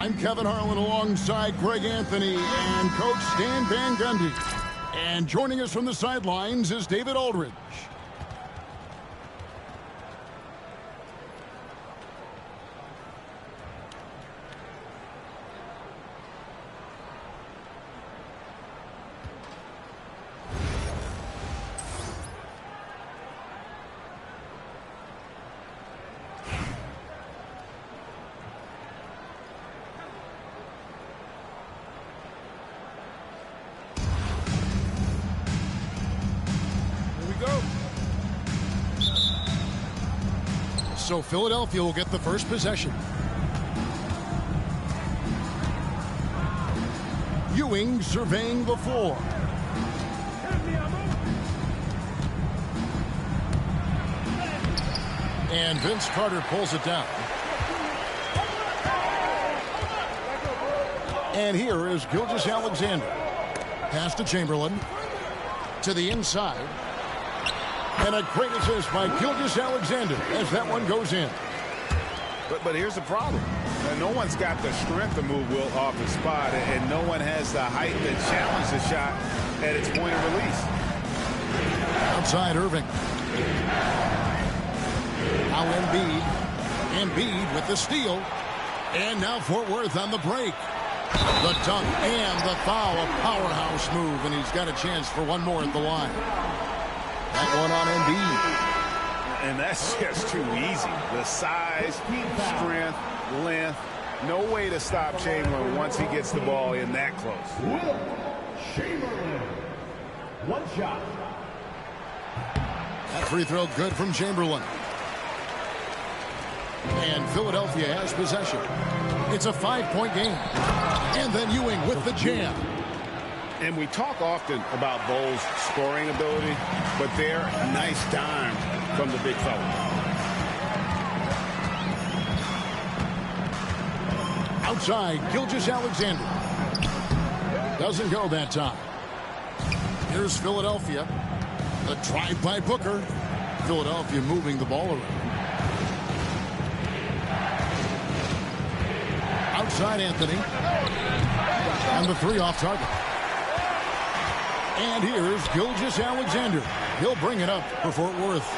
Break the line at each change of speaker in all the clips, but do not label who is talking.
I'm Kevin Harlan alongside Greg Anthony and Coach Stan Van Gundy. And joining us from the sidelines is David Aldridge. So Philadelphia will get the first possession. Ewing surveying the floor. And Vince Carter pulls it down. And here is Gilgeous-Alexander. Pass to Chamberlain. To the inside. And a great assist by Gilgeous-Alexander as that one goes in.
But here's the problem. No one's got the strength to move Wilt off the spot, and no one has the height to challenge the shot at its point of release.
Outside Irving. Now Embiid. Embiid with the steal. And now Fort Worth on the break. The dunk and the foul. A powerhouse move, and he's got a chance for one more at the line. That one on Embiid.
And that's just too easy. The size, strength, length. No way to stop Chamberlain once he gets the ball in that close.
Wilt Chamberlain. One shot.
That free throw good from Chamberlain. And Philadelphia has possession. It's a 5-point game. And then Ewing with the jam.
And we talk often about Bull's scoring ability, but they're nice dime from the big fella.
Outside, Gilgeous-Alexander. Doesn't go that time. Here's Philadelphia. The drive by Booker. Philadelphia moving the ball around. Outside Anthony. And the three off target. And here's Gilgeous-Alexander. He'll bring it up for Fort Worth.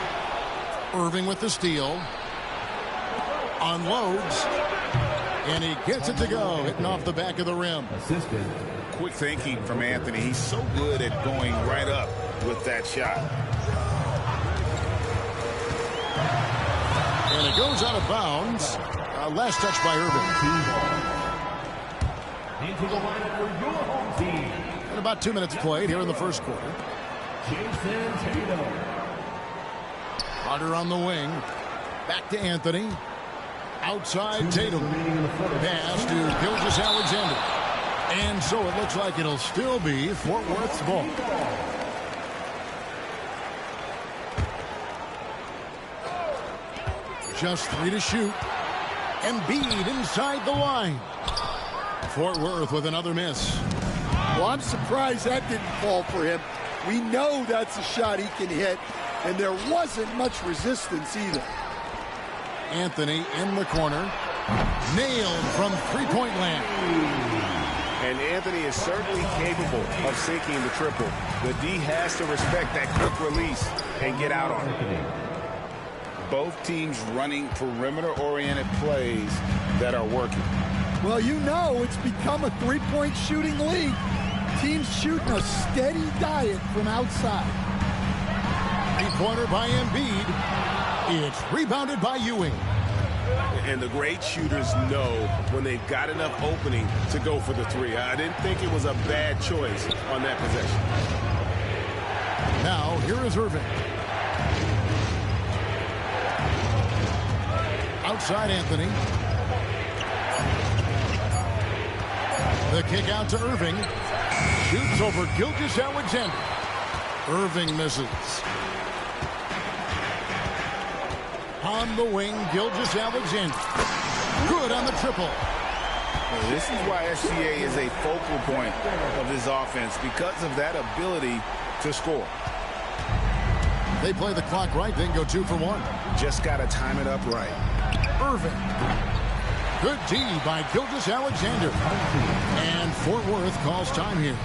Irving with the steal. Unloads. And he gets it to go. Hitting off the back of the rim.
Assisted.
Quick thinking from Anthony. He's so good at going right up with that shot.
And it goes out of bounds. Last touch by Irving.
Into the lineup for your home team.
And about 2 minutes played here in the first quarter.
Jason Tatum.
Carter on the wing. Back to Anthony. Outside Tatum. Pass to Gilgeous-Alexander. And so it looks like it'll still be Fort Worth's ball. Just 3 to shoot. Embiid inside the line. Fort Worth with another miss.
Well, I'm surprised that didn't fall for him. We know that's a shot he can hit, and there wasn't much resistance either.
Anthony in the corner. Nailed from three-point land.
And Anthony is certainly capable of sinking the triple. The D has to respect that quick release and get out on it. Both teams running perimeter-oriented plays that are working.
Well, you know it's become a three-point shooting league. Teams shooting a steady diet from outside.
Three-pointer by Embiid. It's rebounded by Ewing.
And the great shooters know when they've got enough opening to go for the three. I didn't think it was a bad choice on that possession.
Now, here is Irving. Outside Anthony. The kick out to Irving. Shoots over Gilgeous-Alexander. Irving misses. On the wing, Gilgeous-Alexander. Good on the triple.
Well, this is why SGA is a focal point of this offense, because of that ability to score.
They play the clock right, then go 2 for 1.
Just got to time it up right.
Irving. Good D by Gilgeous-Alexander. And Fort Worth calls time here.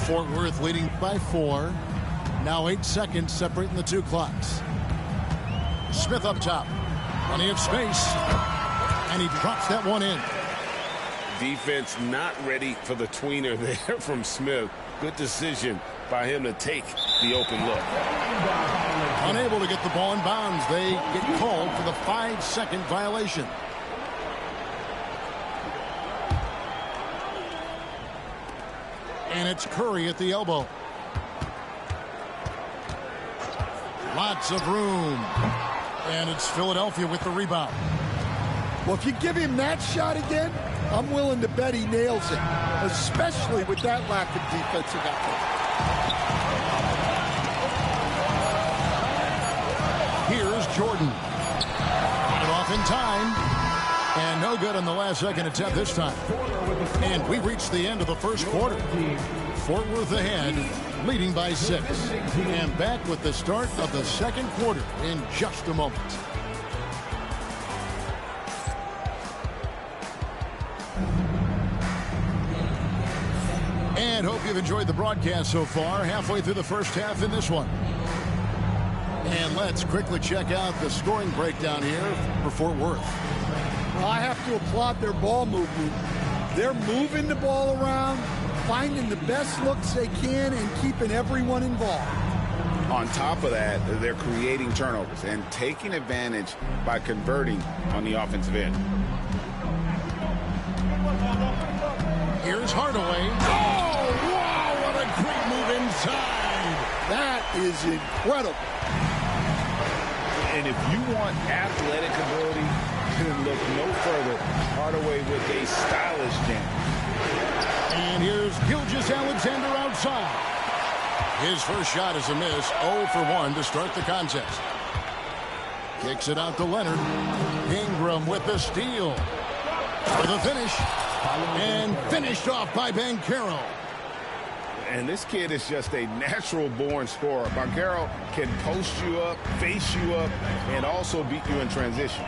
Fort Worth leading by 4. Now 8 seconds separating the two clocks. Smith up top. Plenty of space. And he drops that one in.
Defense not ready for the tweener there from Smith. Good decision by him to take the open look.
Unable to get the ball in bounds. They get called for the 5-second violation. And it's Curry at the elbow. Lots of room. And it's Philadelphia with the rebound.
Well, if you give him that shot again, I'm willing to bet he nails it, especially with that lack of defensive effort.
Here's Jordan. Got it off in time. And no good on the last second attempt this time. And we reached the end of the first quarter. Fort Worth ahead, leading by 6. And back with the start of the second quarter in just a moment. And hope you've enjoyed the broadcast so far. Halfway through the first half in this one. And let's quickly check out the scoring breakdown here for Fort Worth.
Well, I have to applaud their ball movement. They're moving the ball around, finding the best looks they can, and keeping everyone involved.
On top of that, they're creating turnovers and taking advantage by converting on the offensive end.
Here's Hardaway. Oh, wow, what a great move inside.
That is incredible.
And if you want athletic ability, then look no further. Hardaway with a stylish jam.
And here's Gilgeous-Alexander outside. His first shot is a miss. 0 for 1 to start the contest. Kicks it out to Leonard. Ingram with the steal. For the finish. And finished off by Banchero.
And this kid is just a natural-born scorer. Banchero can post you up, face you up, and also beat you in transition.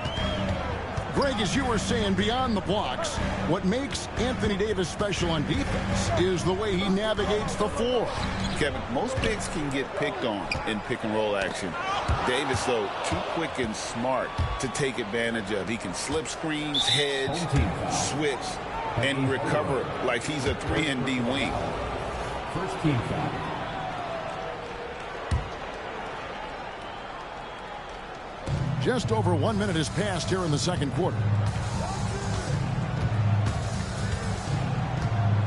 Greg, as you were saying, beyond the blocks, what makes Anthony Davis special on defense is the way he navigates the floor.
Kevin, most bigs can get picked on in pick-and-roll action. Davis, though, too quick and smart to take advantage of. He can slip screens, hedge, switch, and recover like he's a 3-and-D wing.
First team foul.
Just over 1 minute has passed here in the second quarter.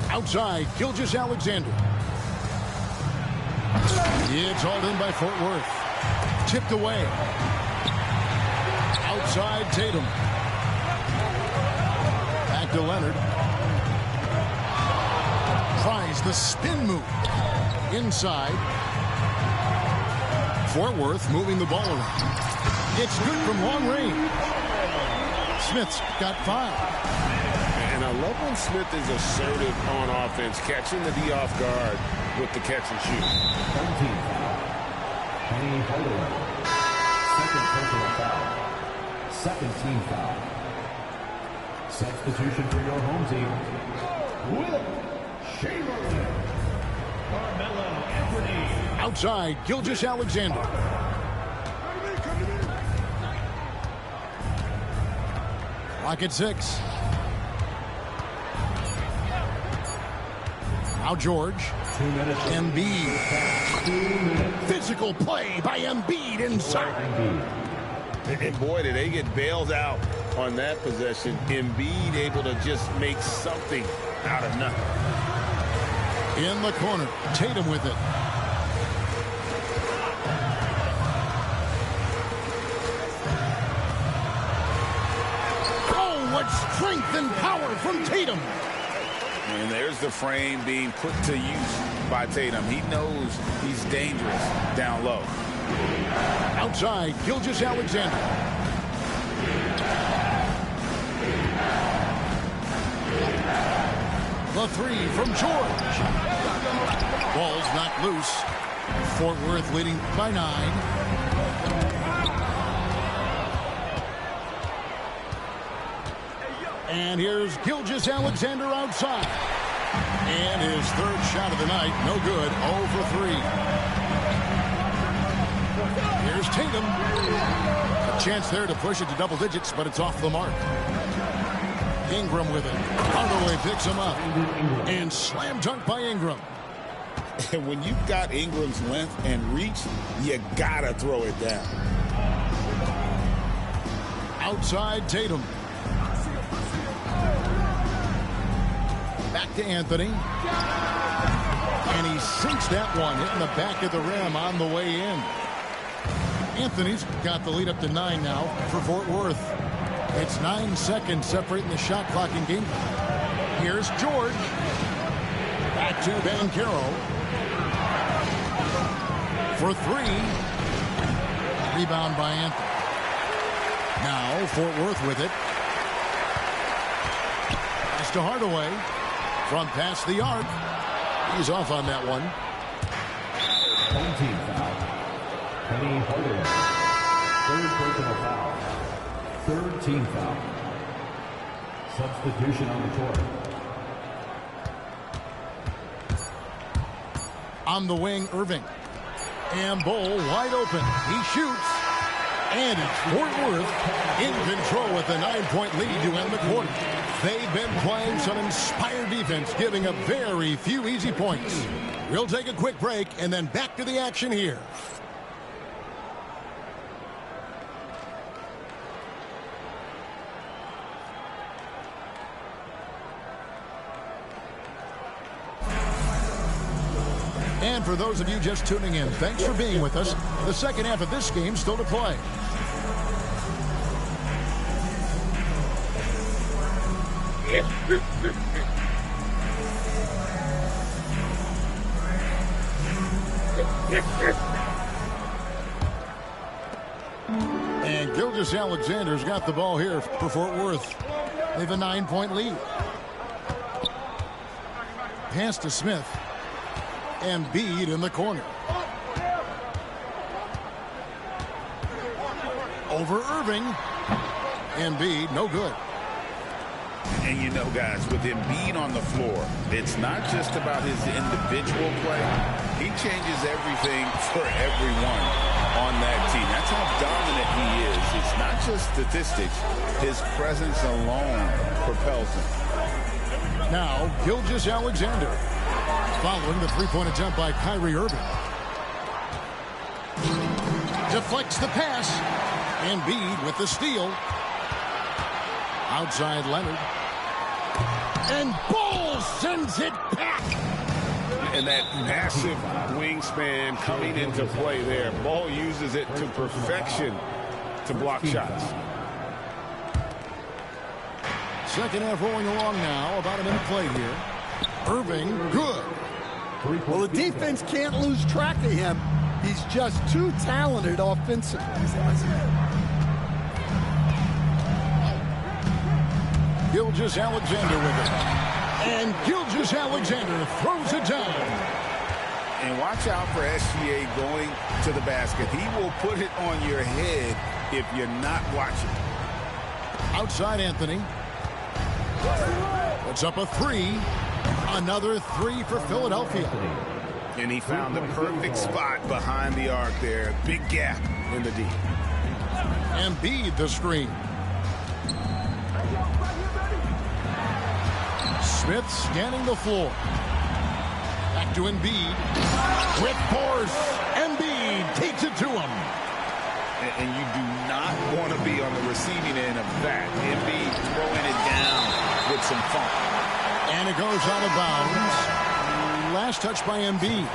Outside, Gilgeous-Alexander. It's hauled in by Fort Worth. Tipped away. Outside, Tatum. Back to Leonard. Tries the spin move. Inside. Fort Worth moving the ball around. It's good from long range. Smith's got 5.
And I love when Smith is assertive on offense, catching the D off guard with the catch and shoot.
17 foul. Penny Hardaway. Second personal foul. Second team foul. Substitution for your home team. Will Chamberlain. Carmelo Anthony.
Outside, Gilgeous-Alexander. Clock at 6. Now George.
2 minutes.
Embiid.
2 minutes.
Physical play by Embiid inside.
And boy, did they get bailed out on that possession. Embiid able to just make something out of nothing.
In the corner, Tatum with it. Oh, what strength and power from Tatum.
And there's the frame being put to use by Tatum. He knows he's dangerous down low.
Outside, Gilgeous-Alexander. The three from George. Ball's knocked loose. Fort Worth leading by 9. And here's Gilgeous-Alexander outside. And his third shot of the night, no good, 0 for 3. Here's Tatum. A chance there to push it to double digits, but it's off the mark. Ingram with it. Hardaway picks him up. And slam dunk by Ingram.
And when you've got Ingram's length and reach, you gotta throw it down.
Outside Tatum. Back to Anthony. And he sinks that one, hitting the back of the rim on the way in. Anthony's got the lead up to 9 now for Fort Worth. It's 9 seconds separating the shot clock in game. Here's George. Back to Banchero. For 3. Rebound by Anthony. Now Fort Worth with it. Pass to Hardaway. From past the arc. He's off on that one.
17 foul. Penny Hardaway. Third personal foul. Third team foul. Substitution on the court.
On the wing, Irving. And Bull wide open. He shoots. And it's Fort Worth in control with a 9-point lead to end the quarter. They've been playing some inspired defense, giving up very few easy points. We'll take a quick break and then back to the action here. And for those of you just tuning in, thanks for being with us. The second half of this game still to play. And Gilgeous-Alexander's got the ball here for Fort Worth. They have a 9-point lead. Pass to Smith. Embiid in the corner. Over Irving. Embiid, no good.
And you know, guys, with Embiid on the floor, it's not just about his individual play. He changes everything for everyone on that team. That's how dominant he is. It's not just statistics. His presence alone propels him.
Now, Gilgeous-Alexander. Following the three-point attempt by Kyrie Irving. Deflects the pass. Embiid with the steal. Outside Leonard. And Ball sends it back.
And that massive wingspan coming into play there. Ball uses it to perfection to block shots.
Second half rolling along now. About a minute played here. Irving, good.
Well, the defense can't lose track of him. He's just too talented offensively.
Gilgeous-Alexander with it. And Gilgeous-Alexander throws it down.
And watch out for SGA going to the basket. He will put it on your head if you're not watching.
Outside Anthony. Puts up a 3. Another 3 for Philadelphia.
And he found the perfect spot behind the arc there. Big gap in the D.
Embiid the screen. Smith scanning the floor. Back to Embiid. With force. Embiid takes it to him.
And you do not want to be on the receiving end of that. Embiid throwing it down with some funk.
And it goes out of bounds. Last touch by Embiid.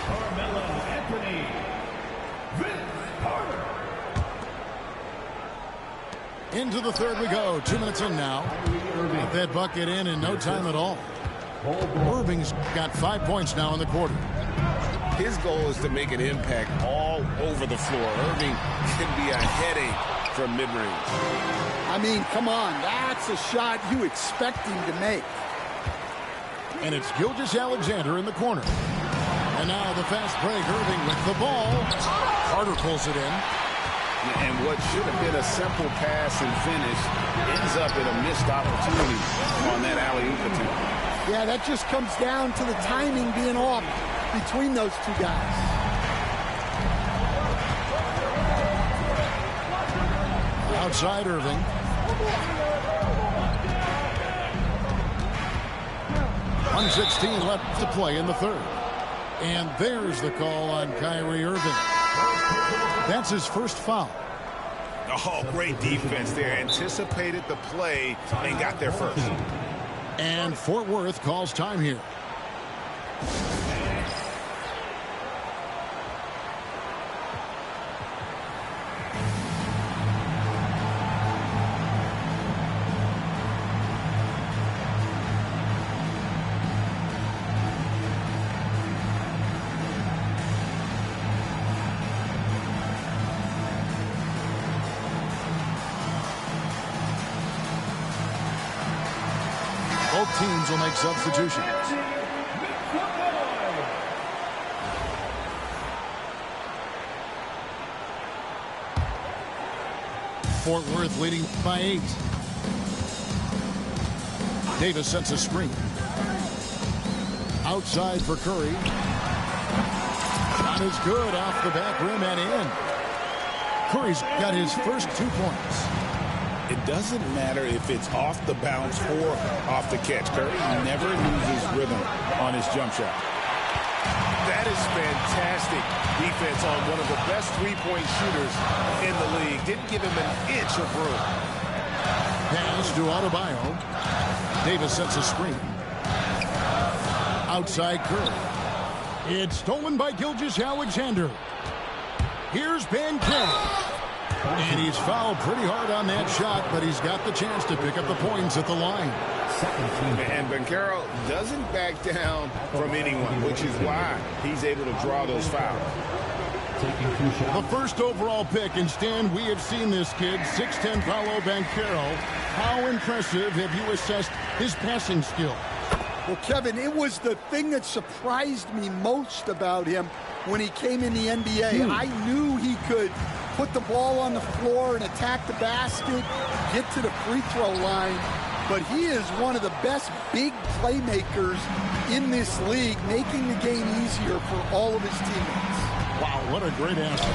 Carmelo Anthony. Vince Carter.
Into the third we go. 2 minutes in now. Got that bucket in no time at all. Irving's got 5 points now in the quarter.
His goal is to make an impact all over the floor. Irving can be a headache from mid-range.
I mean, come on. That's a shot you expect him to make.
And it's Gilgeous-Alexander in the corner. And now the fast break. Irving with the ball. Carter pulls it in.
And what should have been a simple pass and finish ends up in a missed opportunity on that alley-oop attempt.
Yeah, that just comes down to the timing being off between those two guys.
Outside Irving. .116 left to play in the third. And there's the call on Kyrie Irving. That's his first foul.
Oh, great defense there. Anticipated the play and got there first.
And Fort Worth calls time here. Both teams will make substitutions. Fort Worth leading by 8. Davis sets a screen. Outside for Curry. Shot is good off the back rim and in. Curry's got his first 2 points.
It doesn't matter if it's off the bounce or off the catch. Curry never loses rhythm on his jump shot. That is fantastic defense on one of the best three-point shooters in the league. Didn't give him an inch of room.
Pass to Adebayo. Davis sets a screen. Outside Curry. It's stolen by Gilgeous-Alexander. Here's Banchero. And he's fouled pretty hard on that shot, but he's got the chance to pick up the points at the line.
And Banchero doesn't back down from anyone, which is why he's able to draw those fouls.
The first overall pick, and Stan, we have seen this kid, 6'10" Paolo Banchero. How impressive have you assessed his passing skill?
Well, Kevin, it was the thing that surprised me most about him when he came in the NBA. I knew he could put the ball on the floor and attack the basket, get to the free throw line. But he is one of the best big playmakers in this league, making the game easier for all of his teammates.
Wow, what a great answer.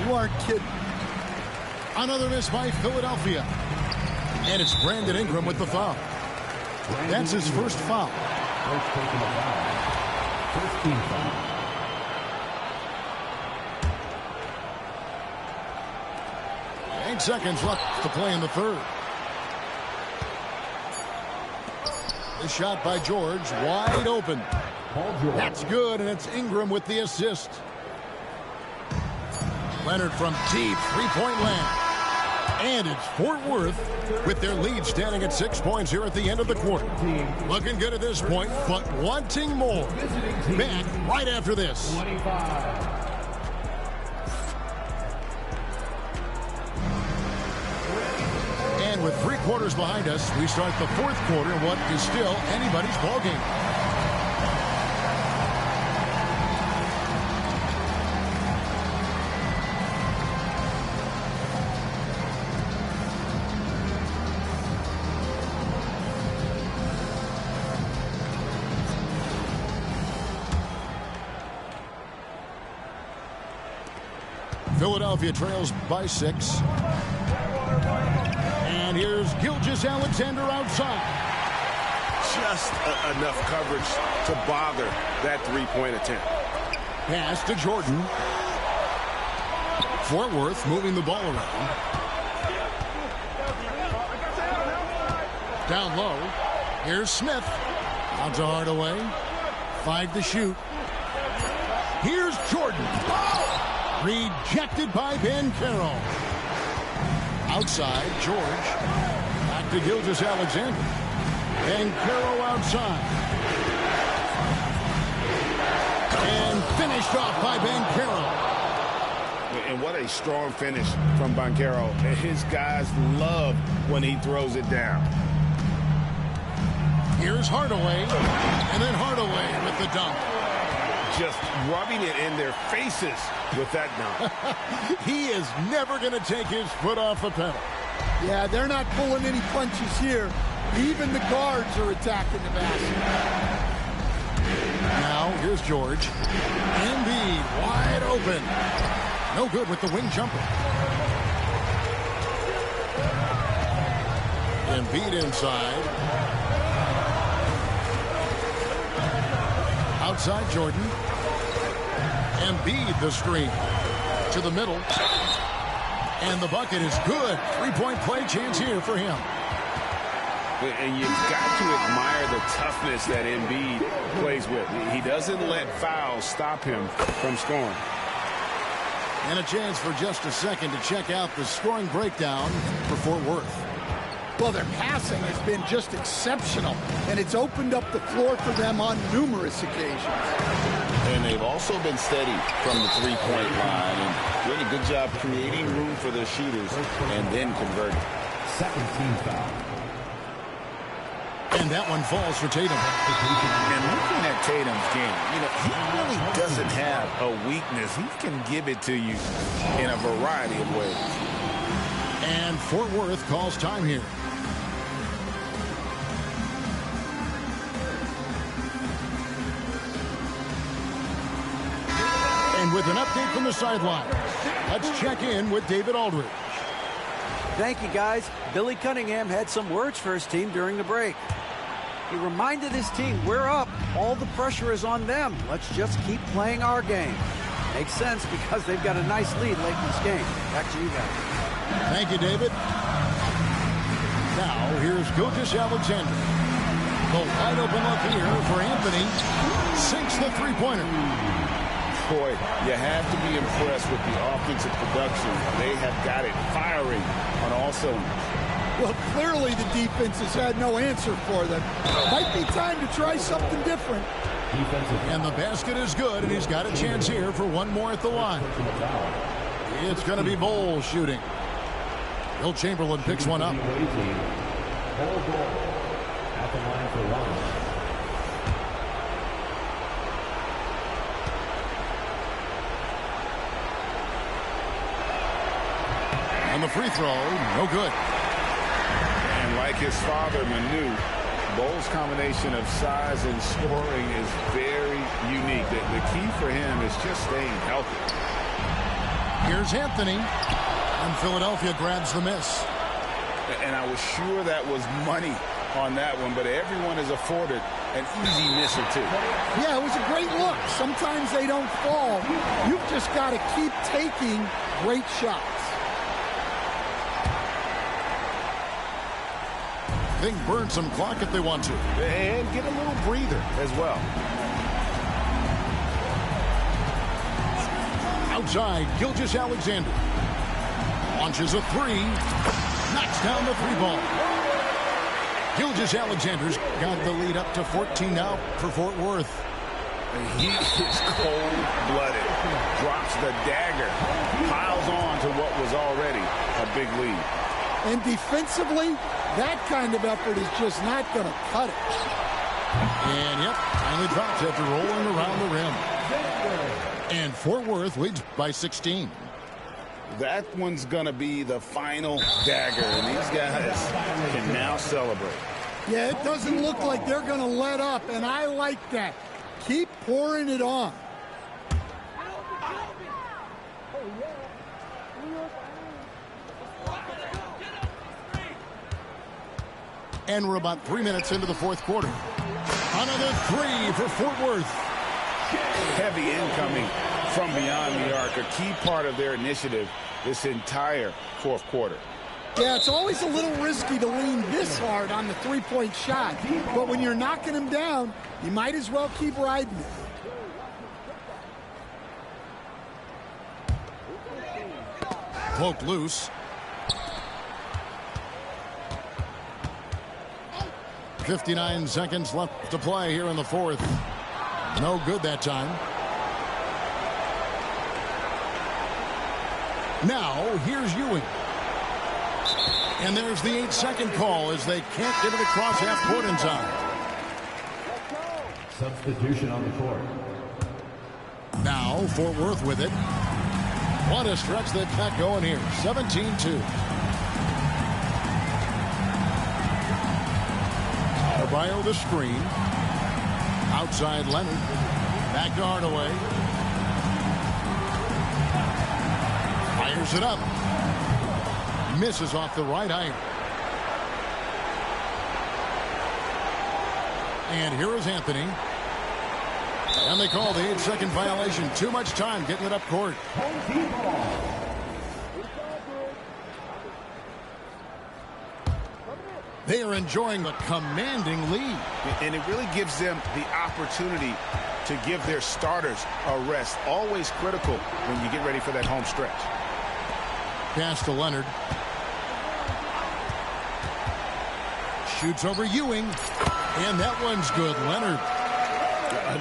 You aren't kidding.
Another miss by Philadelphia. And it's Brandon Ingram with the foul. That's his first foul.
First team foul.
8 seconds left to play in the third. The shot by George, wide open. That's good, and it's Ingram with the assist. Leonard from deep, three-point land. And it's Fort Worth with their lead standing at 6 points here at the end of the quarter. Looking good at this point, but wanting more. Back right after this.
25.
And with 3 quarters behind us, we start the fourth quarter in what is still anybody's ballgame. Philadelphia trails by 6. And here's Gilgeous-Alexander outside.
Just enough coverage to bother that three-point attempt.
Pass to Jordan. Fort Worth moving the ball around. Down low. Here's Smith. Out to Hardaway. 5 to shoot. Here's Jordan. Rejected by Banchero. Outside, George. Back to Gilgeous-Alexander. Banchero outside. And finished off by Banchero.
And what a strong finish from Banchero. His guys love when he throws it down.
Here's Hardaway. And then Hardaway with the dunk.
Just rubbing it in their faces with that dunk.
He is never going to take his foot off the pedal.
Yeah, they're not pulling any punches here. Even the guards are attacking the basket.
Now, here's George. Embiid wide open. No good with the wing jumper. Embiid inside. Outside Jordan. Embiid the screen. To the middle. And the bucket is good. Three-point play chance here for him.
And you've got to admire the toughness that Embiid plays with. He doesn't let fouls stop him from scoring.
And a chance for just a second to check out the scoring breakdown for Fort Worth.
Well, their passing has been just exceptional, and it's opened up the floor for them on numerous occasions.
And they've also been steady from the three-point line and doing a good job creating room for their shooters and then converting.
Second team foul.
And that one falls for Tatum.
And looking at Tatum's game, he really doesn't have a weakness. He can give it to you in a variety of ways.
And Fort Worth calls time here. And with an update from the sideline, let's check in with David Aldridge.
Thank you, guys. Billy Cunningham had some words for his team during the break. He reminded his team, we're up. All the pressure is on them. Let's just keep playing our game. Makes sense because they've got a nice lead late in this game. Back to you guys.
Thank you, David. Now, here's Gilgeous-Alexander. The wide open look here for Anthony. Sinks the three-pointer.
Boy, you have to be impressed with the offensive production. They have got it firing on all cylinders.
Well, clearly the defense has had no answer for them. Might be time to try something different.
And the basket is good, and he's got a chance here for one more at the line. It's going to be Bowles shooting. Will Chamberlain picks one up.
At the line for one.
And the free throw, no good.
And like his father, Manu, Bowles' combination of size and scoring is very unique. The key for him is just staying healthy.
Here's Anthony. And Philadelphia grabs the miss.
And I was sure that was money on that one, but everyone is afforded an easy miss or two.
Yeah, it was a great look. Sometimes they don't fall. You've just got to keep taking great shots.
They can burn some clock if they want to.
And get a little breather as well.
Outside, Gilgeous-Alexander. Launches a three. Knocks down the three ball. Gilgeous-Alexander's got the lead up to 14 now for Fort Worth.
He is cold-blooded. Drops the dagger. Piles on to what was already a big lead.
And defensively, that kind of effort is just not going to cut it.
And, yep, finally drops after rolling around the rim. And Fort Worth leads by 16.
That one's going to be the final dagger, and these guys can now celebrate.
Yeah, it doesn't look like they're going to let up, and I like that. Keep pouring it on.
And we're about 3 minutes into the fourth quarter. Another three for Fort Worth.
Heavy incoming from beyond the arc, a key part of their initiative this entire fourth quarter.
Yeah, it's always a little risky to lean this hard on the three-point shot. But when you're knocking him down, you might as well keep riding it.
Poked loose. 59 seconds left to play here in the fourth. No good that time. Now, here's Ewing. And there's the 8-second call as they can't get it across half court in time.
Substitution on the court.
Now, Fort Worth with it. What a stretch they've got going here. 17-2. Bio the screen. Outside Leonard. Back to Hardaway. Fires it up. Misses off the right iron. And here is Anthony. And they call the 8-second violation. Too much time getting it up court. They are enjoying a commanding lead.
And it really gives them the opportunity to give their starters a rest. Always critical when you get ready for that home stretch.
Pass to Leonard. Shoots over Ewing. And that one's good. Leonard.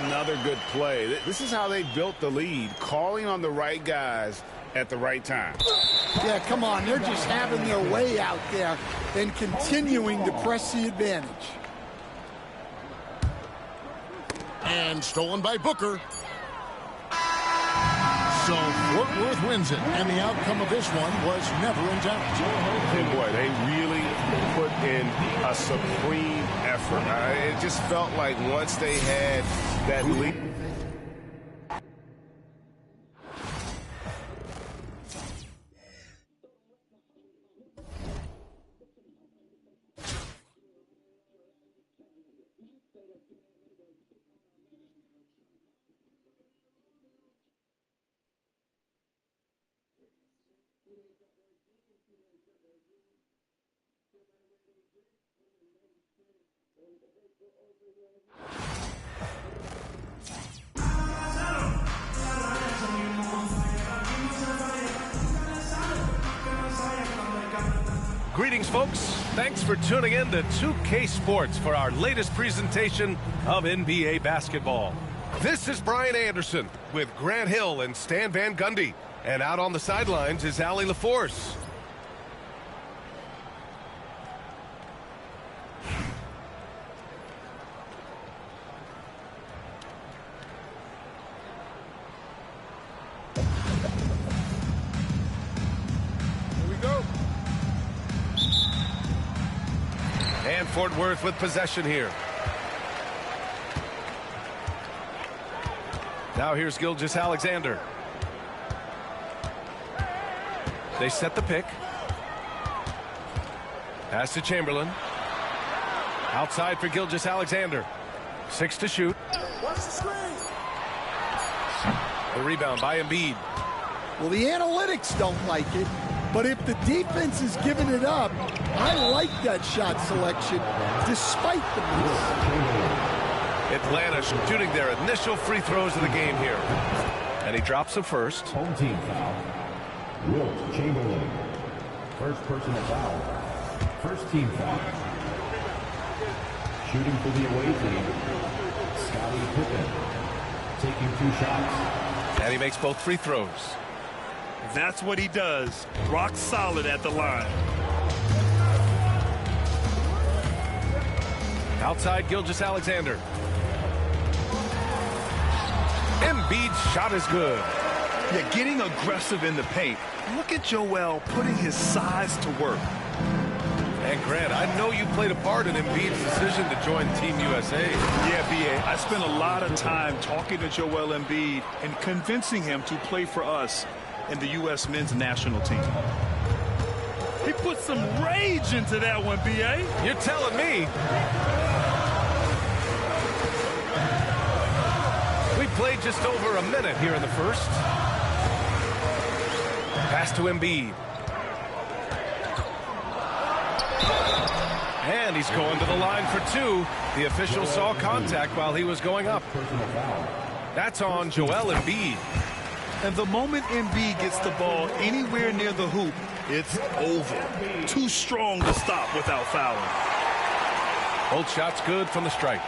Another good play. This is how they built the lead. Calling on the right guys at the right time.
Yeah, come on. They're just having their way out there and continuing to press the advantage.
And stolen by Booker. So Fort Worth wins it. And the outcome of this one was never in doubt.
And boy, they really put in a supreme effort. It just felt like once they had that lead.
Greetings, folks. Thanks for tuning in to 2K Sports for our latest presentation of NBA basketball. This is Brian Anderson with Grant Hill and Stan Van Gundy. And out on the sidelines is Allie LaForce. And Fort Worth with possession here. Now here's Gilgeous-Alexander. They set the pick. Pass to Chamberlain. Outside for Gilgeous-Alexander. 6 to shoot. The rebound by Embiid.
Well, the analytics don't like it, but if the defense is giving it up, I like that shot selection despite the miss.
Atlanta shooting their initial free throws of the game here. And he drops the first.
Home team foul. Wilt Chamberlain. First personal foul. First team foul. Shooting for the away team. Scottie Pippen. Taking 2 shots.
And he makes both free throws.
That's what he does. Rock solid at the line.
Outside Gilgeous-Alexander. Embiid's shot is good.
Yeah, getting aggressive in the paint. Look at Joel putting his size to work.
And Grant, I know you played a part in Embiid's decision to join Team USA.
Yeah, B.A., I spent a lot of time talking to Joel Embiid and convincing him to play for us in the U.S. men's national team. He put some rage into that one, B.A.
You're telling me. We played just over a minute here in the first. Pass to Embiid. And he's going to the line for two. The official saw contact while he was going up. That's on Joel Embiid.
And the moment Embiid gets the ball anywhere near the hoop, it's over. Too strong to stop without fouling.
Both shots good from the stripe.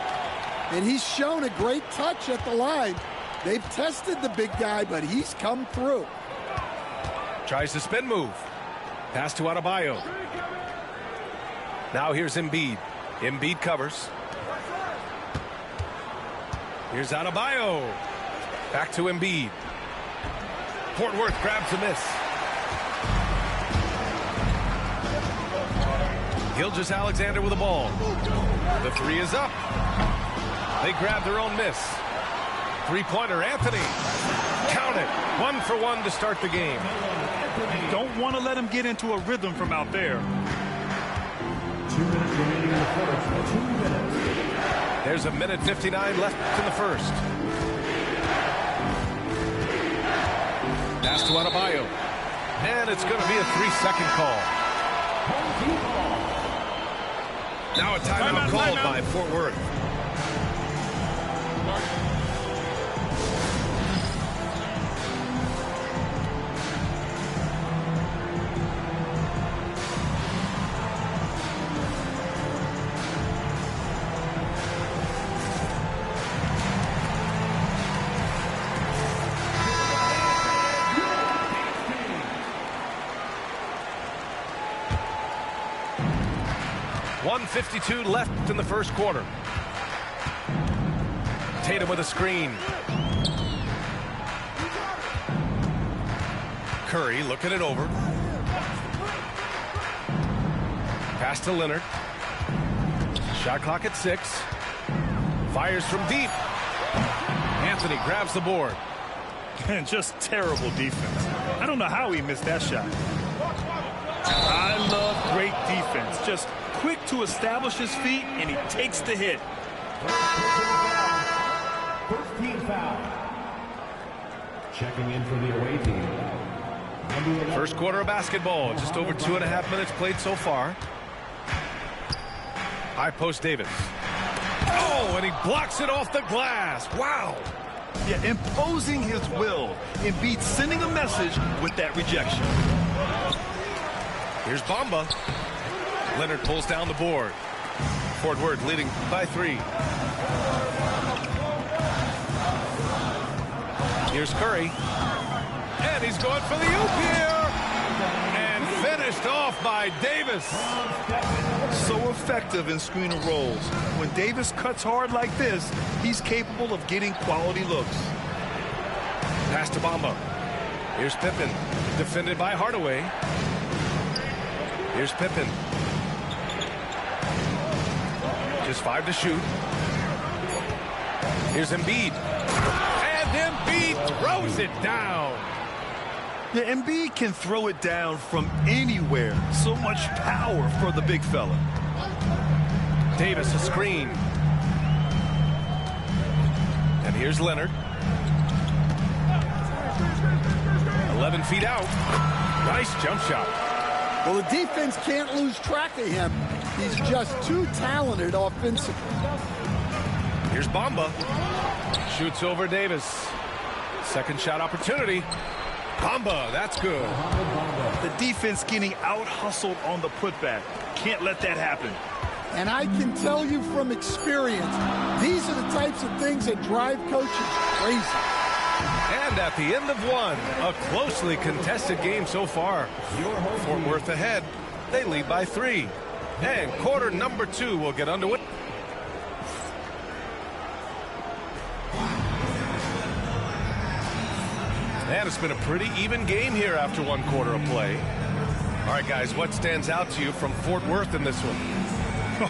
And he's shown a great touch at the line. They've tested the big guy, but he's come through.
Tries the spin move. Pass to Adebayo. Now here's Embiid. Embiid covers. Here's Adebayo. Back to Embiid. Fort Worth grabs a miss. Gilgeous-Alexander with the ball. The three is up. They grab their own miss. Three-pointer, Anthony. Count it. 1 for 1 to start the game.
Don't want to let him get into a rhythm from out there.
2 minutes remaining in the first. 2 minutes.
There's a minute 59 left in the first. Pass to Adebayo. And it's going to be a 3-second call. Now a timeout called by Fort Worth. .52 left in the first quarter. Tatum with a screen. Curry looking it over. Pass to Leonard. Shot clock at 6. Fires from deep. Anthony grabs the board.
And just terrible defense. I don't know how he missed that shot. I love great defense. Just quick to establish his feet, and he takes the hit.
First team foul. Checking in for the away team.
First quarter of basketball. Just over 2.5 minutes played so far. High post Davis. Oh, and he blocks it off the glass. Wow.
Yeah, imposing his will. Embiid sending a message with that rejection.
Here's Bamba. Leonard pulls down the board. Fort Worth leading by 3. Here's Curry. And he's going for the oop here. And finished off by Davis.
So effective in screen and rolls. When Davis cuts hard like this, he's capable of getting quality looks.
Pass to Bamba. Here's Pippen. Defended by Hardaway. Here's Pippen. Just 5 to shoot. Here's Embiid. And Embiid throws it down.
Yeah, Embiid can throw it down from anywhere. So much power for the big fella.
Davis a screen. And here's Leonard. 11 feet out. Nice jump shot.
Well, the defense can't lose track of him. He's just too talented offensively.
Here's Bamba. Shoots over Davis. Second shot opportunity. Bamba, that's good.
The defense getting out-hustled on the putback. Can't let that happen.
And I can tell you from experience, these are the types of things that drive coaches crazy.
And at the end of one, a closely contested game so far. Fort Worth ahead. They lead by 3. And quarter number 2 will get underway. And it's been a pretty even game here after 1 quarter of play. All right, guys, what stands out to you from Fort Worth in this one?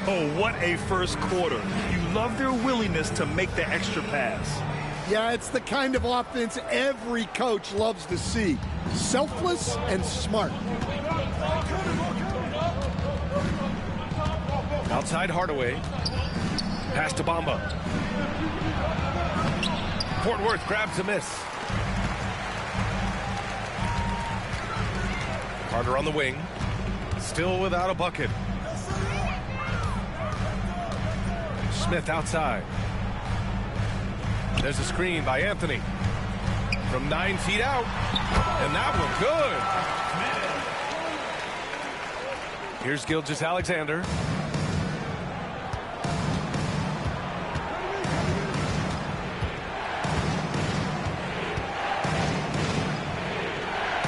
Oh, what a first quarter. You love their willingness to make the extra pass.
Yeah, it's the kind of offense every coach loves to see. Selfless and smart.
Outside Hardaway. Pass to Bamba. Fort Worth grabs a miss. Carter on the wing. Still without a bucket. Smith outside. There's a screen by Anthony. From 9 feet out. And that one good. Here's Gilgeous-Alexander.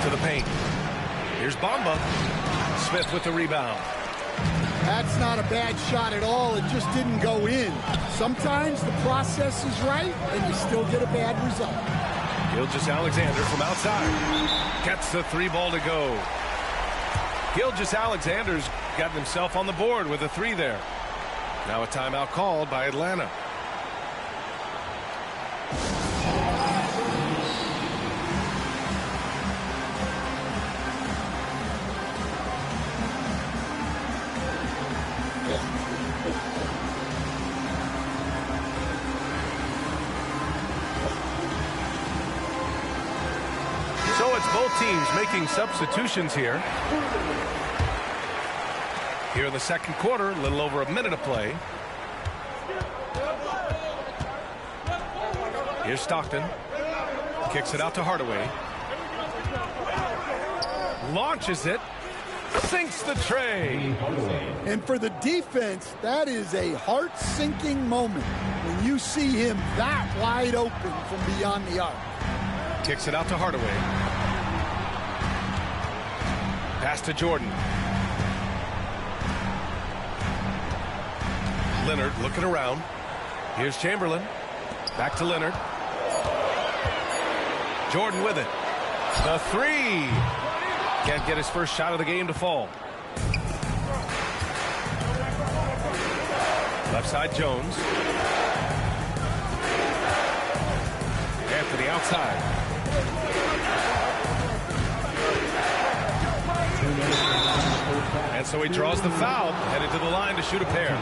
To the paint. Here's Bamba. Smith with the rebound.
That's not a bad shot at all. It just didn't go in. Sometimes the process is right, and you still get a bad result.
Gilgeous-Alexander from outside. Gets the 3 ball to go. Gilgeous-Alexander's gotten himself on the board with a 3 there. Now a timeout called by Atlanta. So it's both teams making substitutions here. Here in the second quarter, a little over a minute of play. Here's Stockton. Kicks it out to Hardaway. Launches it. Sinks the tray.
And for the defense, that is a heart-sinking moment when you see him that wide open from beyond the arc.
Kicks it out to Hardaway. Pass to Jordan. Leonard looking around. Here's Chamberlain. Back to Leonard. Jordan with it. The 3. Can't get his first shot of the game to fall. Left side Jones. Anthony outside. And so he draws the foul, headed to the line to shoot a pair.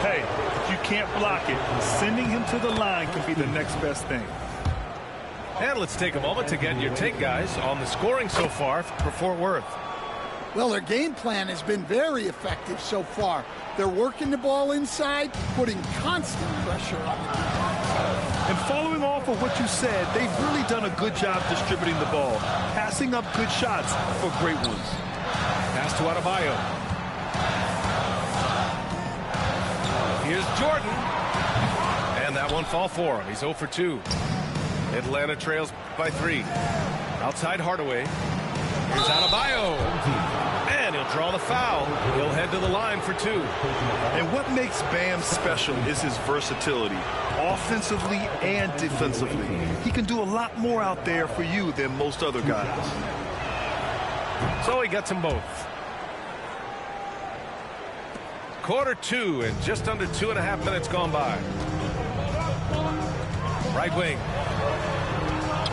Hey, if you can't block it, sending him to the line can be the next best thing.
And let's take a moment to get your take, guys, on the scoring so far for Fort Worth.
Well, their game plan has been very effective so far. They're working the ball inside, putting constant pressure on the defense.
And following off of what you said, they've really done a good job distributing the ball, passing up good shots for great ones.
Pass to Adebayo. Here's Jordan. And that one fall for him. He's 0 for 2. Atlanta trails by 3. Outside Hardaway. Here's Adebayo. And he'll draw the foul. He'll head to the line for 2.
And what makes Bam special is his versatility, offensively and defensively. He can do a lot more out there for you than most other guys.
So he gets them both. Quarter 2 and just under 2.5 minutes gone by. Right wing.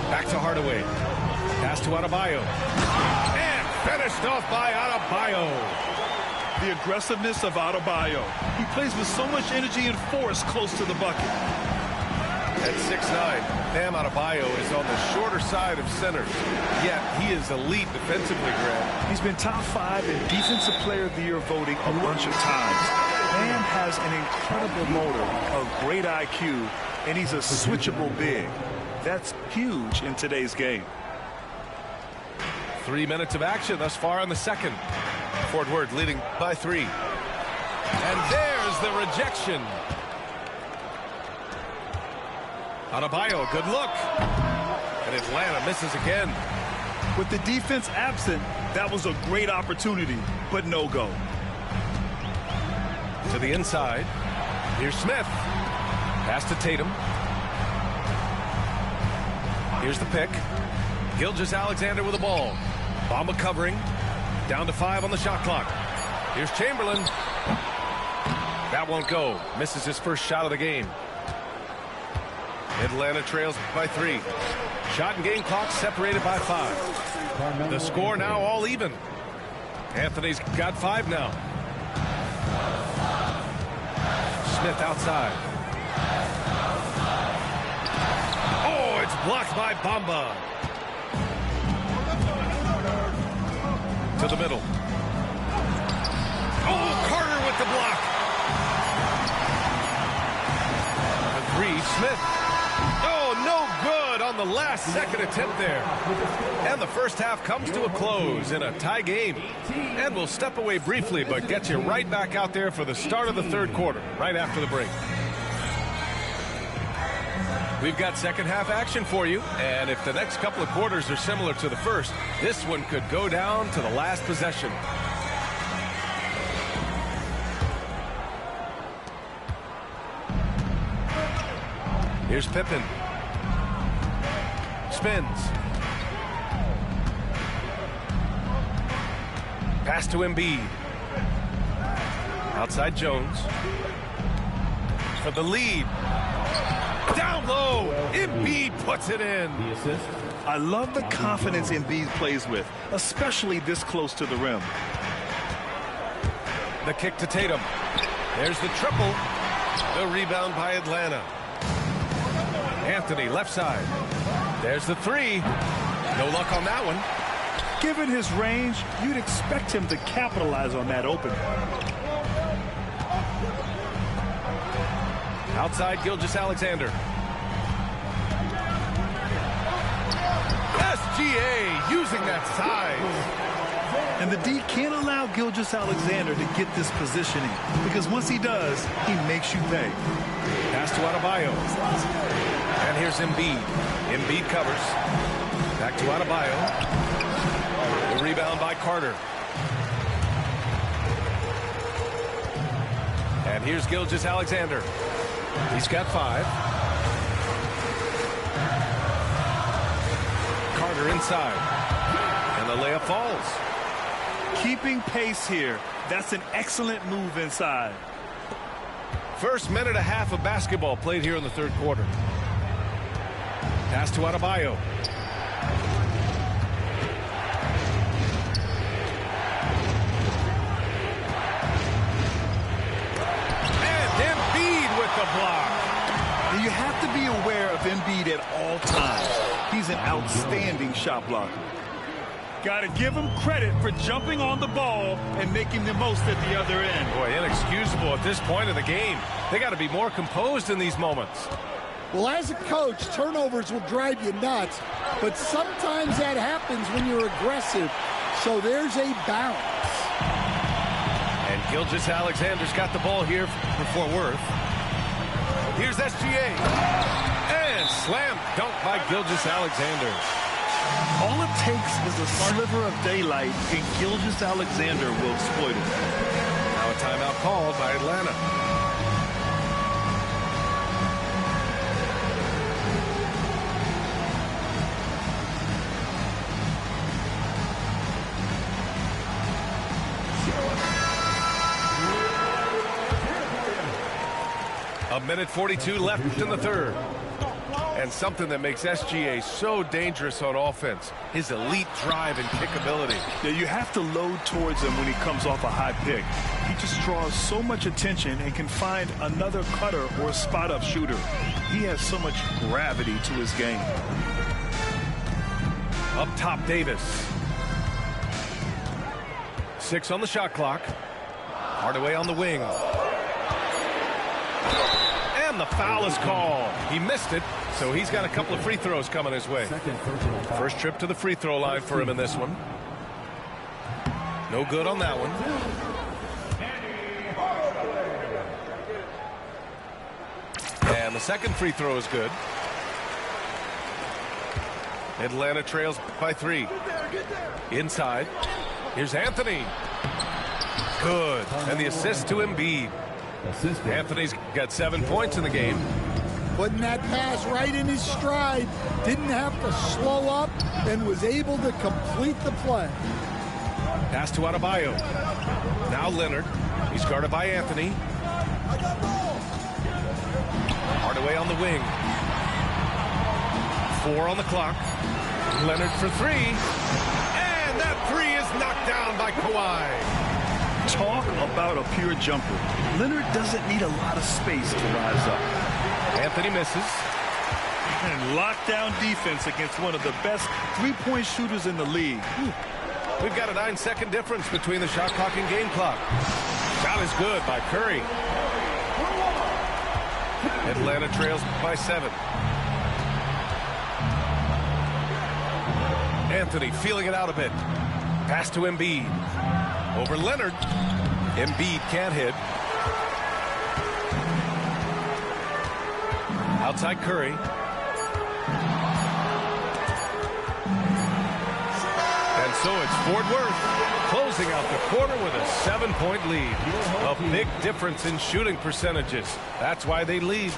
Back to Hardaway. Pass to Adebayo. And finished off by Adebayo.
The aggressiveness of Adebayo. He plays with so much energy and force close to the bucket.
At 6'9", Bam Adebayo is on the shorter side of centers. Yet he is elite defensively, Grant.
He's been top 5 in Defensive Player of the Year voting a bunch of times. Bam has an incredible motor, a great IQ, and he's a switchable big. That's huge in today's game.
3 minutes of action thus far in the second. Fort Worth leading by 3. And there's the rejection. Adebayo, good look. And Atlanta misses again.
With the defense absent, that was a great opportunity, but no go.
To the inside. Here's Smith. Pass to Tatum. Here's the pick. Gilgeous-Alexander with the ball. Bamba covering. Down to 5 on the shot clock. Here's Chamberlain. That won't go. Misses his first shot of the game. Atlanta trails by 3. Shot and game clock separated by 5. The score now all even. Anthony's got 5 now. Smith outside. Oh, it's blocked by Bamba. To the middle. Oh, Carter with the block. The 3, Smith. Oh, no good on the last second attempt there. And the first half comes to a close in a tie game. And we'll step away briefly, but get you right back out there for the start of the third quarter, right after the break. We've got second half action for you, and if the next couple of quarters are similar to the first, this one could go down to the last possession. Here's Pippen. Spins. Pass to Embiid. Outside Jones. For the lead. Down low. Embiid puts it in.
The assist.
I love the confidence Embiid plays with, especially this close to the rim.
The kick to Tatum. There's the triple. The rebound by Atlanta. Anthony left side. There's the 3. No luck on that one.
Given his range, you'd expect him to capitalize on that opening.
Outside Gilgeous-Alexander. SGA using that size.
And the D can't allow Gilgeous-Alexander to get this positioning, because once he does, he makes you pay.
Pass to Adebayo. And here's Embiid. Embiid covers. Back to Adebayo. The rebound by Carter. And here's Gilgeous-Alexander. He's got 5. Carter inside. And the layup falls.
Keeping pace here. That's an excellent move inside.
First minute and a half of basketball played here in the third quarter. Pass to Adebayo. The block.
And you have to be aware of Embiid at all times. He's an outstanding shot blocker. Got to give him credit for jumping on the ball and making the most at the other end.
Boy, inexcusable at this point of the game. They got to be more composed in these moments.
Well, as a coach, turnovers will drive you nuts, but sometimes that happens when you're aggressive. So there's a balance.
And Gilgeous-Alexander's got the ball here for Fort Worth. Here's SGA. And slam dunk by Gilgeous-Alexander.
All it takes is a sliver of daylight, and Gilgeous-Alexander will exploit it.
Now a timeout called by Atlanta. A minute 42 left in the third. And something that makes SGA so dangerous on offense, his elite drive and kickability.
Yeah, you have to load towards him when he comes off a high pick. He just draws so much attention and can find another cutter or a spot-up shooter. He has so much gravity to his game.
Up top, Davis. 6 on the shot clock. Hardaway on the wing. And the foul is called. He missed it, so he's got a couple of free throws coming his way. First trip to the free throw line for him in this one. No good on that one. And the second free throw is good. Atlanta trails by 3. Inside. Here's Anthony. Good. And the assist to Embiid. Anthony's got 7 points in the game.
Putting that pass right in his stride. Didn't have to slow up and was able to complete the play.
Pass to Adebayo. Now Leonard. He's guarded by Anthony. Hardaway on the wing. 4 on the clock. Leonard for 3. And that 3 is knocked down by Kawhi.
Talk about a pure jumper. Leonard doesn't need a lot of space to rise up.
Anthony misses.
And lockdown defense against one of the best three-point shooters in the league.
We've got a 9-second difference between the shot clock and game clock. Shot is good by Curry. Atlanta trails by 7. Anthony feeling it out a bit. Pass to Embiid. Over Leonard. Embiid can't hit. Outside Curry. And so it's Fort Worth closing out the quarter with a 7-point lead. A big difference in shooting percentages. That's why they lead.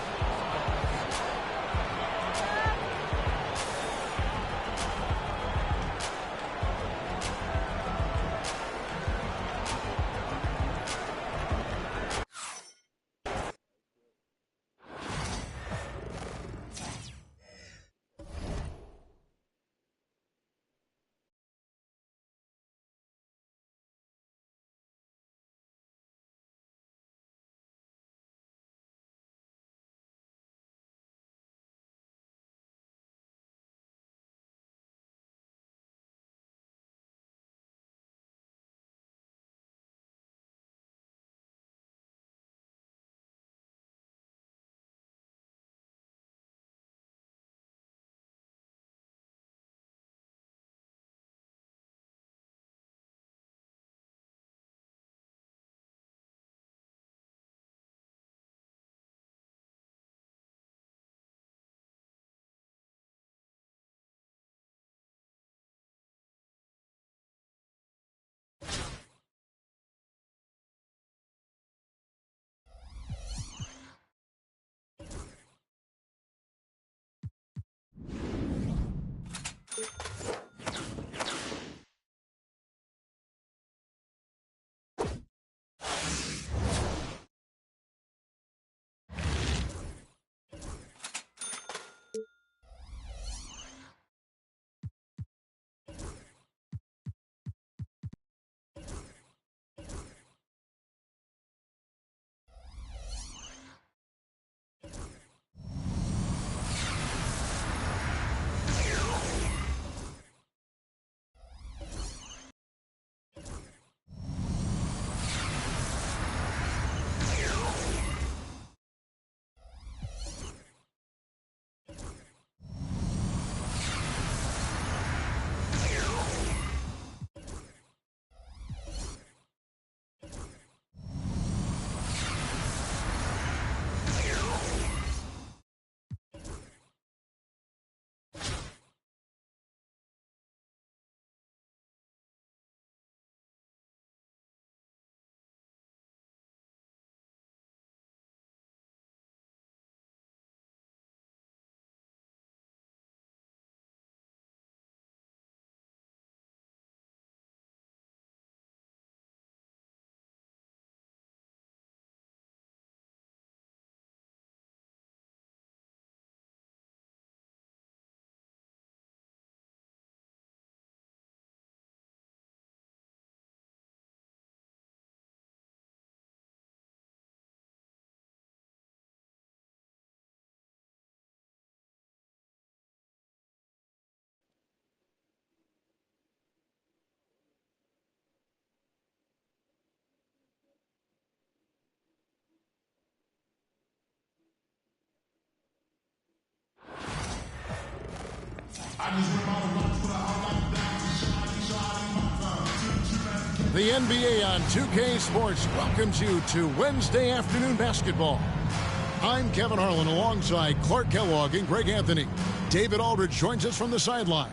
The NBA on 2K Sports welcomes you to Wednesday afternoon basketball. I'm Kevin Harlan alongside Clark Kellogg and Greg Anthony. David Aldridge joins us from the sideline.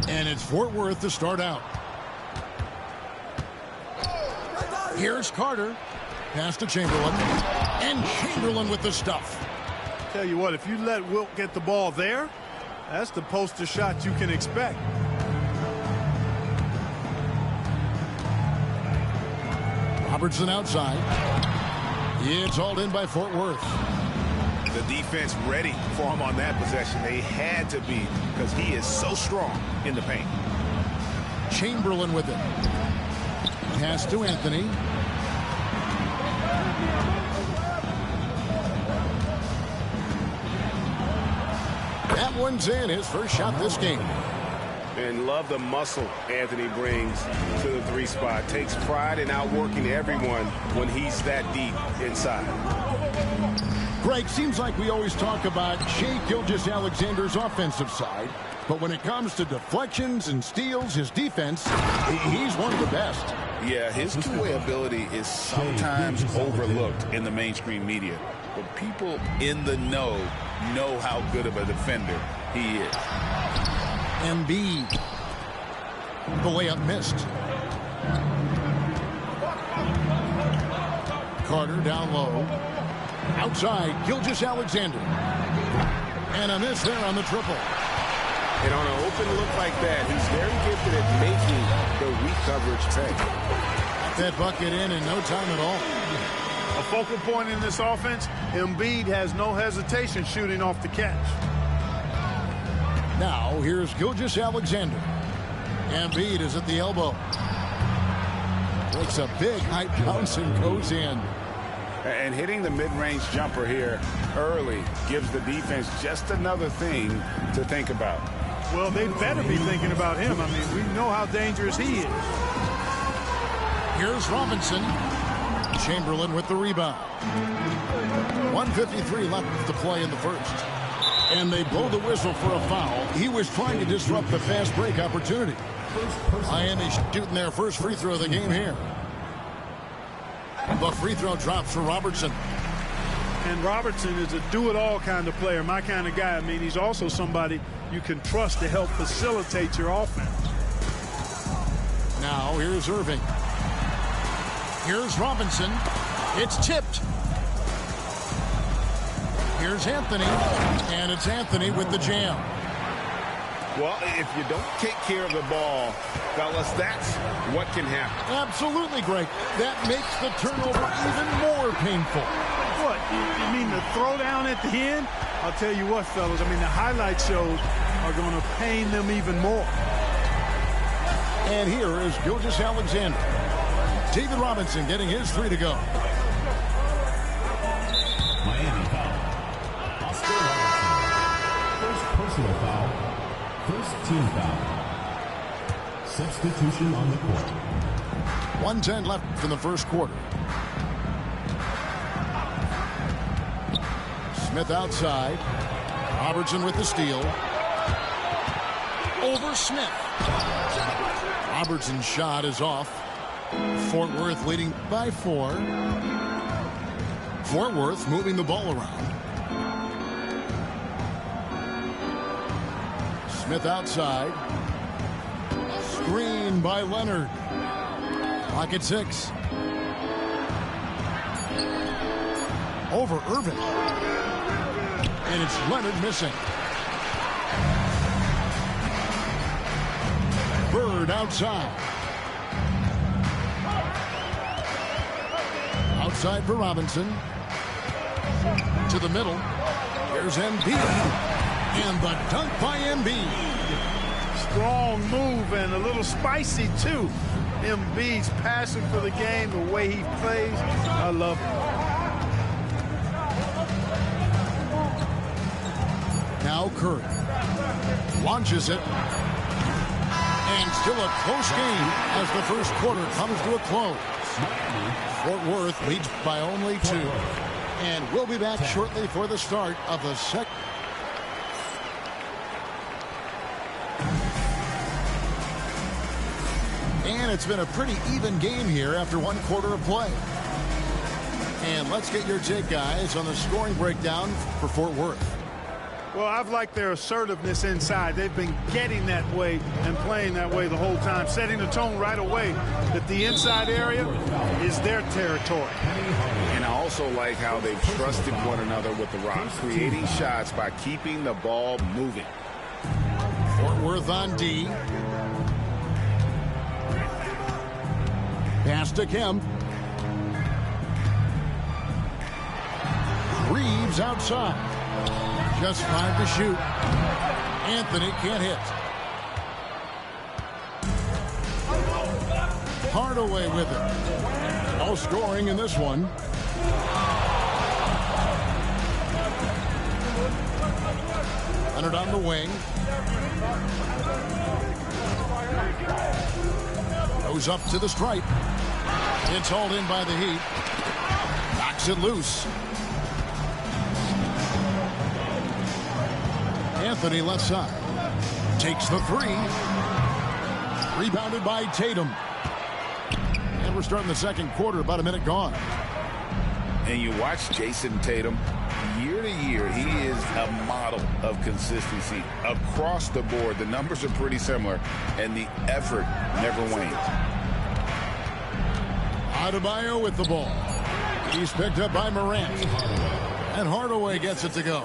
And it's Fort Worth to start out. Here's Carter. Pass to Chamberlain. And Chamberlain with the stuff.
Tell you what, if you let Wilt get the ball there, that's the poster shot you can expect.
Robertson outside. It's hauled in by Fort Worth.
The defense ready for him on that possession. They had to be because he is so strong in the paint.
Chamberlain with it. Pass to Anthony. That one's in, his first shot this game.
And love the muscle Anthony brings to the 3 spot. Takes pride in outworking everyone when he's that deep inside.
Greg, seems like we always talk about Shai Gilgeous-Alexander's offensive side, but when it comes to deflections and steals, his defense, he's one of the best.
Yeah, his two-way ability is sometimes overlooked in the mainstream media, but people in the know how good of a defender he is.
Embiid. The layup missed. Carter down low. Outside, Gilgeous-Alexander. And a miss there on the triple.
And on an open look like that, he's very gifted at making the weak coverage pay.
That bucket in no time at all.
A focal point in this offense, Embiid has no hesitation shooting off the catch.
Now, here's Gilgeous-Alexander. Embiid is at the elbow. Takes a big high bounce and goes in.
And hitting the mid-range jumper here early gives the defense just another thing to think about.
Well, they better be thinking about him. I mean, we know how dangerous he is.
Here's Robinson. Chamberlain with the rebound. 1:53 left to play in the first. And they blow the whistle for a foul. He was trying to disrupt the fast break opportunity. Miami shooting their first free throw of the game here. The free throw drops for Robertson.
And Robertson is a do-it-all kind of player, my kind of guy. I mean, he's also somebody you can trust to help facilitate your offense.
Now, here's Irving. Here's Robinson. It's tipped. Here's Anthony. And it's Anthony with the jam.
Well, if you don't take care of the ball, fellas, that's what can happen.
Absolutely, Greg. That makes the turnover even more painful.
What? You mean the throwdown at the end? I'll tell you what, fellas. I mean, the highlight shows are going to pain them even more.
And here is Gilgeous-Alexander. David Robinson getting his 3 to go.
Miami foul. Oscar Robertson. First personal foul. First team foul. Substitution on the court.
1:10 left in the first quarter. Smith outside. Robertson with the steal. Over Smith. Robertson's shot is off. Fort Worth leading by 4. Fort Worth moving the ball around. Smith outside. Screen by Leonard. Clock at 6. Over Irving. And it's Leonard missing. Bird outside. Outside for Robinson. To the middle. Here's Embiid. And the dunk by Embiid.
Strong move and a little spicy, too. Embiid's passion for the game, the way he plays. I love it.
Now Curry launches it. And still a close game as the first quarter comes to a close. Fort Worth leads by only 2. And we'll be back shortly for the start of the second. And it's been a pretty even game here after 1 quarter of play. And let's get your take, guys, on the scoring breakdown for Fort Worth.
Well, I've liked their assertiveness inside. They've been getting that way and playing that way the whole time, setting the tone right away that the inside area is their territory.
And I also like how they've trusted one another with the rock, creating shots by keeping the ball moving.
Fort Worth on D. Pass to Kemp. Reeves outside. Just 5 to shoot. Anthony can't hit. Hardaway with it. No scoring in this one. Leonard on the wing. Goes up to the stripe. It's hauled in by the Heat. Knocks it loose. Anthony left side. Takes the three. Rebounded by Tatum. And we're starting the second quarter, about a minute gone.
And you watch Jason Tatum. Year to year, he is a model of consistency. Across the board, the numbers are pretty similar, and the effort never wanes.
Adebayo with the ball. He's picked up by Morant. And Hardaway gets it to go.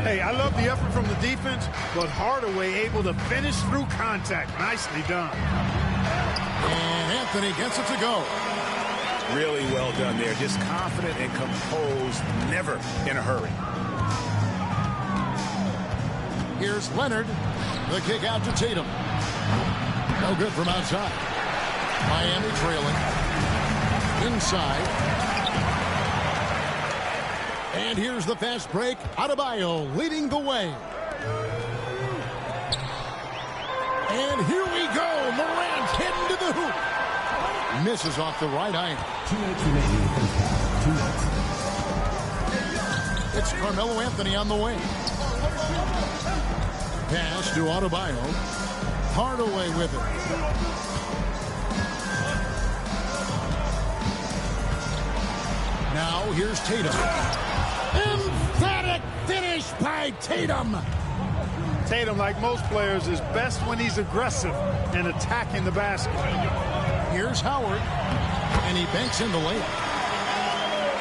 Hey, I love the effort from the defense, but Hardaway able to finish through contact. Nicely done.
And Anthony gets it to go.
Really well done there. Just confident and composed, never in a hurry.
Here's Leonard. The kick out to Tatum. No good from outside. Miami trailing. Inside. And here's the fast break. Adebayo leading the way. And here we go. Morant heading to the hoop. Misses off the right eye. It's Carmelo Anthony on the wing. Pass to Adebayo. Hardaway with it. Now here's Tatum. Emphatic finish by Tatum.
Tatum, like most players, is best when he's aggressive and attacking the basket.
Here's Howard, and he banks in the layup.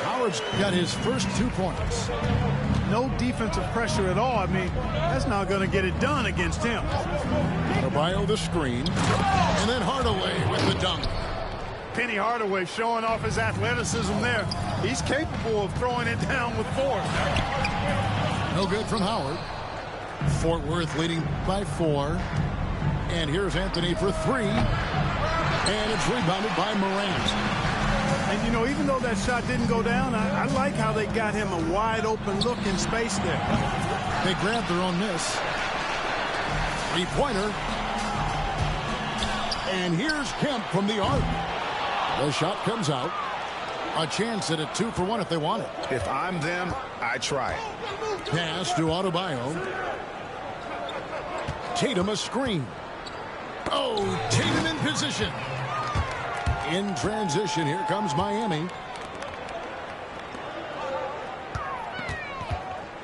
Howard's got his first 2 points.
No defensive pressure at all. I mean, that's not going to get it done against him.
Adebayo the screen, and then Hardaway with the dunk.
Penny Hardaway showing off his athleticism there. He's capable of throwing it down with force.
No good from Howard. Fort Worth leading by 4. And here's Anthony for 3. And it's rebounded by Morant.
And, you know, even though that shot didn't go down, I like how they got him a wide open look in space there.
They grabbed their own miss. 3-pointer. And here's Kemp from the arc. The shot comes out. A chance at a 2-for-1 if they want it.
If I'm them, I try it.
Pass to Adebayo. Tatum a screen. Oh, Tatum in position. In transition, here comes Miami.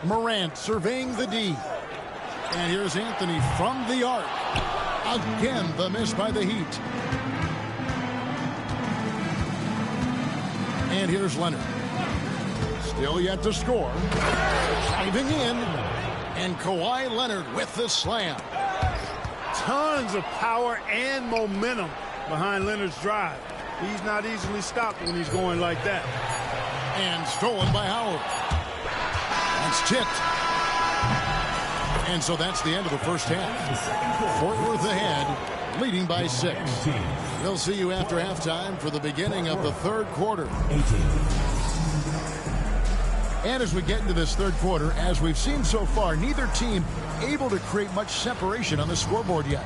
Morant surveying the D. And here's Anthony from the arc. Again, the miss by the Heat. And here's Leonard. Still yet to score. Diving in. And Kawhi Leonard with the slam.
Tons of power and momentum behind Leonard's drive. He's not easily stopped when he's going like that.
And stolen by Howard. It's tipped. And so that's the end of the first half. Fort Worth ahead, leading by 6. We'll see you after halftime for the beginning of the third quarter. And as we get into this third quarter, as we've seen so far, neither team able to create much separation on the scoreboard yet.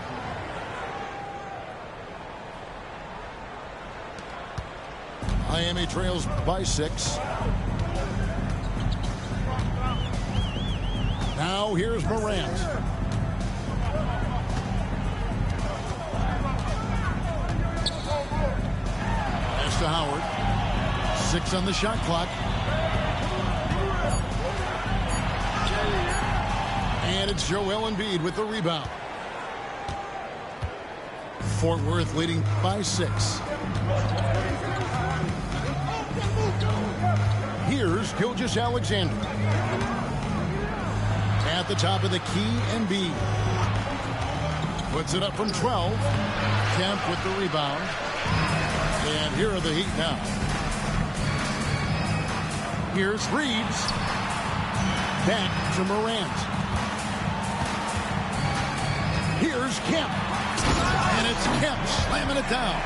Miami trails by 6. Now here's Morant. Pass to Howard. 6 on the shot clock. And it's Joel Embiid with the rebound. Fort Worth leading by 6. Here's Gilgeous-Alexander. At the top of the key, Embiid. Puts it up from 12. Kemp with the rebound. And here are the Heat now. Here's Reeves. Back to Morant. Here's Kemp. And it's Kemp slamming it down.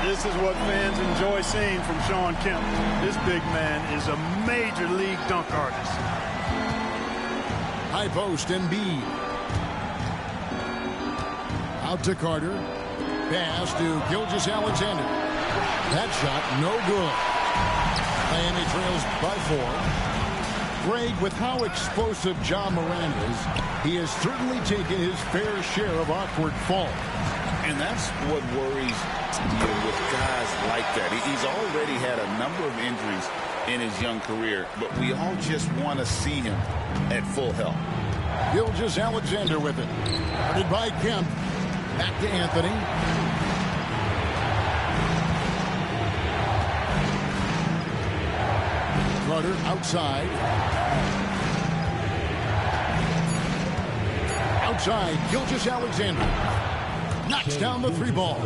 This is what fans enjoy seeing from Shawn Kemp. This big man is a major league dunk artist.
High post, Embiid. Out to Carter. Pass to Gilgeous-Alexander. That shot, no good. Miami trails by 4. Greg, with how explosive Ja Morant is, he has certainly taken his fair share of awkward falls.
And that's what worries you with guys like that. He's already had a number of injuries in his young career, but we all just want to see him at full health.
Gilgeous-Alexander with it. Guarded by Kemp. Back to Anthony. Carter outside. Outside, Gilgeous-Alexander. Knocks down the 3 ball.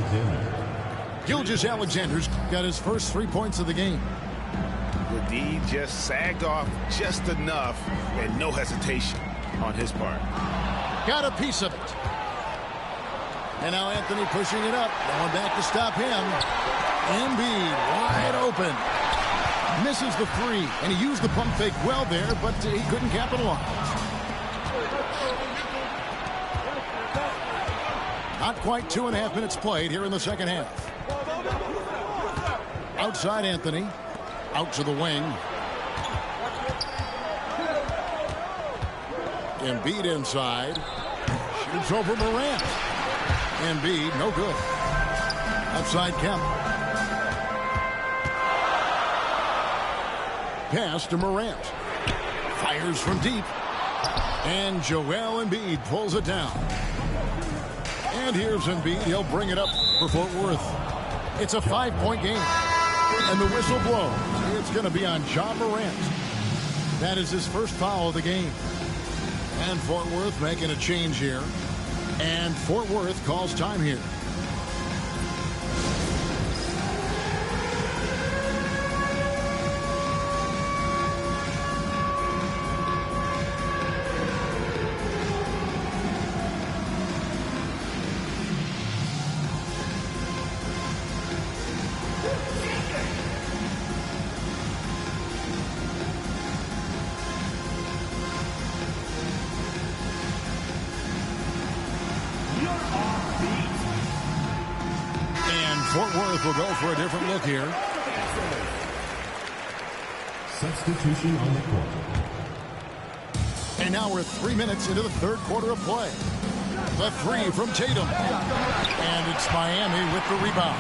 Gilgeous-Alexander's got his first 3 points of the game.
The D just sagged off just enough and no hesitation on his part.
Got a piece of it. And now Anthony pushing it up. Going back to stop him. Embiid wide open. Misses the 3. And he used the pump fake well there, but he couldn't capitalize. Not quite 2.5 minutes played here in the second half. Outside Anthony. Out to the wing. Embiid inside. Shoots over Morant. Embiid, no good. Outside Kemp. Pass to Morant. Fires from deep. And Joel Embiid pulls it down. And here's Embiid. He'll bring it up for Fort Worth. It's a 5-point game. And the whistle blows. It's going to be on Ja Morant. That is his first foul of the game. And Fort Worth making a change here. And Fort Worth calls time here. Fort Worth will go for a different look here.
Substitution on the court.
And now we're 3 minutes into the third quarter of play. The 3 from Tatum. And it's Miami with the rebound.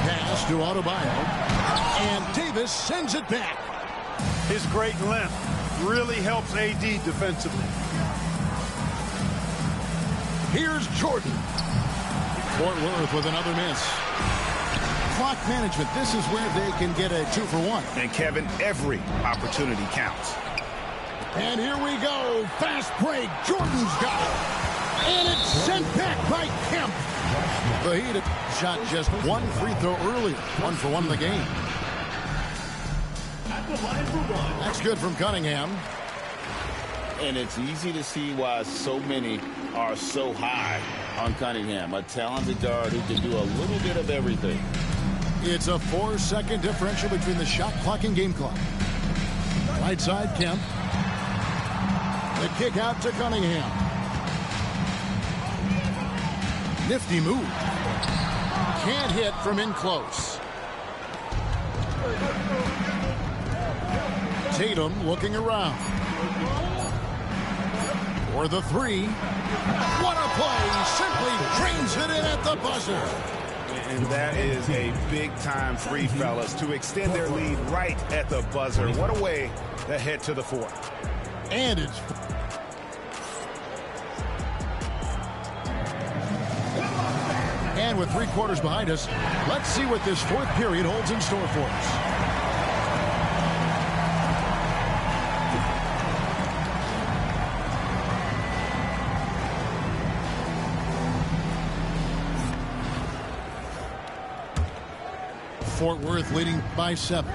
Pass to Adebayo. And Davis sends it back.
His great length really helps AD defensively.
Here's Jordan. Fort Worth with another miss. Clock management. This is where they can get a 2-for-1.
And Kevin, every opportunity counts.
And here we go. Fast break. Jordan's got it. And it's sent back by Kemp. The Heat shot just 1 free throw earlier. 1-for-1 in the game. That's good from Cunningham.
And it's easy to see why so many are so high on Cunningham. A talented guard who can do a little bit of everything.
It's a 4-second differential between the shot clock and game clock. Right side, Kemp. The kick out to Cunningham. Nifty move. Can't hit from in close. Tatum looking around. For the 3. What a play. Simply drains it in at the buzzer.
And that is a big-time free, fellas, to extend their lead right at the buzzer. What a way to head to the fourth.
And it's... And with 3 quarters behind us, let's see what this fourth period holds in store for us. Fort Worth leading by 7.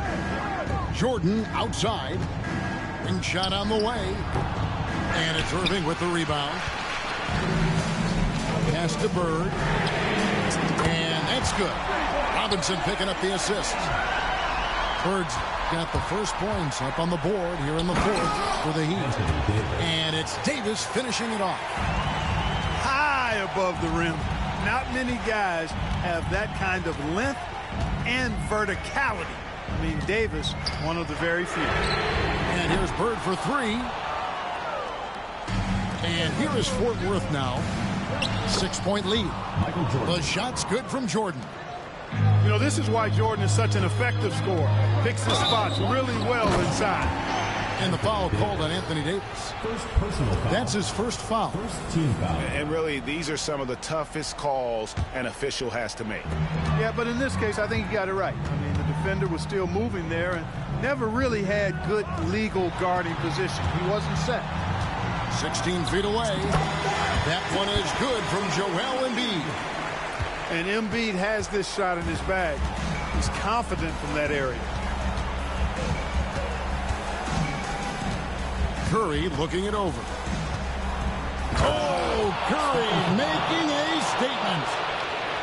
Jordan outside. Ring shot on the way. And it's Irving with the rebound. Pass to Bird. And that's good. Robinson picking up the assist. Bird's got the first points up on the board here in the fourth for the Heat. And it's Davis finishing it off.
High above the rim. Not many guys have that kind of length and verticality. I mean, Davis, one of the very few.
And here's Bird for 3. And here is Fort Worth now. 6-point lead. The shot's good from Jordan.
You know, this is why Jordan is such an effective scorer. Picks his spots really well inside.
And the foul called on Anthony Davis. That's his first foul.
And really, these are some of the toughest calls an official has to make.
Yeah, but in this case, I think he got it right. I mean, the defender was still moving there and never really had good legal guarding position. He wasn't set.
16 feet away. That one is good from Joel Embiid.
And Embiid has this shot in his bag. He's confident from that area.
Curry looking it over. Oh, Curry making a statement.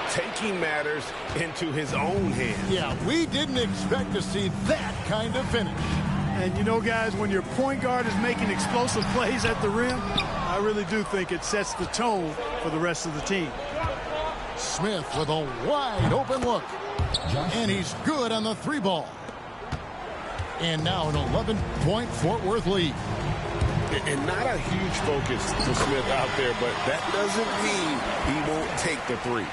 Taking matters into his own hands.
Yeah, we didn't expect to see that kind of finish.
And you know, guys, when your point guard is making explosive plays at the rim, I really do think it sets the tone for the rest of the team.
Smith with a wide open look. And he's good on the 3 ball. And now an 11-point Fort Worth lead.
And not a huge focus for Smith out there, but that doesn't mean he won't take the 3.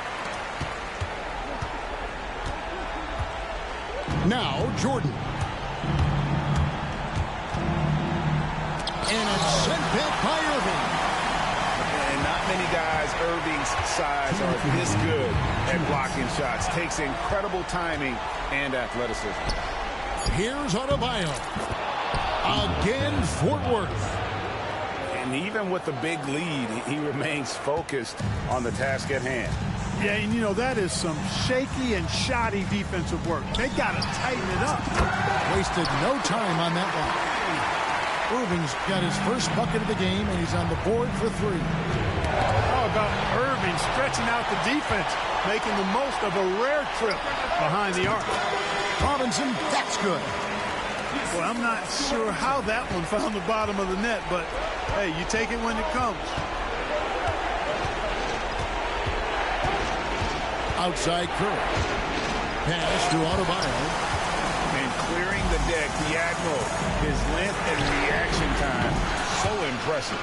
Now Jordan. And it's sent back by Irving.
And not many guys Irving's size are this good at blocking shots. Takes incredible timing and athleticism.
Here's Adebayo. Again, Fort Worth.
And even with the big lead, he remains focused on the task at hand.
Yeah, and you know, that is some shaky and shoddy defensive work. They got to tighten it up.
Wasted no time on that one. Irving's got his first bucket of the game, and he's on the board for 3.
How about Irving stretching out the defense, making the most of a rare trip behind the arc.
Robinson, that's good.
Well, I'm not sure how that one found the bottom of the net, but, hey, you take it when it comes.
Outside Curry. Pass to Adebayo.
And clearing the deck, the Admiral, his length and reaction time, so impressive.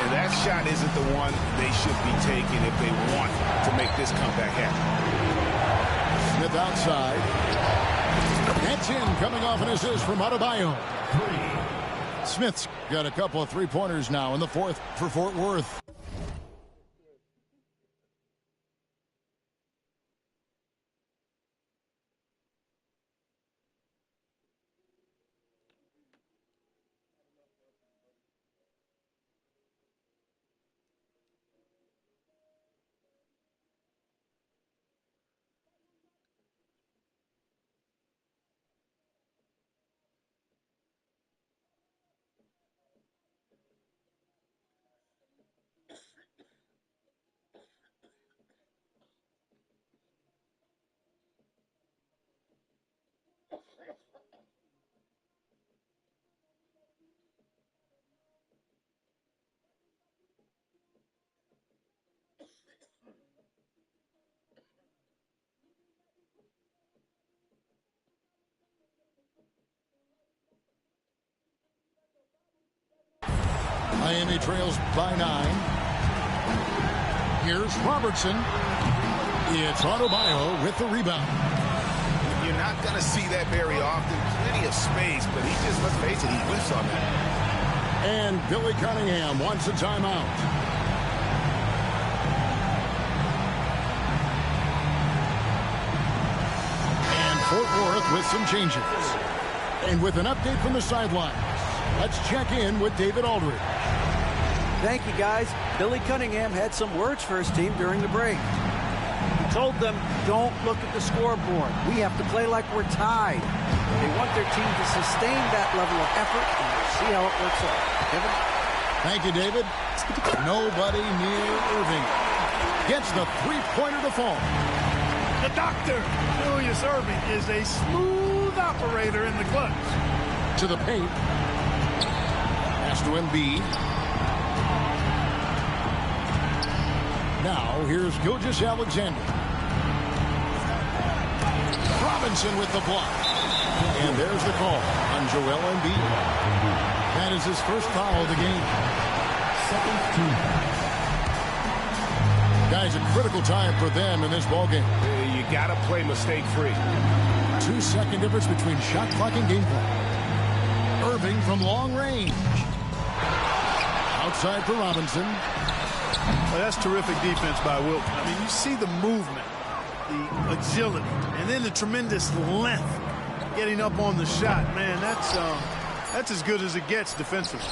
And that shot isn't the one they should be taking if they want to make this comeback happen.
Smith outside. That's in, coming off an assist from Adebayo. Smith's got a couple of 3-pointers now in the fourth for Fort Worth. Miami trails by 9. Here's Robertson. It's Adebayo with the rebound.
You're not going to see that very often. Plenty of space, but he just, let's face it, he whiffs on that.
And Billy Cunningham wants a timeout. And Fort Worth with some changes. And with an update from the sidelines, let's check in with David Aldridge.
Thank you, guys. Billy Cunningham had some words for his team during the break. He told them, don't look at the scoreboard. We have to play like we're tied. They want their team to sustain that level of effort, and we'll see how it works out. Kevin?
Thank you, David. Nobody near Irving gets the three-pointer to fall.
The doctor, Julius Irving, is a smooth operator in the clutch.
To the paint. Pass to Embiid. Now, here's Gilgeous-Alexander. Robinson with the block. And there's the call on Joel Embiid. That is his first foul of the game. Guys, a critical time for them in this ballgame.
You got to play mistake-free.
2-second difference between shot clock and game clock. Irving from long range. Outside for Robinson.
Well, that's terrific defense by Wilton. I mean, you see the movement, the agility, and then the tremendous length getting up on the shot. Man, that's as good as it gets defensively.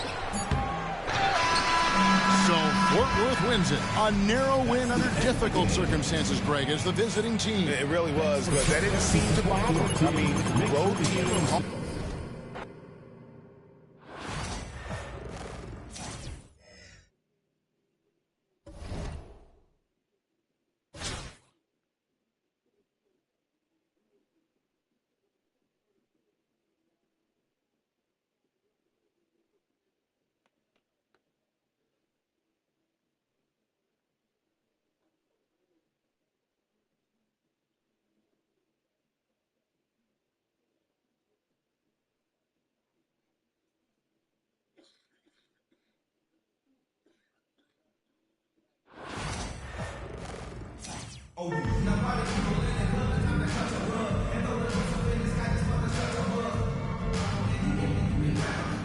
So Fort Worth wins it. A narrow win under difficult circumstances, Greg, as the visiting team.
It really was, but that didn't seem to bother. I mean, road team.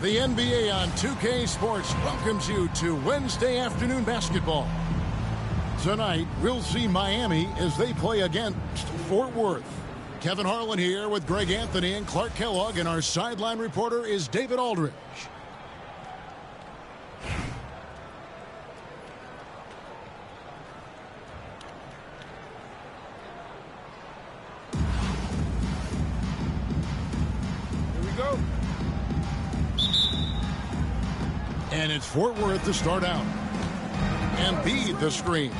The NBA on 2K Sports welcomes you to Wednesday afternoon basketball. Tonight, we'll see Miami as they play against Fort Worth. Kevin Harlan here with Greg Anthony and Clark Kellogg, and our sideline reporter is David Aldridge. And it's Fort Worth to start out. Embiid the screen.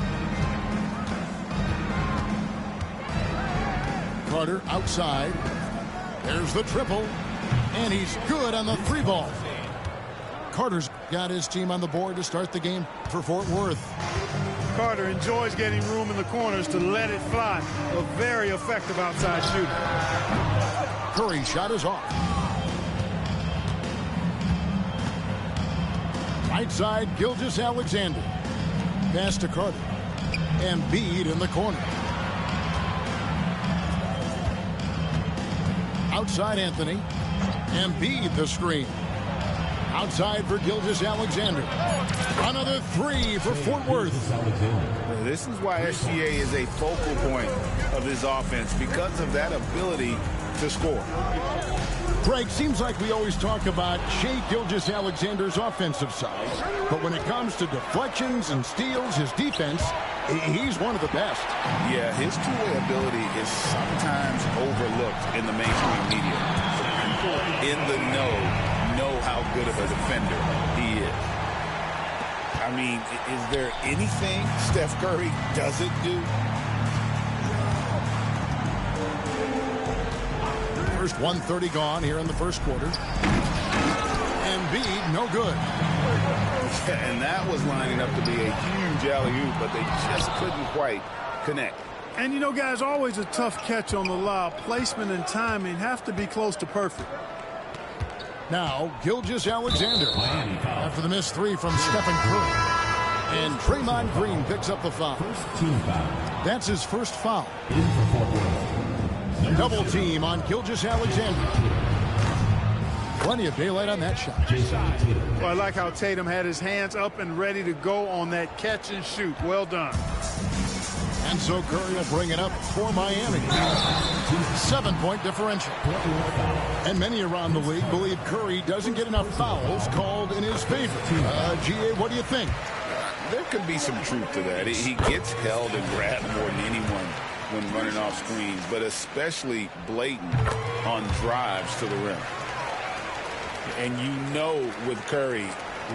Carter outside. There's the triple. And he's good on the three ball. Carter's got his team on the board to start the game for Fort Worth.
Carter enjoys getting room in the corners to let it fly. A very effective outside shooter.
Curry's shot is off. Right side, Gilgeous-Alexander. Pass to Carter. Embiid in the corner. Outside Anthony. Embiid the screen. Outside for Gilgeous-Alexander. Another three for Fort Worth.
This is why SGA is a focal point of this offense, because of that ability to score.
Greg, seems like we always talk about Shai Gilgeous-Alexander's offensive side, but when it comes to deflections and steals, his defense, he's one of the best.
Yeah, his two-way ability is sometimes overlooked in the mainstream media. People in the know how good of a defender he is. I mean, is there anything Steph Curry doesn't do?
First 1:30 gone here in the first quarter. Embiid, no good.
And that was lining up to be a huge alley-oop, but they just couldn't quite connect.
And, you know, guys, always a tough catch on the lob. Placement and timing have to be close to perfect.
Now, Gilgeous-Alexander after the missed three from Stephen Curry. And Draymond Green picks up the foul.
Team foul.
That's his first foul.
In for Fort Worth.
Double team on Gilgeous-Alexander. Plenty of daylight on that shot.
Well, I like how Tatum had his hands up and ready to go on that catch and shoot. Well done.
And so Curry will bring it up for Miami. 7-point differential. And many around the league believe Curry doesn't get enough fouls called in his favor. GA, what do you think?
There could be some truth to that. He gets held and grabbed more than anyone when running off screens, but especially blatant on drives to the rim. And you know with Curry,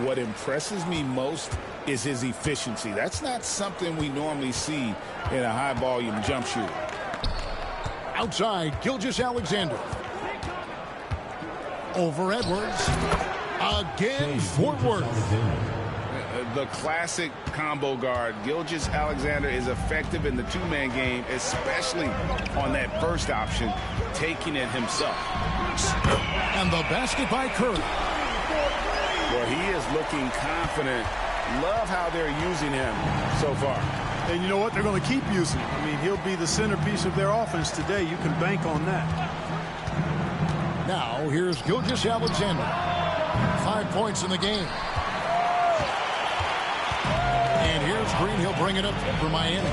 what impresses me most is his efficiency. That's not something we normally see in a high-volume jump shooter.
Outside, Gilgeous-Alexander. Over Edwards. Again, Fort Worth.
The classic combo guard. Gilgeous-Alexander is effective in the two-man game, especially on that first option, taking it himself.
And the basket by Curry.
Well, he is looking confident. Love how they're using him so far.
And you know what? They're going to keep using him. I mean, he'll be the centerpiece of their offense today. You can bank on that.
Now, here's Gilgeous-Alexander. 5 points in the game. And here's Green. He'll bring it up for Miami.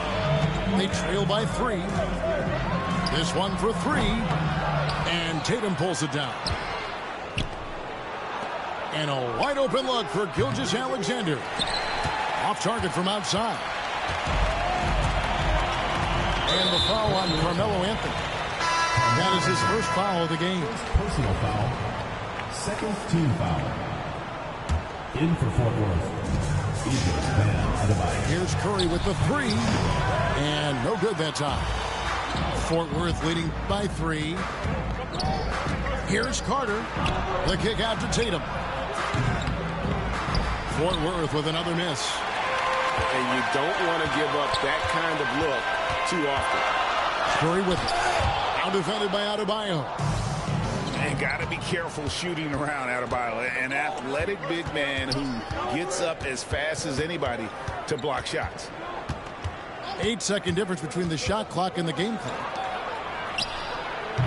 They trail by 3. This one for 3. And Tatum pulls it down. And a wide open look for Gilgeous-Alexander. Off target from outside. And the foul on Carmelo Anthony. That is his first foul of the game.
Personal foul. Second team foul. In for Fort Worth.
Here's Curry with the 3. And no good that time. Fort Worth leading by 3. Here's Carter. The kick out to Tatum. Fort Worth with another miss.
And you don't want to give up that kind of look too often.
Curry with it. Out defended by Adebayo.
And got to be careful shooting around Adebayo. An athletic big man who gets up as fast as anybody to block shots.
8-second difference between the shot clock and the game clock.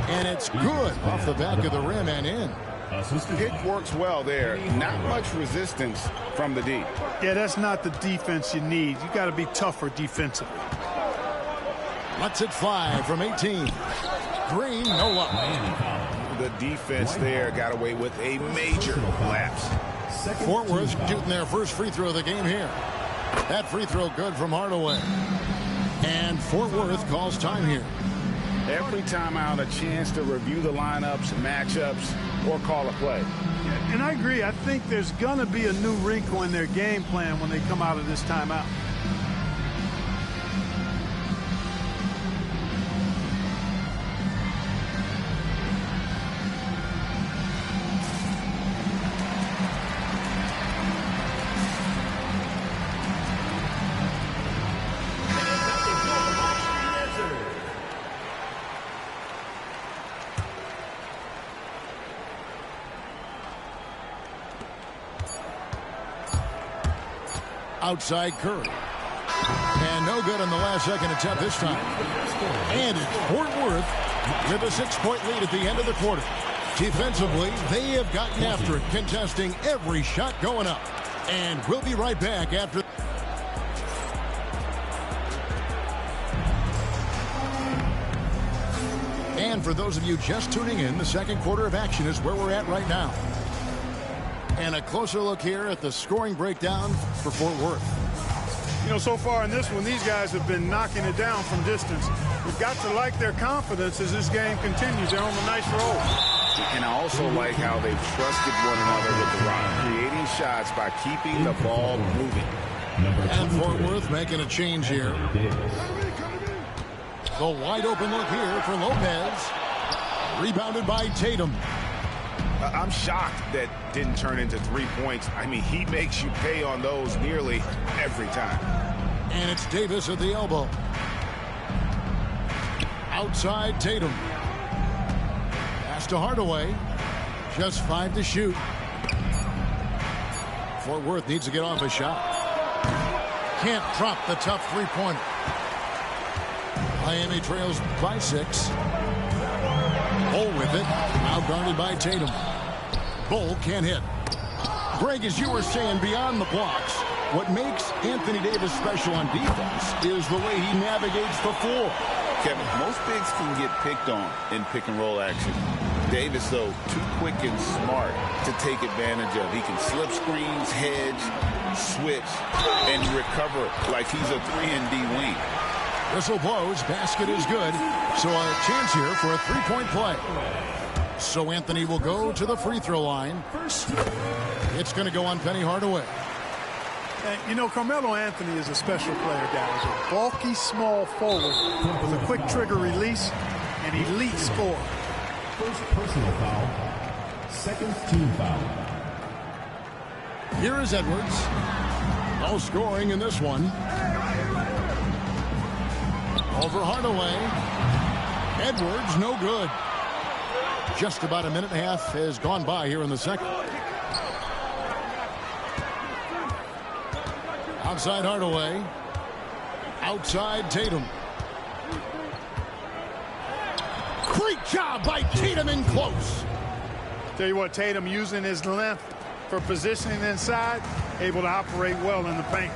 And it's good off the back of the rim and in.
Pick works well there. Not much resistance from the D.
Yeah, that's not the defense you need. You got to be tougher defensively.
Lets it fly from 18. Green, no luck.
The defense there got away with a major lapse.
Fort Worth shooting their first free throw of the game here. That free throw good from Hardaway. And Fort Worth calls time here.
Every timeout, a chance to review the lineups, matchups, or call a play.
And I agree. I think there's going to be a new wrinkle in their game plan when they come out of this timeout.
Outside Curry. And no good on the last second attempt this time. And it's Fort Worth with a 6-point lead at the end of the quarter. Defensively, they have gotten after it, contesting every shot going up. And we'll be right back after. And for those of you just tuning in, the second quarter of action is where we're at right now. And a closer look here at the scoring breakdown for Fort Worth.
You know, so far in this one, these guys have been knocking it down from distance. We've got to like their confidence as this game continues. They're on a nice roll.
And I also like how they've trusted one another with the rock, creating shots by keeping the ball moving.
And Fort Worth making a change here. The wide open look here for Lopez. Rebounded by Tatum.
I'm shocked that didn't turn into 3 points. I mean, he makes you pay on those nearly every time.
And it's Davis at the elbow. Outside Tatum. Pass to Hardaway. Just 5 to shoot. Fort Worth needs to get off a shot. can't drop the tough three-pointer. Miami trails by 6. Bull with it. Now guarded by Tatum. Bull can't hit. Greg, as you were saying, beyond the blocks, what makes Anthony Davis special on defense is the way he navigates the floor.
Kevin, most bigs can get picked on in pick-and-roll action. Davis, though, too quick and smart to take advantage of. He can slip screens, hedge, switch, and recover like he's a 3-and-D wing.
Whistle blows. Basket is good. So a chance here for a three-point play. So Anthony will go to the free throw line. It's going to go on Penny Hardaway.
You know, Carmelo Anthony is a special player, guys. A bulky, small forward with a quick trigger release and elite score.
First personal foul. Second team foul.
Here is Edwards. No scoring in this one. Over Hardaway. Edwards, no good. Just about a minute and a half has gone by here in the second. Outside Hardaway. Outside Tatum. Great job by Tatum in close.
Tell you what, Tatum using his length for positioning inside, able to operate well in the paint.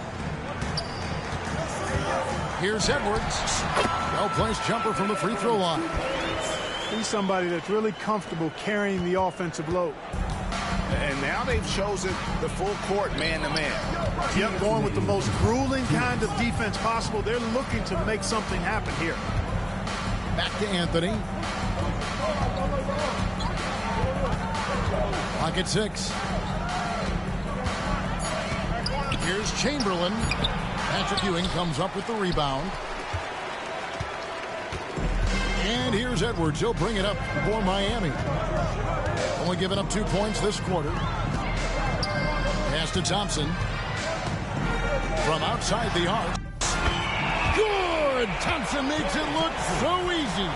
Here's Edwards. Well-placed jumper from the free throw line.
He's somebody that's really comfortable carrying the offensive load.
And now they've chosen the full court man-to-man.
Yep, going with the most grueling kind of defense possible. They're looking to make something happen here.
Back to Anthony. Pocket 6. Here's Chamberlain. Patrick Ewing comes up with the rebound. And here's Edwards. He'll bring it up for Miami. Only giving up 2 points this quarter. Pass to Thompson. From outside the arc. Good! Thompson makes it look so easy.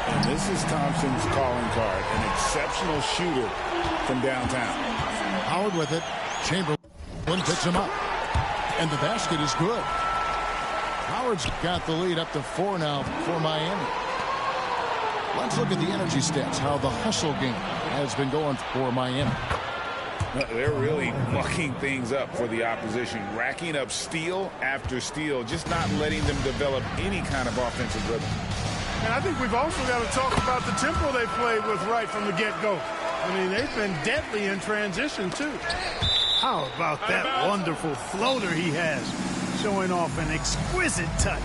And this is Thompson's calling card. An exceptional shooter from downtown.
Howard with it. Chamberlain picks him up. And the basket is good. Howard's got the lead up to 4 now for Miami. Let's look at the energy stats, how the hustle game has been going for Miami.
They're really mucking things up for the opposition, racking up steal after steal, just not letting them develop any kind of offensive rhythm.
And I think we've also got to talk about the tempo they played with right from the get-go. I mean, they've been deadly in transition, too. How about that wonderful floater he has, showing off an exquisite touch.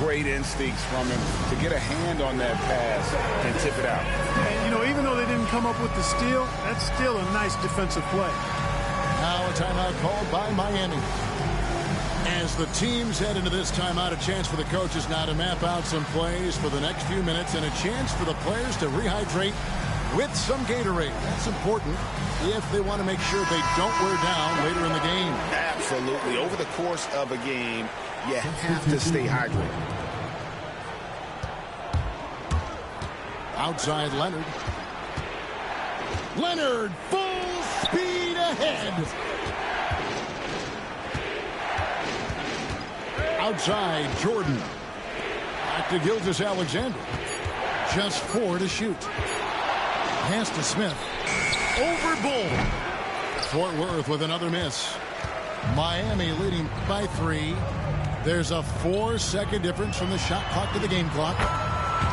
Great instincts from him to get a hand on that pass and tip it out.
And, you know, even though they didn't come up with the steal, that's still a nice defensive play.
Now a timeout called by Miami. As the teams head into this timeout, a chance for the coaches now to map out some plays for the next few minutes and a chance for the players to rehydrate with some Gatorade. That's important if they want to make sure they don't wear down later in the game.
Absolutely. Over the course of a game, you have to stay hydrated.
Outside Leonard. Leonard full speed ahead. Outside Jordan. Back to Gilgeous-Alexander. Just 4 to shoot. Pass to Smith. Over Bull. Fort Worth with another miss. Miami leading by 3. There's a 4-second difference from the shot clock to the game clock.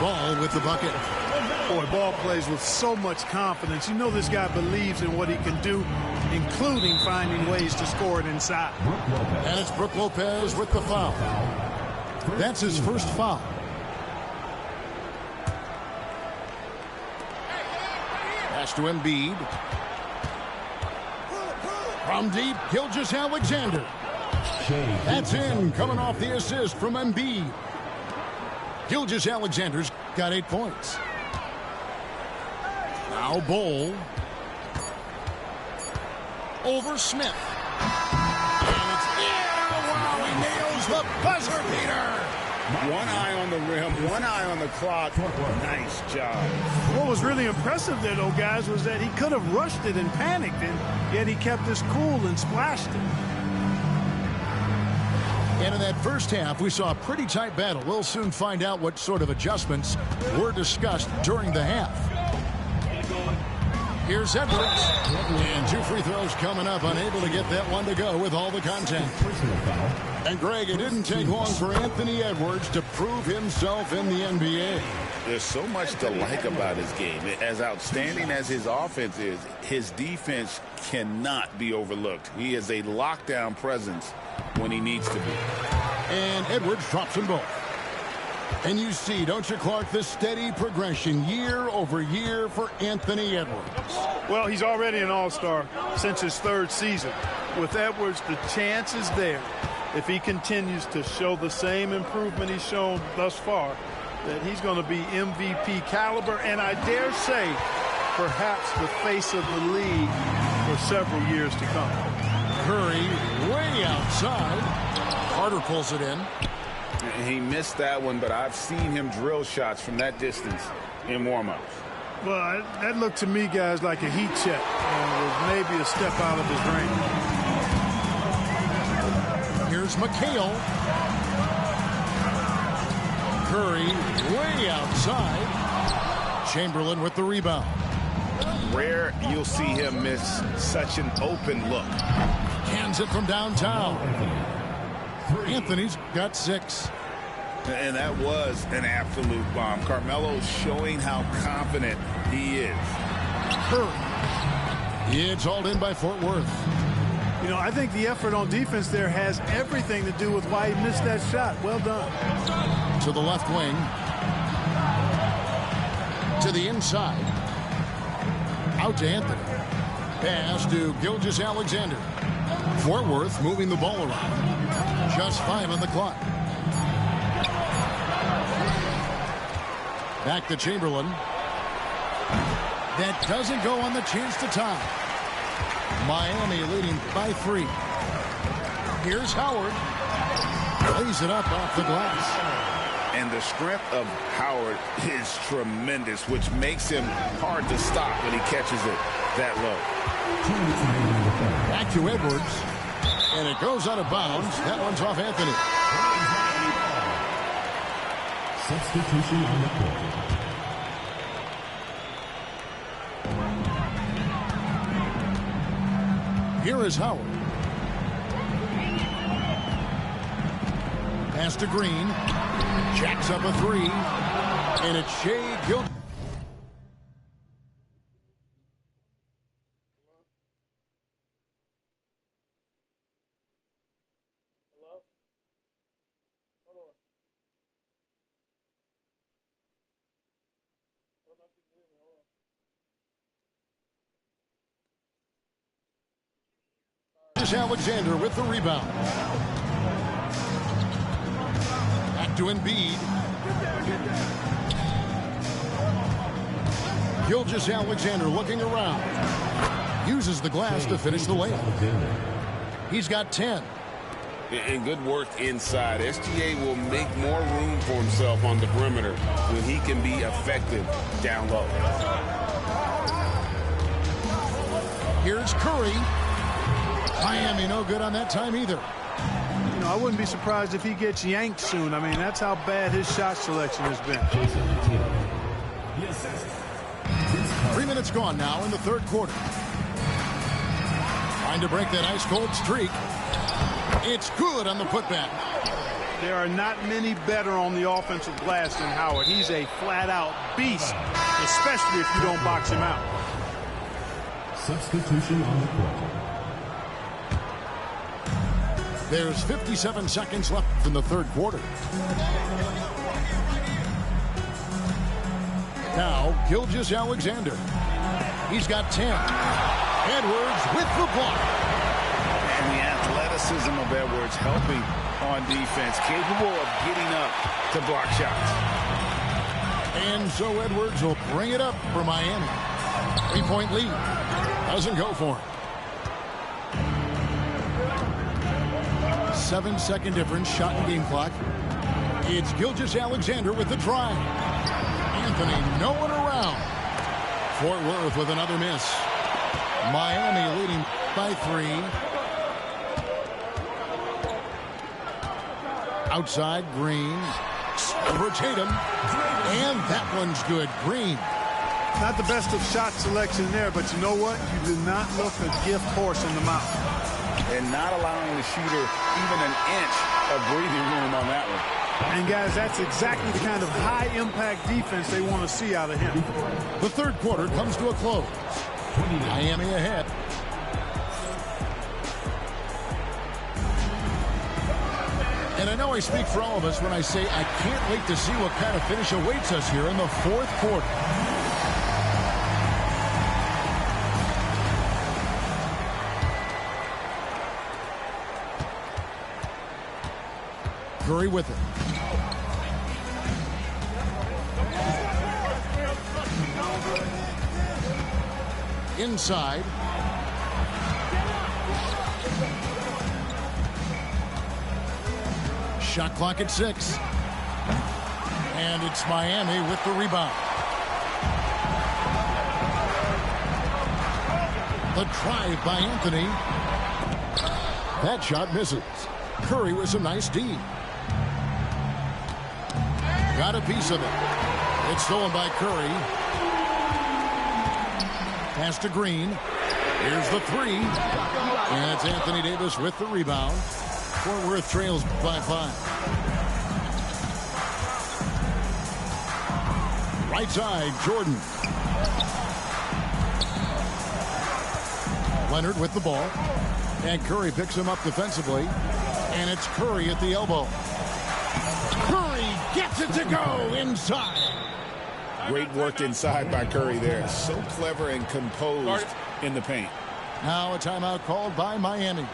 Ball with the bucket.
Boy, Ball plays with so much confidence. You know this guy believes in what he can do, including finding ways to score it inside.
And it's Brook Lopez with the foul. That's his first foul. Pass to Embiid. From deep, Gilgeous-Alexander. That's in, coming off the assist from Embiid. Gilgeous-Alexander's got 8 points. Now Bull. Over Smith. And it's in. Wow, he nails the buzzer beater.
One eye on the rim, one eye on the clock. Nice job.
What was really impressive there, though, guys, was that he could have rushed it and panicked it, yet he kept his cool and splashed it.
And in that first half, we saw a pretty tight battle. We'll soon find out what sort of adjustments were discussed during the half. Here's Edwards. And 2 free throws coming up. Unable to get that one to go with all the contact. And, Greg, it didn't take long for Anthony Edwards to prove himself in the NBA.
There's so much to like about his game. As outstanding as his offense is, his defense cannot be overlooked. He is a lockdown presence when he needs to be.
And Edwards drops them both. And you see, don't you, Clark, the steady progression year over year for Anthony Edwards.
Well, he's already an all-star since his 3rd season. With Edwards, the chance is there, if he continues to show the same improvement he's shown thus far, that he's going to be MVP caliber, and I dare say, perhaps the face of the league for several years to come.
Curry way outside. Carter pulls it in.
He missed that one, but I've seen him drill shots from that distance in warm-ups.
Well, that looked to me, guys, like a heat check, and was maybe a step out of his range.
Here's McHale. Curry way outside. Chamberlain with the rebound.
Rare you'll see him miss such an open look.
Hands it from downtown. Anthony's got 6.
And that was an absolute bomb. Carmelo's showing how confident he is.
Curry. It's hauled in by Fort Worth.
You know, I think the effort on defense there has everything to do with why he missed that shot. Well done.
To the left wing. To the inside. Out to Anthony. Pass to Gilgeous-Alexander. Fort Worth moving the ball around. Just 5 on the clock. Back to Chamberlain. That doesn't go on the chance to tie. Miami leading by 3. Here's Howard. Lays it up off the glass.
And the strength of Howard is tremendous, which makes him hard to stop when he catches it that low.
Back to Edwards. And it goes out of bounds. That one's off Anthony.
Substitution on the court.
Here is Howard. Pass to Green. Jacks up a 3. And it's Shai Gilgeous. Alexander with the rebound. Back to Embiid. Gilgeous-Alexander looking around. Uses the glass to finish the layup. He's got 10.
And good work inside. SGA will make more room for himself on the perimeter when he can be effective down low.
Here's Curry. Miami no good on that time either.
You know, I wouldn't be surprised if he gets yanked soon. I mean, that's how bad his shot selection has been.
3 minutes gone now in the 3rd quarter. Trying to break that ice-cold streak. It's good on the putback.
There are not many better on the offensive glass than Howard. He's a flat-out beast, especially if you don't box him out.
Substitution on the court.
There's 57 seconds left in the 3rd quarter. Now, Gilgeous-Alexander. He's got 10. Edwards with the block.
And the athleticism of Edwards helping on defense, capable of getting up to block shots.
And so Edwards will bring it up for Miami. 3-point lead. Doesn't go for him. 7-second difference, shot and game clock. It's Gilgeous-Alexander with the drive. Anthony, no one around. Fort Worth with another miss. Miami leading by 3. Outside, Green. Over Tatum. And that one's good. Green.
Not the best of shot selection there, but you know what? You do not look a gift horse in the mouth.
And not allowing the shooter even an inch of breathing room on that one.
And, guys, that's exactly the kind of high-impact defense they want to see out of him.
The third quarter comes to a close. Miami ahead. And I know I speak for all of us when I say I can't wait to see what kind of finish awaits us here in the fourth quarter. Curry with it. Inside. Shot clock at 6. And it's Miami with the rebound. The drive by Anthony. That shot misses. Curry with some nice D. Got a piece of it. It's stolen by Curry. Pass to Green. Here's the 3. And it's Anthony Davis with the rebound. Fort Worth trails by 5. Right side, Jordan. Leonard with the ball. And Curry picks him up defensively. And it's Curry at the elbow. Curry gets it to go inside.
Great work inside by Curry there. So clever and composed in the paint.
Now a timeout called by Miami.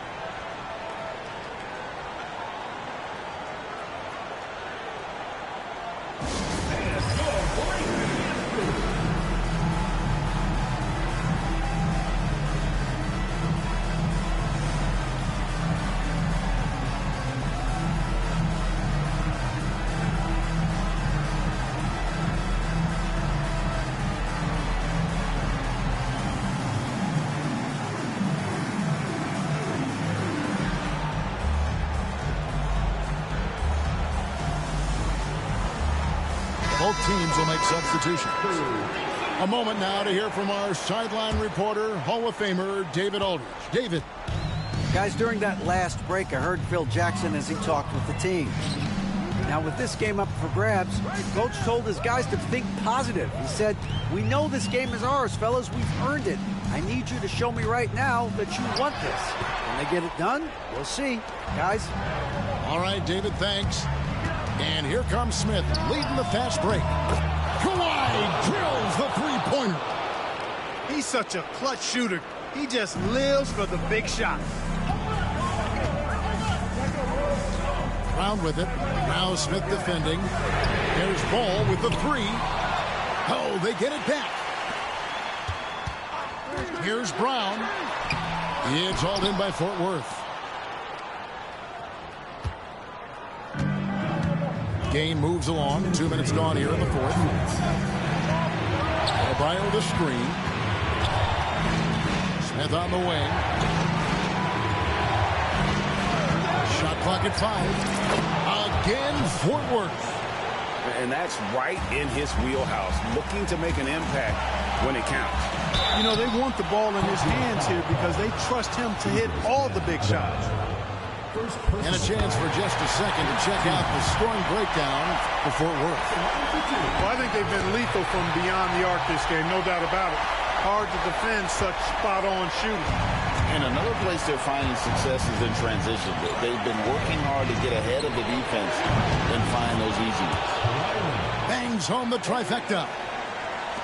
Both teams will make substitutions. A moment now to hear from our sideline reporter, Hall of Famer David Aldridge. David.
Guys, during that last break, I heard Phil Jackson as he talked with the team. Now, with this game up for grabs, Coach told his guys to think positive. He said, "We know this game is ours, fellas. We've earned it. I need you to show me right now that you want this. When they get it done, we'll see. Guys."
All right, David, thanks. And here comes Smith, leading the fast break. Kawhi drills the three-pointer.
He's such a clutch shooter. He just lives for the big shot.
Brown with it. Now Smith defending. There's Ball with the 3. Oh, they get it back. Here's Brown. It's hauled in by Fort Worth. Game moves along. 2 minutes gone here in the fourth. Adebayo the screen. Smith on the wing. Shot clock at 5. Again, Fort Worth.
And that's right in his wheelhouse, looking to make an impact when it counts.
You know, they want the ball in his hands here because they trust him to hit all the big shots.
And a chance for just a second to check out the scoring breakdown for Fort Worth.
Well, I think they've been lethal from beyond the arc this game, no doubt about it. Hard to defend such spot-on shooting.
And another place they're finding success is in transition. They've been working hard to get ahead of the defense and find those easy ones.
Bangs home the trifecta.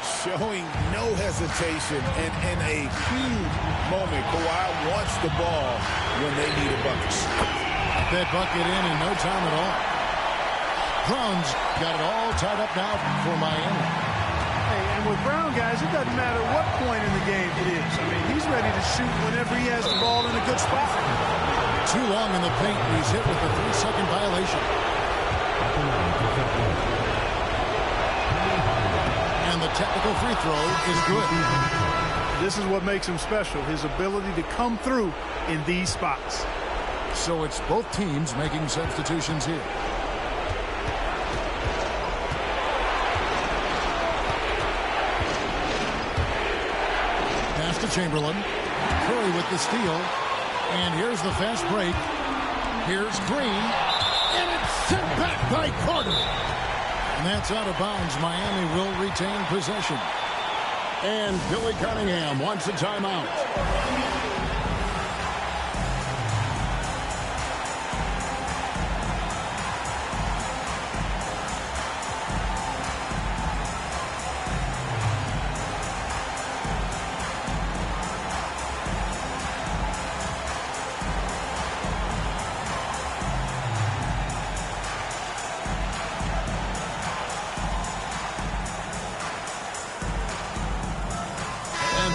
Showing no hesitation, and in a huge moment, Kawhi wants the ball when they need a bucket.
That bucket in no time at all. Brown's got it all tied up now for Miami.
Hey, and with Brown, guys, it doesn't matter what point in the game it is. I mean, he's ready to shoot whenever he has the ball in a good spot.
Too long in the paint. He's hit with a 3-second violation. And the technical free throw is good.
This is what makes him special, his ability to come through in these spots.
So it's both teams making substitutions here. Pass to Chamberlain. Curry with the steal. And here's the fast break. Here's Green. And it's sent back by Carter. And that's out of bounds. Miami will retain possession. And Billy Cunningham wants a timeout.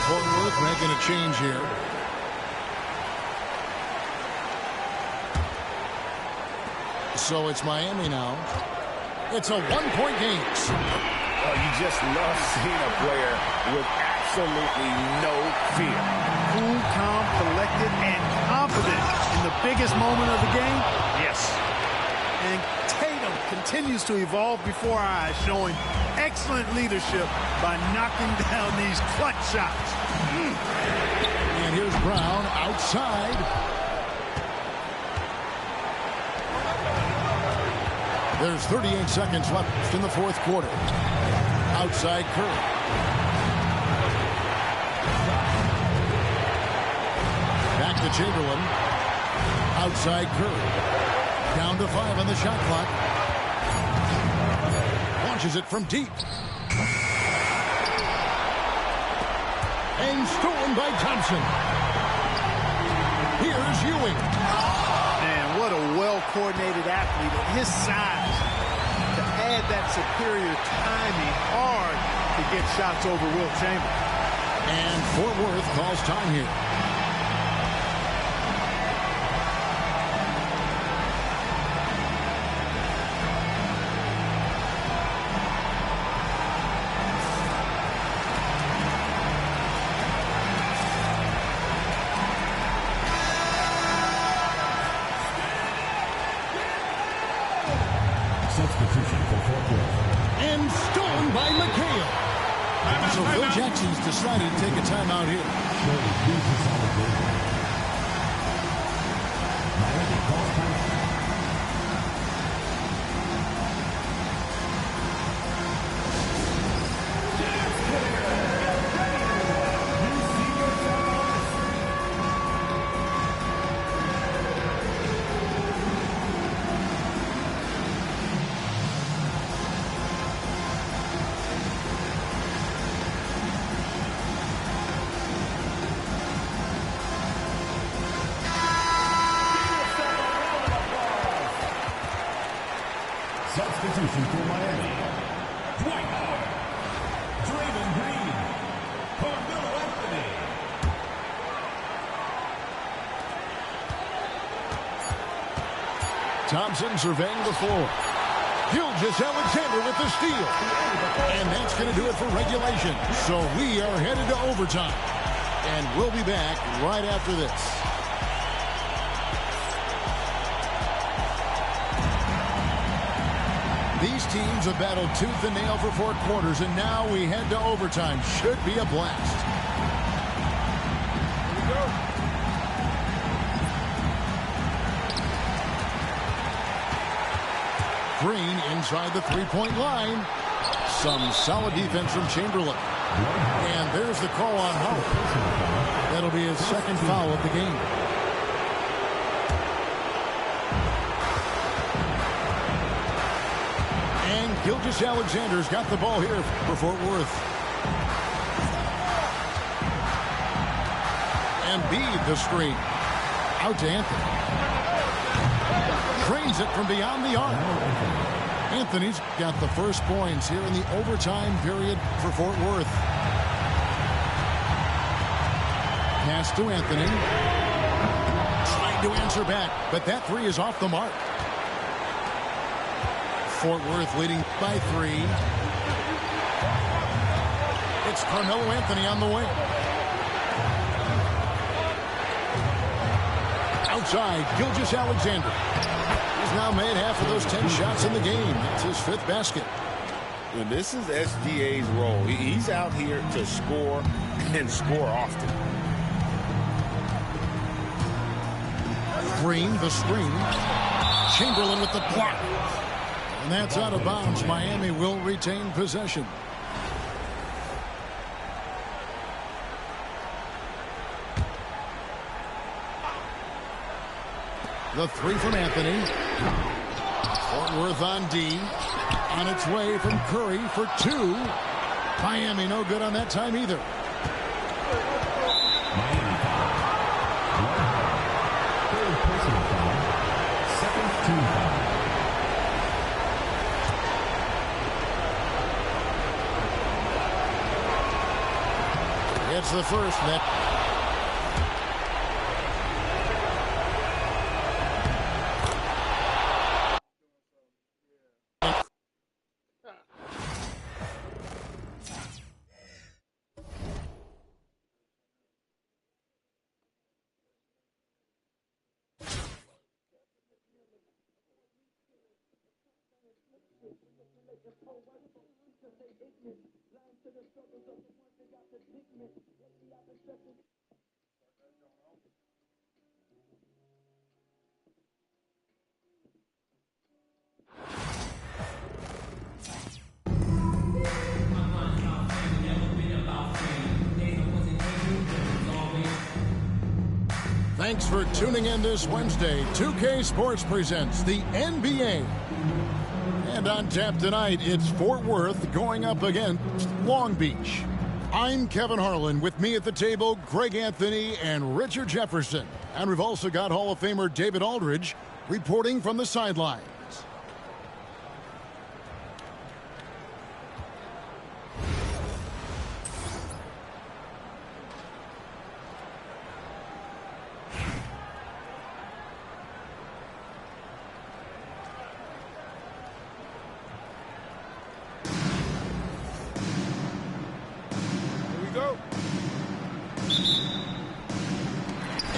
Fort Worth making a change here. So it's Miami now. It's a one-point game.
Oh, you just love seeing a player with absolutely no fear.
Cool, calm, collected, and confident in the biggest moment of the game. Yes. And Tatum continues to evolve before our eyes, showing excellent leadership by knocking down these clutch shots.
And here's Brown outside. There's 38 seconds left in the fourth quarter. Outside Curry. Back to Chamberlain. Outside Curry. Down to 5 on the shot clock. Launches it from deep. And stolen by Thompson. Here's Ewing.
Man, what a well-coordinated athlete at his size. To add that superior timing, hard to get shots over Wilt Chamberlain.
And Fort Worth calls time here.
Substitution for Fort Worth.
And stolen by McHale. So Phil Jackson's decided to take a timeout here.
Miami calls timeout. Substitution for Miami. Dwight Howard. Draymond Green. Carmelo Anthony.
Thompson surveying the floor. Gilgeous-Alexander with the steal. And that's going to do it for regulation. So we are headed to overtime. And we'll be back right after this. These teams have battled tooth and nail for 4 quarters, and now we head to overtime. Should be a blast. Here we go. Green inside the three-point line. Some solid defense from Chamberlain. And there's the call on Howard. That'll be his second foul of the game. Gilgeous-Alexander's got the ball here for Fort Worth. Embiid the screen. Out to Anthony. Trains it from beyond the arc. Anthony's got the first points here in the overtime period for Fort Worth. Pass to Anthony. Trying to answer back, but that three is off the mark. Fort Worth leading by 3. It's Carmelo Anthony on the wing. Outside, Gilgeous-Alexander. He's now made half of those 10 shots in the game. That's his 5th basket.
And this is SGA's role. He's out here to score and score often.
Green, the screen. Chamberlain with the block. And that's out of bounds. Miami will retain possession. The 3 from Anthony. Fort Worth on D. On its way from Curry for 2. Miami no good on that time either.
Miami foul. 3rd personal foul. 2nd team foul.
It's the first net. Thanks for tuning in this Wednesday. 2K Sports presents the NBA. And on tap tonight, it's Fort Worth going up against Long Beach. I'm Kevin Harlan. With me at the table, Greg Anthony and Richard Jefferson. And we've also got Hall of Famer David Aldridge reporting from the sidelines.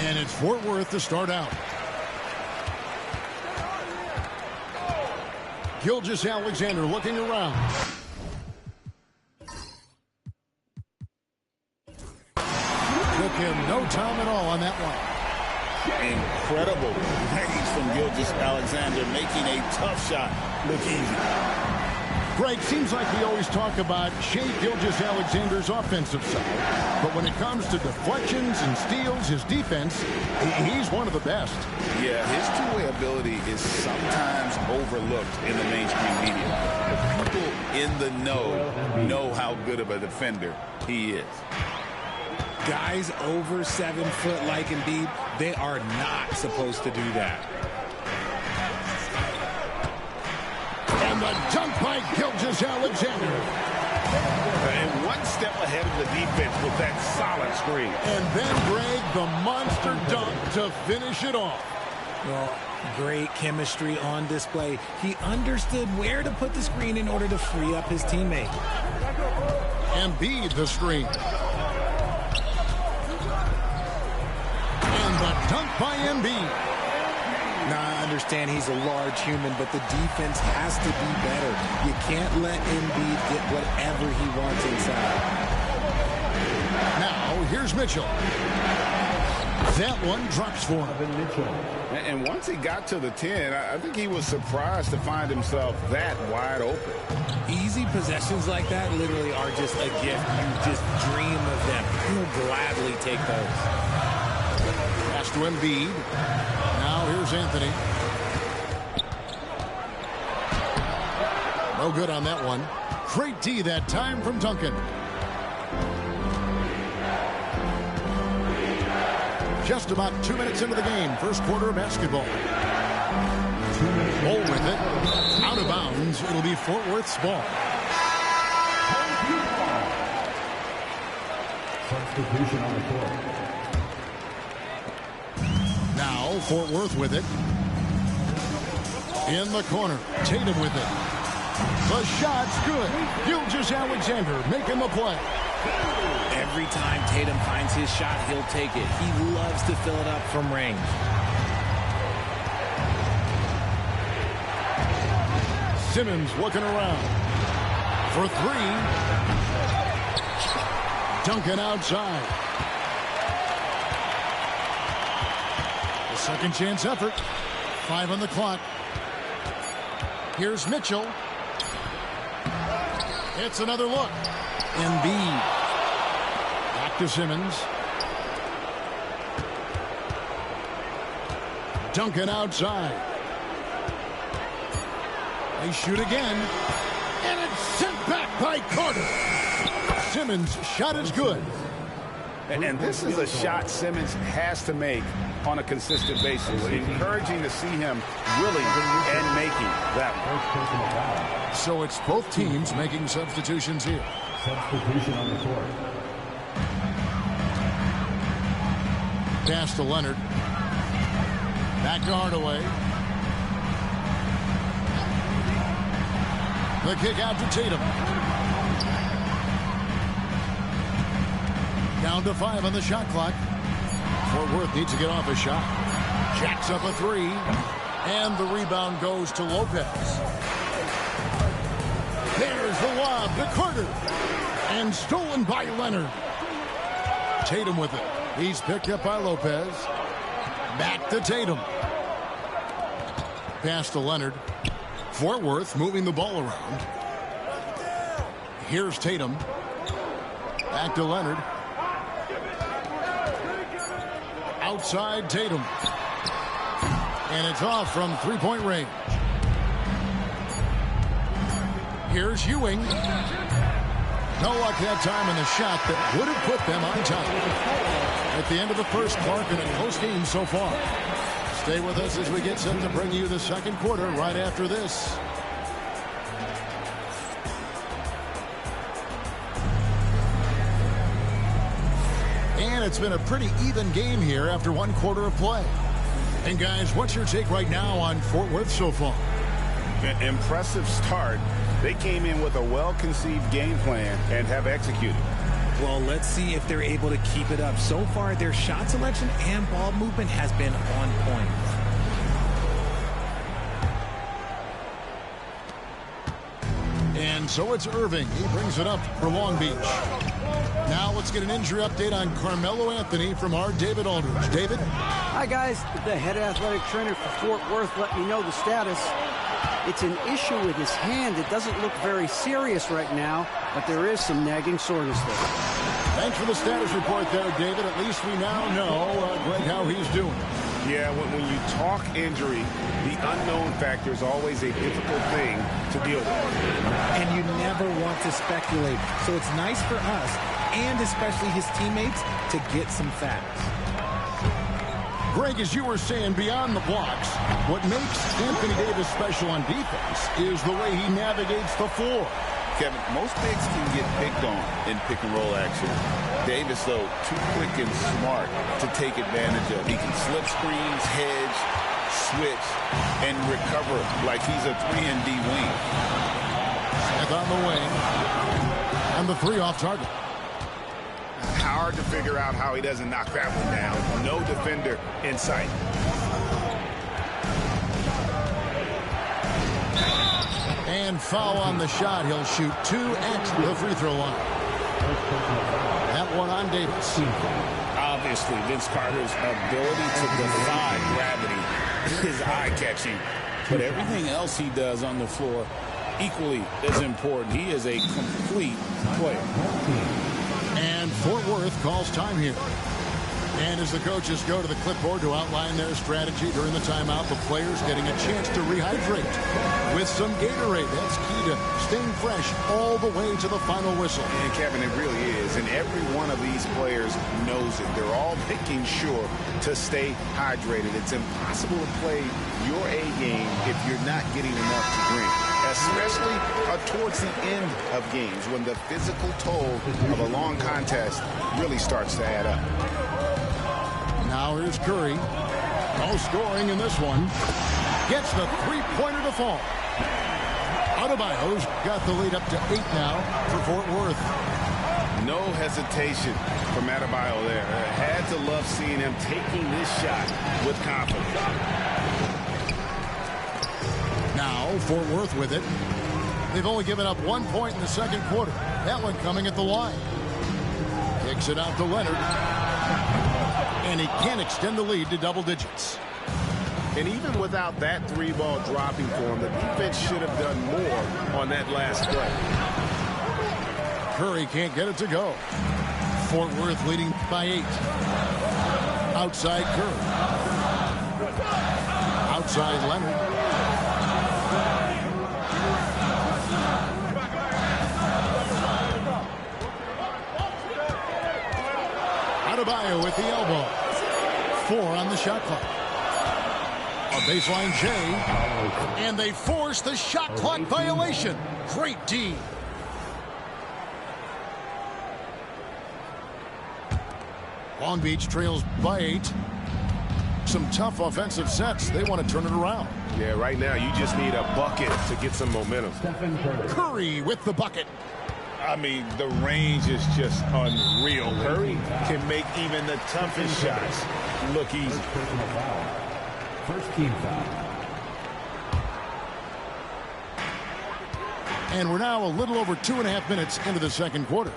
And it's Fort Worth to start out. Gilgeous-Alexander looking around. Took him no time at all on that one.
Incredible range from Gilgeous-Alexander, making a tough shot look easy.
Greg, seems like we always talk about Shai Gilgeous-Alexander's offensive side, but when it comes to deflections and steals, his defense, he's one of the best.
Yeah, his two-way ability is sometimes overlooked in the mainstream media. The people in the know how good of a defender he is.
Guys over 7 foot like Embiid, they are not supposed to do that.
And the dunk by Gilgeous-Alexander.
And one step ahead of the defense with that solid screen.
And then, Greg, the monster dunk to finish it off.
Well, great chemistry on display. He understood where to put the screen in order to free up his teammate.
Embiid the screen. And the dunk by Embiid.
Now, I understand he's a large human, but the defense has to be better. You can't let Embiid get whatever he wants inside.
Now, here's Mitchell. That one drops for him.
And once he got to the 10, I think he was surprised to find himself that wide open.
Easy possessions like that literally are just a gift. You just dream of them. He'll gladly take those.
Pass to Embiid. Now here's Anthony. No good on that one. Great D that time from Duncan. Just about 2 minutes into the game. First quarter of basketball. Ball with it. Out of bounds. It'll be Fort Worth's ball.
Substitution on the court.
Now Fort Worth with it. In the corner. Tatum with it. The shot's good. Gilgeous-Alexander making the play.
Every time Tatum finds his shot, he'll take it. He loves to fill it up from range.
Simmons looking around for three. Duncan outside. The second chance effort. 5 on the clock. Here's Mitchell. It's another look. Embiid. Back to Simmons. Duncan outside. They shoot again. And it's sent back by Carter. Simmons' shot is good.
And this is a shot Simmons has to make on a consistent basis. Encouraging to see him willing and making that one.
So it's both teams making substitutions here.
Substitution on the court.
Pass to Leonard. Back to Hardaway. The kick out to Tatum. Down to 5 on the shot clock. Fort Worth needs to get off a shot. Jacks up a 3. And the rebound goes to Lopez. There's the lob to Carter. And stolen by Leonard. Tatum with it. He's picked up by Lopez. Back to Tatum. Pass to Leonard. Fort Worth moving the ball around. Here's Tatum. Back to Leonard. Outside Tatum. And it's off from three-point range. Here's Ewing. No luck that time in the shot that would have put them on top. At the end of the first, Clark, in a close game so far. Stay with us as we get set to bring you the second quarter right after this. And it's been a pretty even game here after one quarter of play. And guys, what's your take right now on Fort Worth so far?
Impressive start. They came in with a well-conceived game plan and have executed.
Well, let's see if they're able to keep it up. So far, their shot selection and ball movement has been on point.
And so it's Irving. He brings it up for Long Beach. Now let's get an injury update on Carmelo Anthony from our David Aldridge. David?
Hi, guys. The head athletic trainer for Fort Worth let me know the status. It's an issue with his hand. It doesn't look very serious right now, but there is some nagging soreness there.
Thanks for the status report there, David. At least we now know, Greg, how he's doing.
Yeah, when you talk injury, the unknown factor is always a difficult thing to deal with.
And you never want to speculate. So it's nice for us, and especially his teammates, to get some facts.
Greg, as you were saying, beyond the blocks, what makes Anthony Davis special on defense is the way he navigates the floor.
Kevin, most bigs can get picked on in pick-and-roll action. Davis, though, too quick and smart to take advantage of. He can slip screens, hedge, switch, and recover like he's a 3-and-D wing.
Smith on the wing. And the 3 off target.
Hard to figure out how he doesn't knock that one down. No defender in sight.
And foul on the shot. He'll shoot 2 at the free throw line. That one on Davis.
Obviously, Vince Carter's ability to defy gravity is eye-catching. But everything else he does on the floor equally as important. He is a complete player.
And Fort Worth calls time here. And as the coaches go to the clipboard to outline their strategy during the timeout, the players getting a chance to rehydrate with some Gatorade. That's key to staying fresh all the way to the final whistle.
And Kevin, it really is. And every one of these players knows it. They're all making sure to stay hydrated. It's impossible to play your A game if you're not getting enough to drink, especially towards the end of games when the physical toll of a long contest really starts to add up.
Now here's Curry. No scoring in this one. Gets the three-pointer to fall. Adebayo's got the lead up to 8 now for Fort Worth.
No hesitation from Adebayo there. Had to love seeing him taking this shot with confidence.
Now Now Fort Worth with it. They've only given up 1 point in the second quarter. That one coming at the line. Kicks it out to Leonard. And he can extend the lead to double digits.
And even without that 3-ball dropping for him, the defense should have done more on that last play.
Curry can't get it to go. Fort Worth leading by 8. Outside Curry. Outside Leonard. Adebayo with the elbow. 4 on the shot clock. A baseline J. And they force the shot clock violation. Great D. Long Beach trails by 8. Some tough offensive sets. They want to turn it around.
Yeah, right now you just need a bucket to get some momentum.
Curry with the bucket.
I mean, the range is just unreal. Curry can make even the toughest shots look easy.
First team foul.
And we're now a little over 2.5 minutes into the second quarter.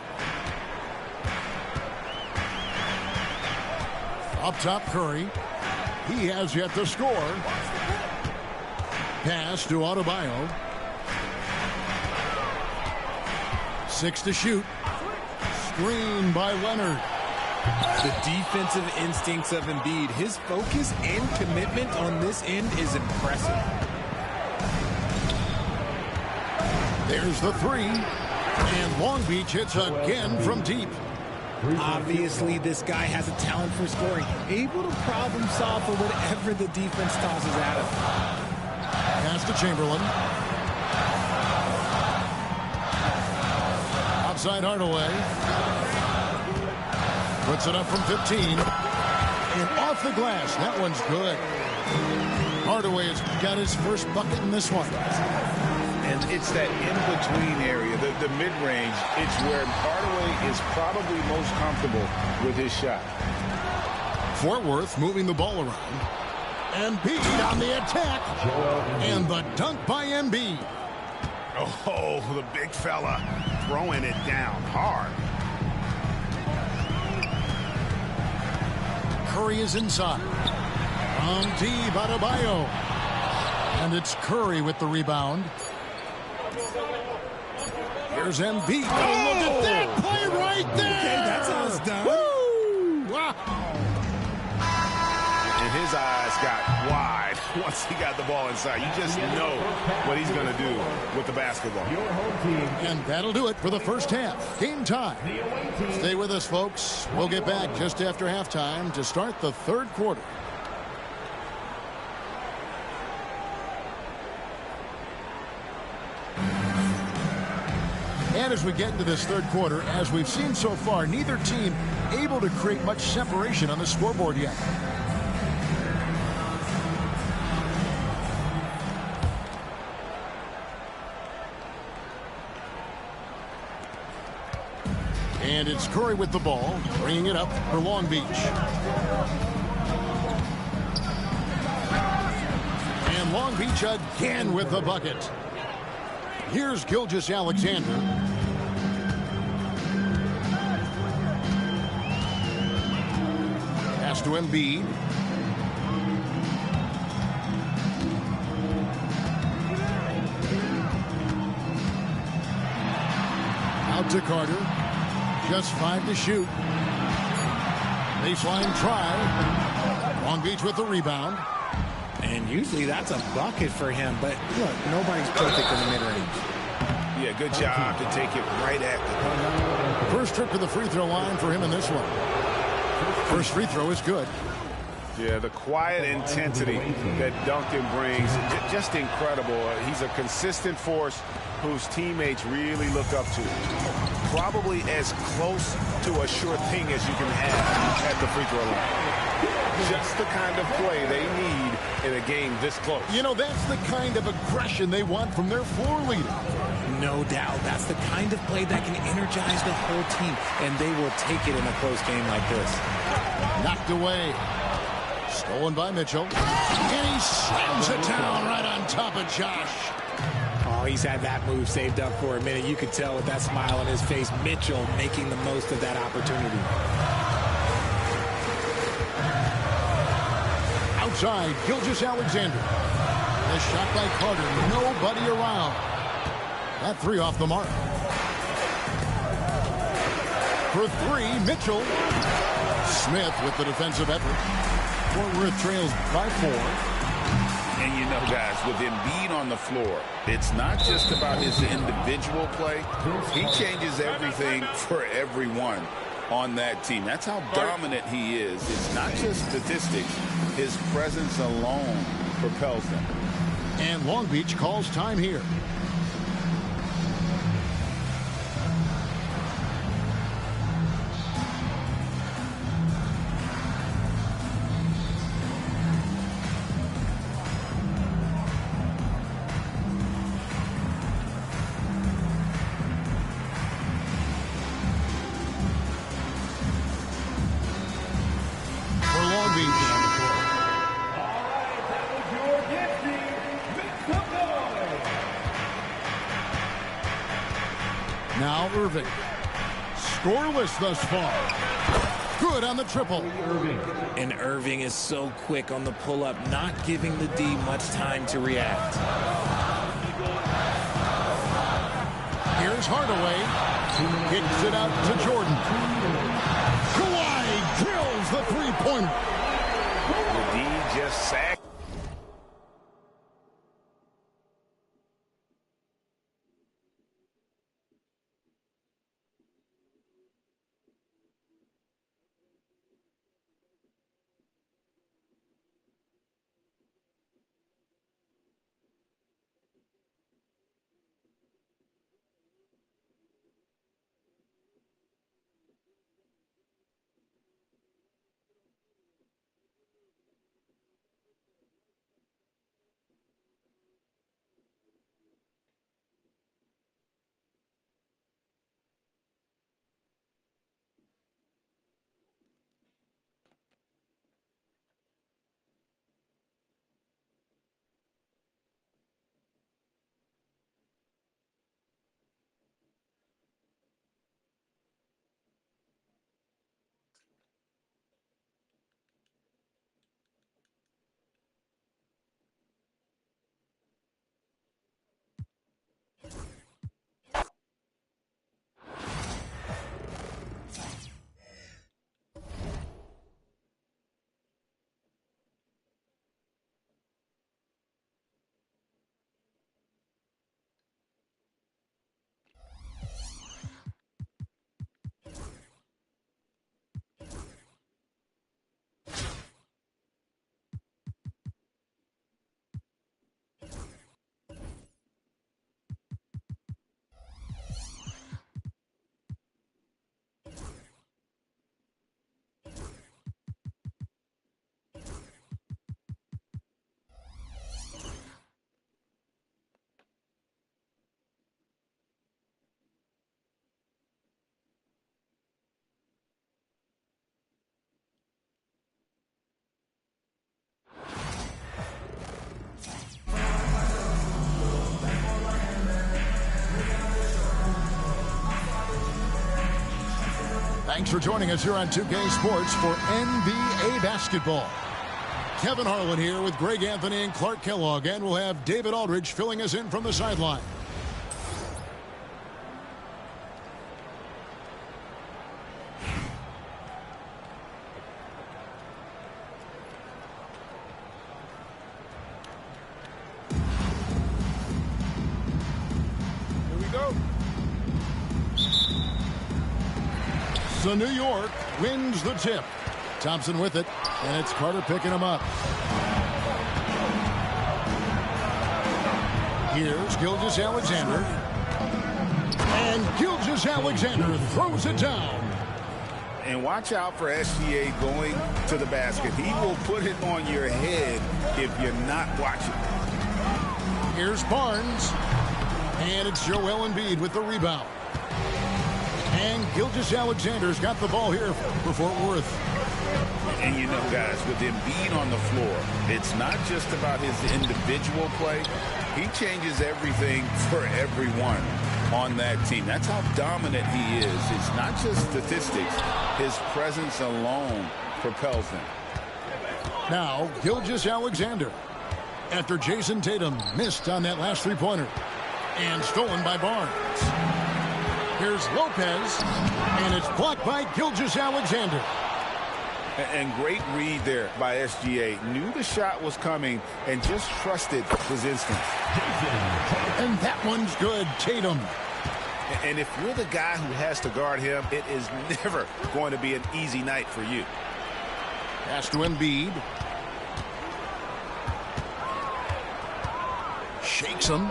Up top, Curry. He has yet to score. Pass to Adebayo. 6 to shoot. Screen by Leonard.
The defensive instincts of Embiid, his focus and commitment on this end is impressive.
There's the 3. And Long Beach hits again from deep.
Obviously, this guy has a talent for scoring, able to problem solve for whatever the defense tosses at him.
Pass to Chamberlain. Outside Hardaway. Puts it up from 15. And off the glass. That one's good. Hardaway has got his first bucket in this one.
And it's that in-between area, the mid-range. It's where Hardaway is probably most comfortable with his shot.
Fort Worth moving the ball around. Embiid on the attack. And the dunk by Embiid.
Oh, the big fella throwing it down hard.
Curry is inside. From deep, Adebayo. And it's Curry with the rebound. Here's Embiid. Oh, look at that play right there.
Okay, that's how it's done.
Woo! Wow.
And his eyes got wide once he got the ball inside. You just know what he's going to do with the basketball.
And that'll do it for the first half. Game time. Stay with us, folks. We'll get back just after halftime to start the third quarter. And as we get into this third quarter, as we've seen so far, neither team able to create much separation on the scoreboard yet. And it's Curry with the ball, bringing it up for Long Beach. And Long Beach again with the bucket. Here's Gilgeous-Alexander. Pass to Embiid. Out to Carter. Just 5 to shoot. Baseline try. Long Beach with the rebound.
And usually that's a bucket for him, but look, nobody's perfect in the mid-range.
Yeah, good job to take it right at the
First trip to the free throw line for him in this one. First free throw is good.
Yeah, the quiet intensity that Duncan brings, just incredible. He's a consistent force whose teammates really look up to. Probably as close to a sure thing as you can have at the free throw line. Just the kind of play they need in a game this close.
You know, that's the kind of aggression they want from their floor leader.
No doubt. That's the kind of play that can energize the whole team, and they will take it in a close game like this.
Knocked away. Stolen by Mitchell. And he slams it down right on top of Josh.
now he's had that move saved up for a minute. You could tell with that smile on his face, Mitchell making the most of that opportunity.
Outside, Gilgeous-Alexander. A shot by Carter. Nobody around. That three off the mark. For three, Mitchell. Smith with the defensive effort. Fort Worth trails by 4.
And you know, guys, with Embiid on the floor, it's not just about his individual play. He changes everything for everyone on that team. That's how dominant he is. It's not just statistics. His presence alone propels them.
And Long Beach calls time here. Now Irving. Scoreless thus far. Good on the triple.
And Irving is so quick on the pull-up, not giving the D much time to react.
Here's Hardaway. Kicks it out to Jordan. Kawhi drills the three-pointer.
The D just sacked.
Thanks for joining us here on 2K Sports for NBA basketball. Kevin Harlan here with Greg Anthony and Clark Kellogg, and we'll have David Aldridge filling us in from the sideline.
Here we go.
So New York wins the tip. Thompson with it, and it's Carter picking him up. Here's Gilgeous-Alexander. And Gilgeous-Alexander throws it down.
And watch out for SGA going to the basket. He will put it on your head if you're not watching.
Here's Barnes. And it's Joel Embiid with the rebound. And Gilgeous-Alexander's got the ball here for Fort Worth.
And you know, guys, with Embiid on the floor, it's not just about his individual play. He changes everything for everyone on that team. That's how dominant he is. It's not just statistics. His presence alone propels them.
Now, Gilgeous-Alexander. After Jason Tatum missed on that last three-pointer. And stolen by Barnes. Here's Lopez. And it's blocked by Gilgeous-Alexander.
And great read there by SGA. Knew the shot was coming and just trusted his instincts.
And that one's good. Tatum.
And if you're the guy who has to guard him, it is never going to be an easy night for you.
Pass to Embiid. Shakes him.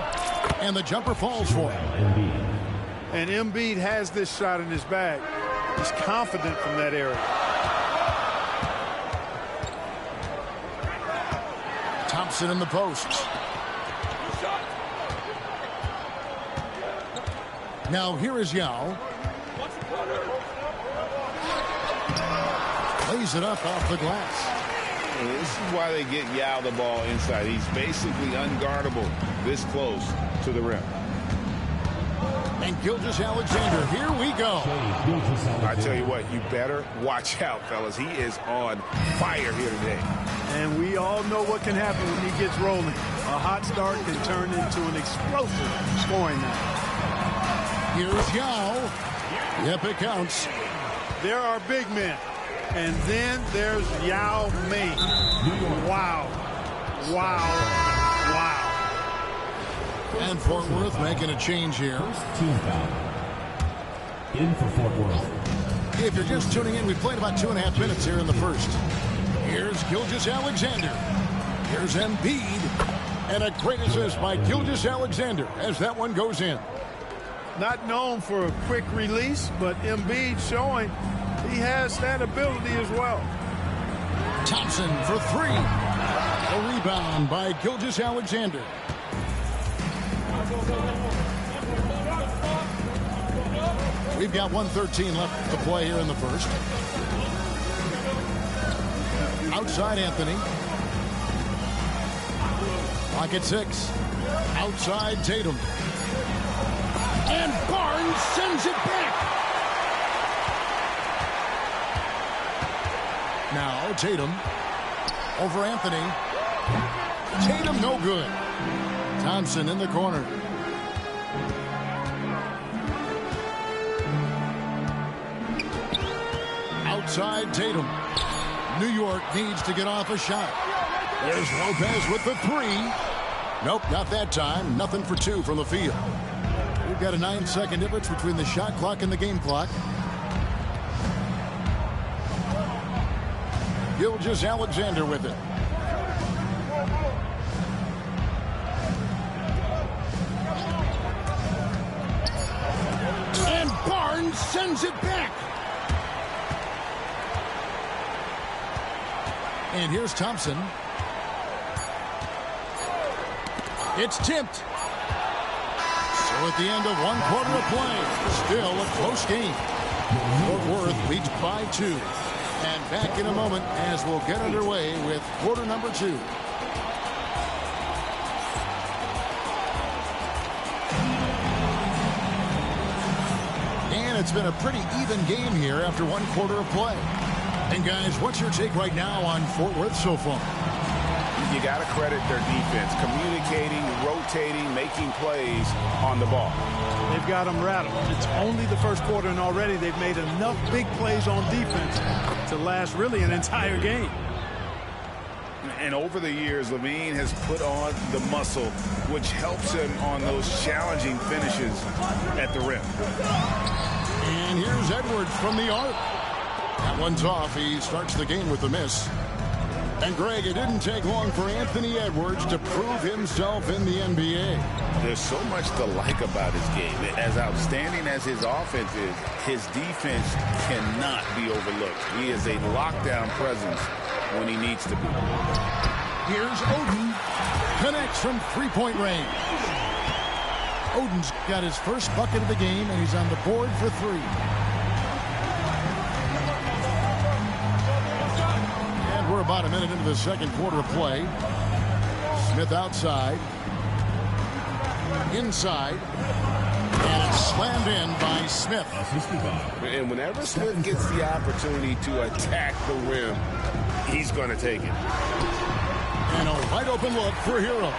And the jumper falls for him.
And Embiid has this shot in his bag. He's confident from that area.
Thompson in the posts. Now here is Yao. Plays it up off the glass.
This is why they get Yao the ball inside. He's basically unguardable this close to the rim.
And Gilgeous-Alexander, here we go.
I tell you what, you better watch out, fellas. He is on fire here today.
And we all know what can happen when he gets rolling. A hot start can turn into an explosive scoring night.
Here's Yao. Yep, it counts.
There are big men. And then there's Yao Ming. Wow. Wow. Wow.
And Fort Worth making a change here.
Team foul. In for Fort Worth.
If you're just tuning in, we played about 2.5 minutes here in the first. Here's Gilgeous-Alexander. Here's Embiid. And a great assist by Gilgeous-Alexander as that one goes in.
Not known for a quick release, but Embiid showing he has that ability as well.
Thompson for three. A rebound by Gilgeous-Alexander. We've got 1:13 left to play here in the first. Outside Anthony. Clock at 6. Outside Tatum. And Barnes sends it back. Now Tatum over Anthony. Tatum no good. Thompson in the corner. Outside Tatum. New York needs to get off a shot. There's Lopez with the three. Nope, not that time. Nothing for two from the field. We've got a 9-second difference between the shot clock and the game clock. Gilgeous-Alexander with it. And Barnes sends it back. And here's Thompson. It's tipped. So at the end of 1 quarter of play, still a close game. Fort Worth leads by 2. And back in a moment as we'll get underway with quarter number 2. And it's been a pretty even game here after 1 quarter of play. And guys, what's your take right now on Fort Worth so far?
You got to credit their defense, communicating, rotating, making plays on the ball.
They've got them rattled. It's only the first quarter, and already they've made enough big plays on defense to last really an entire game.
And over the years, Levine has put on the muscle, which helps him on those challenging finishes at the rim.
And here's Edwards from the arc. That one's off. He starts the game with a miss. And Greg, it didn't take long for Anthony Edwards to prove himself in the NBA.
There's so much to like about his game. As outstanding as his offense is, his defense cannot be overlooked. He is a lockdown presence when he needs to be.
Here's Oden. Connects from three-point range. Oden's got his first bucket of the game, and he's on the board for 3. about a minute into the second quarter of play. Smith outside. Inside. And it's slammed in by Smith.
And whenever Smith gets the opportunity to attack the rim, he's going to take it.
And a wide open look for Hero.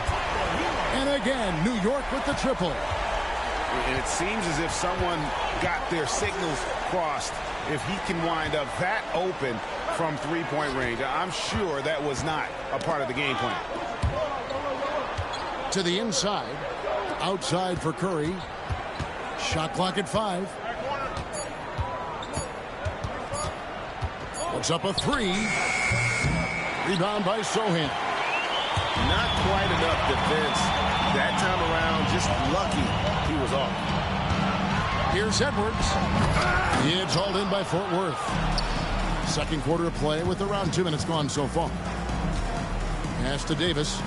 And again, New York with the triple.
And it seems as if someone got their signals crossed. If he can wind up that open from three-point range, I'm sure that was not a part of the game plan.
To the inside. Outside for Curry. Shot clock at 5. Puts up a 3. Rebound by Sohan.
Not quite enough defense that time around. Just lucky he was off.
Here's Edwards. It's hauled in by Fort Worth. Second quarter of play with around 2 minutes gone so far. Pass to Davis.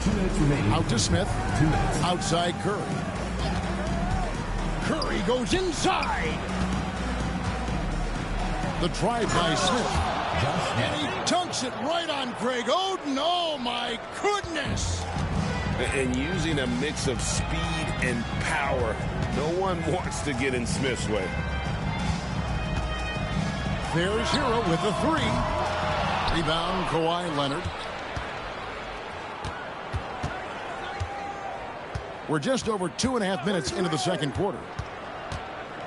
2 minutes remaining.
Out to Smith.
2 minutes.
Outside Curry. Curry goes inside. The drive by Smith. And he dunks it right on Greg Oden. Oh, my goodness.
And using a mix of speed and power, no one wants to get in Smith's way.
There's Hero with the 3. Rebound, Kawhi Leonard. We're just over 2.5 minutes into the second quarter.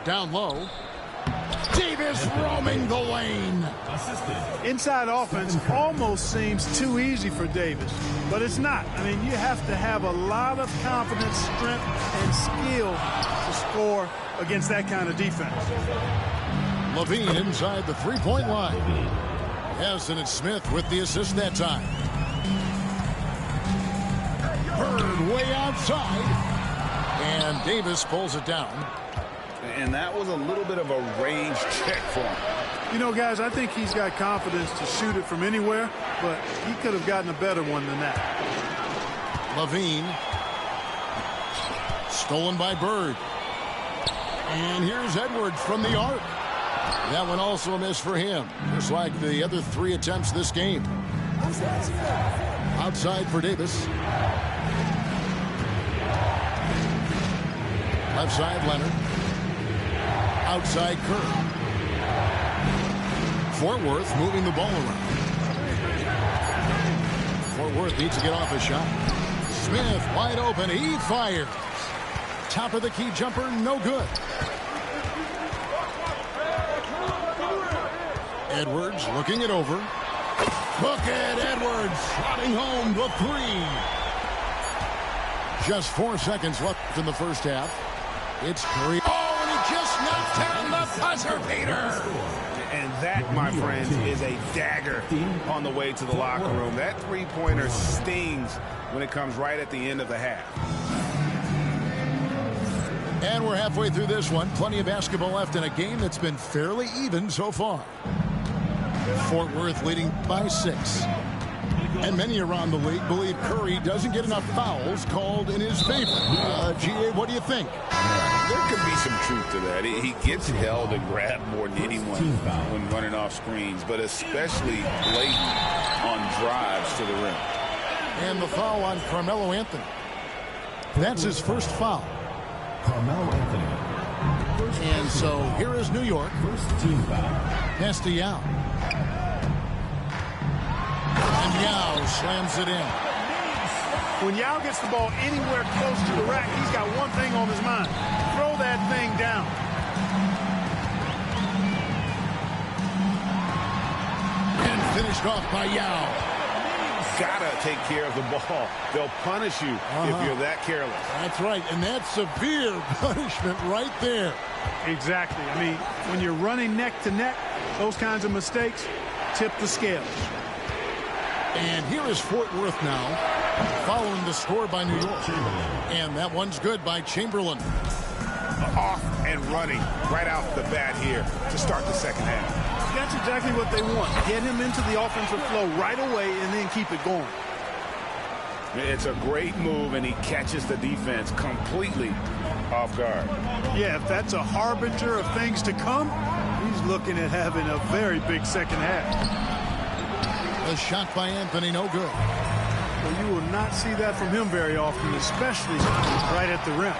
Down low. Davis roaming the lane.
Inside offense almost seems too easy for Davis, but it's not. I mean, you have to have a lot of confidence, strength, and skill to score against that kind of defense.
Levine inside the three-point line. Yes, and it's Smith with the assist that time. Bird way outside. And Davis pulls it down.
And that was a little bit of a range check for him.
You know, guys, I think he's got confidence to shoot it from anywhere, but he could have gotten a better one than that.
Levine. Stolen by Bird. And here's Edwards from the arc. That one also a miss for him, just like the other 3 attempts this game. Outside for Davis. Left side, Leonard. Outside, Curry. Fort Worth moving the ball around. Fort Worth needs to get off a shot. Smith wide open. He fires. Top of the key jumper, no good. Edwards looking it over. Bucket Edwards trotting home the 3. Just 4 seconds left in the first half. It's Curry. Oh, and he just knocked down the buzzer beater.
And that, my friends, is a dagger on the way to the locker room. That three-pointer stings when it comes right at the end of the half.
And we're halfway through this one. Plenty of basketball left in a game that's been fairly even so far. Fort Worth leading by 6. And many around the league believe Curry doesn't get enough fouls called in his favor. G.A., what do you think?
There could be some truth to that. He gets held and grabbed more than anyone when running off screens, but especially blatant on drives to the rim.
And the foul on Carmelo Anthony. That's his first foul.
Carmelo Anthony.
And so here is New York.
First team foul.
Pass to Yao. And Yao slams it in.
When Yao gets the ball anywhere close to the rack, he's got one thing on his mind. Throw that thing down.
And finished off by Yao.
Gotta take care of the ball. They'll punish you if you're that careless.
That's right, and that's severe punishment right there.
Exactly. I mean, when you're running neck to neck, those kinds of mistakes tip the scales.
And here is Fort Worth now, following the score by New York. And that one's good by Chamberlain.
Off and running right out the bat here to start the second half.
That's exactly what they want. Get him into the offensive flow right away and then keep it going.
It's a great move, and he catches the defense completely off guard.
Yeah, if that's a harbinger of things to come, he's looking at having a very big second half.
The shot by Anthony, no good.
Well, you will not see that from him very often, especially right at the rim.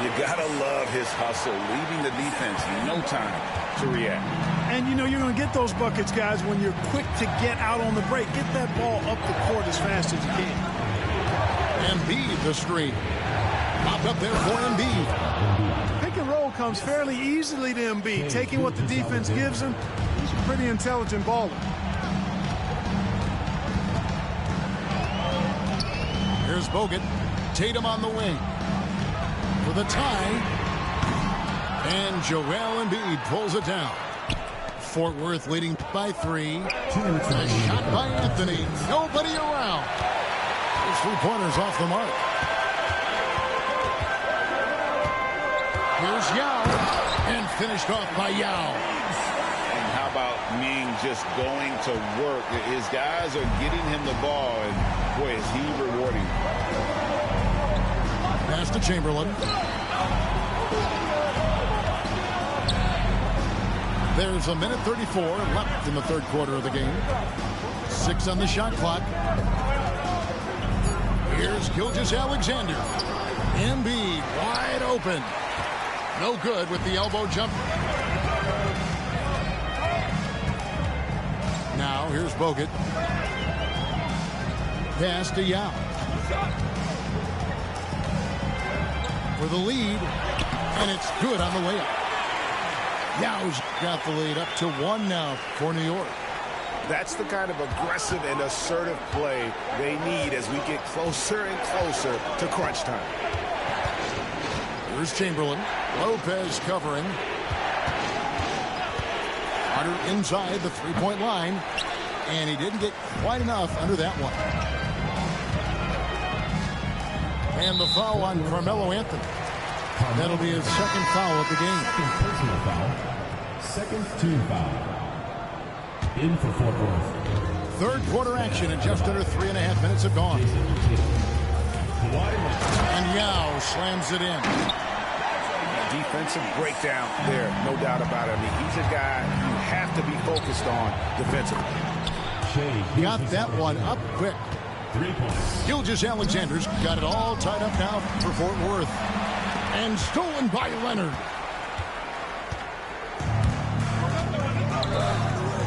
You gotta love his hustle, leaving the defense no time to react.
And you know you're going to get those buckets, guys, when you're quick to get out on the break. Get that ball up the court as fast as you can.
Embiid the screen. Popped up there for Embiid.
Pick and roll comes fairly easily to Embiid, taking what the defense gives him. He's a pretty intelligent baller.
Here's Bogut. Tatum on the wing. For the tie. And Joel Embiid pulls it down. Fort Worth leading by 3. A shot by Anthony. Nobody around. His 3-pointers off the mark. Here's Yao. And finished off by Yao.
And how about Ming just going to work? His guys are getting him the ball, and boy, is he rewarding.
Pass to Chamberlain. There's a minute 34 left in the third quarter of the game. 6 on the shot clock. Here's Gilgeous-Alexander. Embiid wide open. No good with the elbow jumper. Now here's Bogut. Pass to Yao. For the lead. And it's good on the way up. Yao's got the lead up to 1 now for New York.
That's the kind of aggressive and assertive play they need as we get closer and closer to crunch time.
Here's Chamberlain. Lopez covering. Carter inside the three-point line. And he didn't get quite enough under that one. And the foul on Carmelo Anthony. That'll be his second foul of the game.
Second team foul. In for Fort Worth.
Third quarter action and just under 3.5 minutes have gone. And Yao slams it in.
Defensive breakdown there, no doubt about it. I mean, he's a guy you have to be focused on defensively.
Got that one up quick. Gilgeous-Alexander's got it all tied up now for Fort Worth. And stolen by Leonard.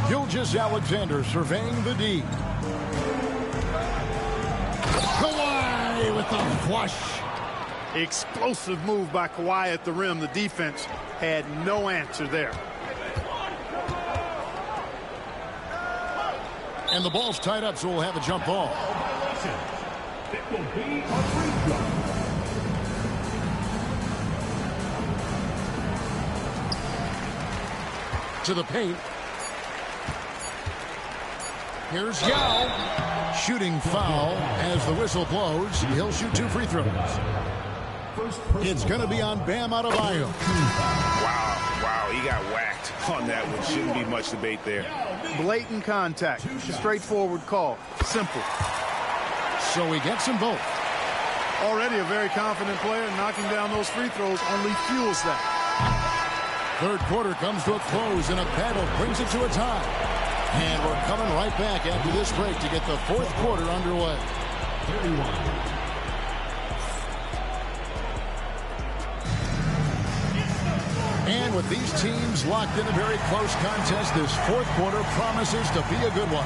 Gilgeous-Alexander surveying the D. Kawhi with the flush.
Explosive move by Kawhi at the rim. The defense had no answer there.
And the ball's tied up, so we'll have a jump ball.
It will be a free throw.
To the paint. Here's Yao. Shooting foul as the whistle blows. He'll shoot 2 free throws. It's going to be on Bam Adebayo.
Wow, he got whacked on that one. Shouldn't be much debate there.
Blatant contact. Straightforward call. Simple.
So he gets them both.
Already a very confident player. Knocking down those free throws only fuels that.
Third quarter comes to a close, and a battle brings it to a tie. And we're coming right back after this break to get the fourth quarter underway.
31.
And with these teams locked in a very close contest, this fourth quarter promises to be a good one.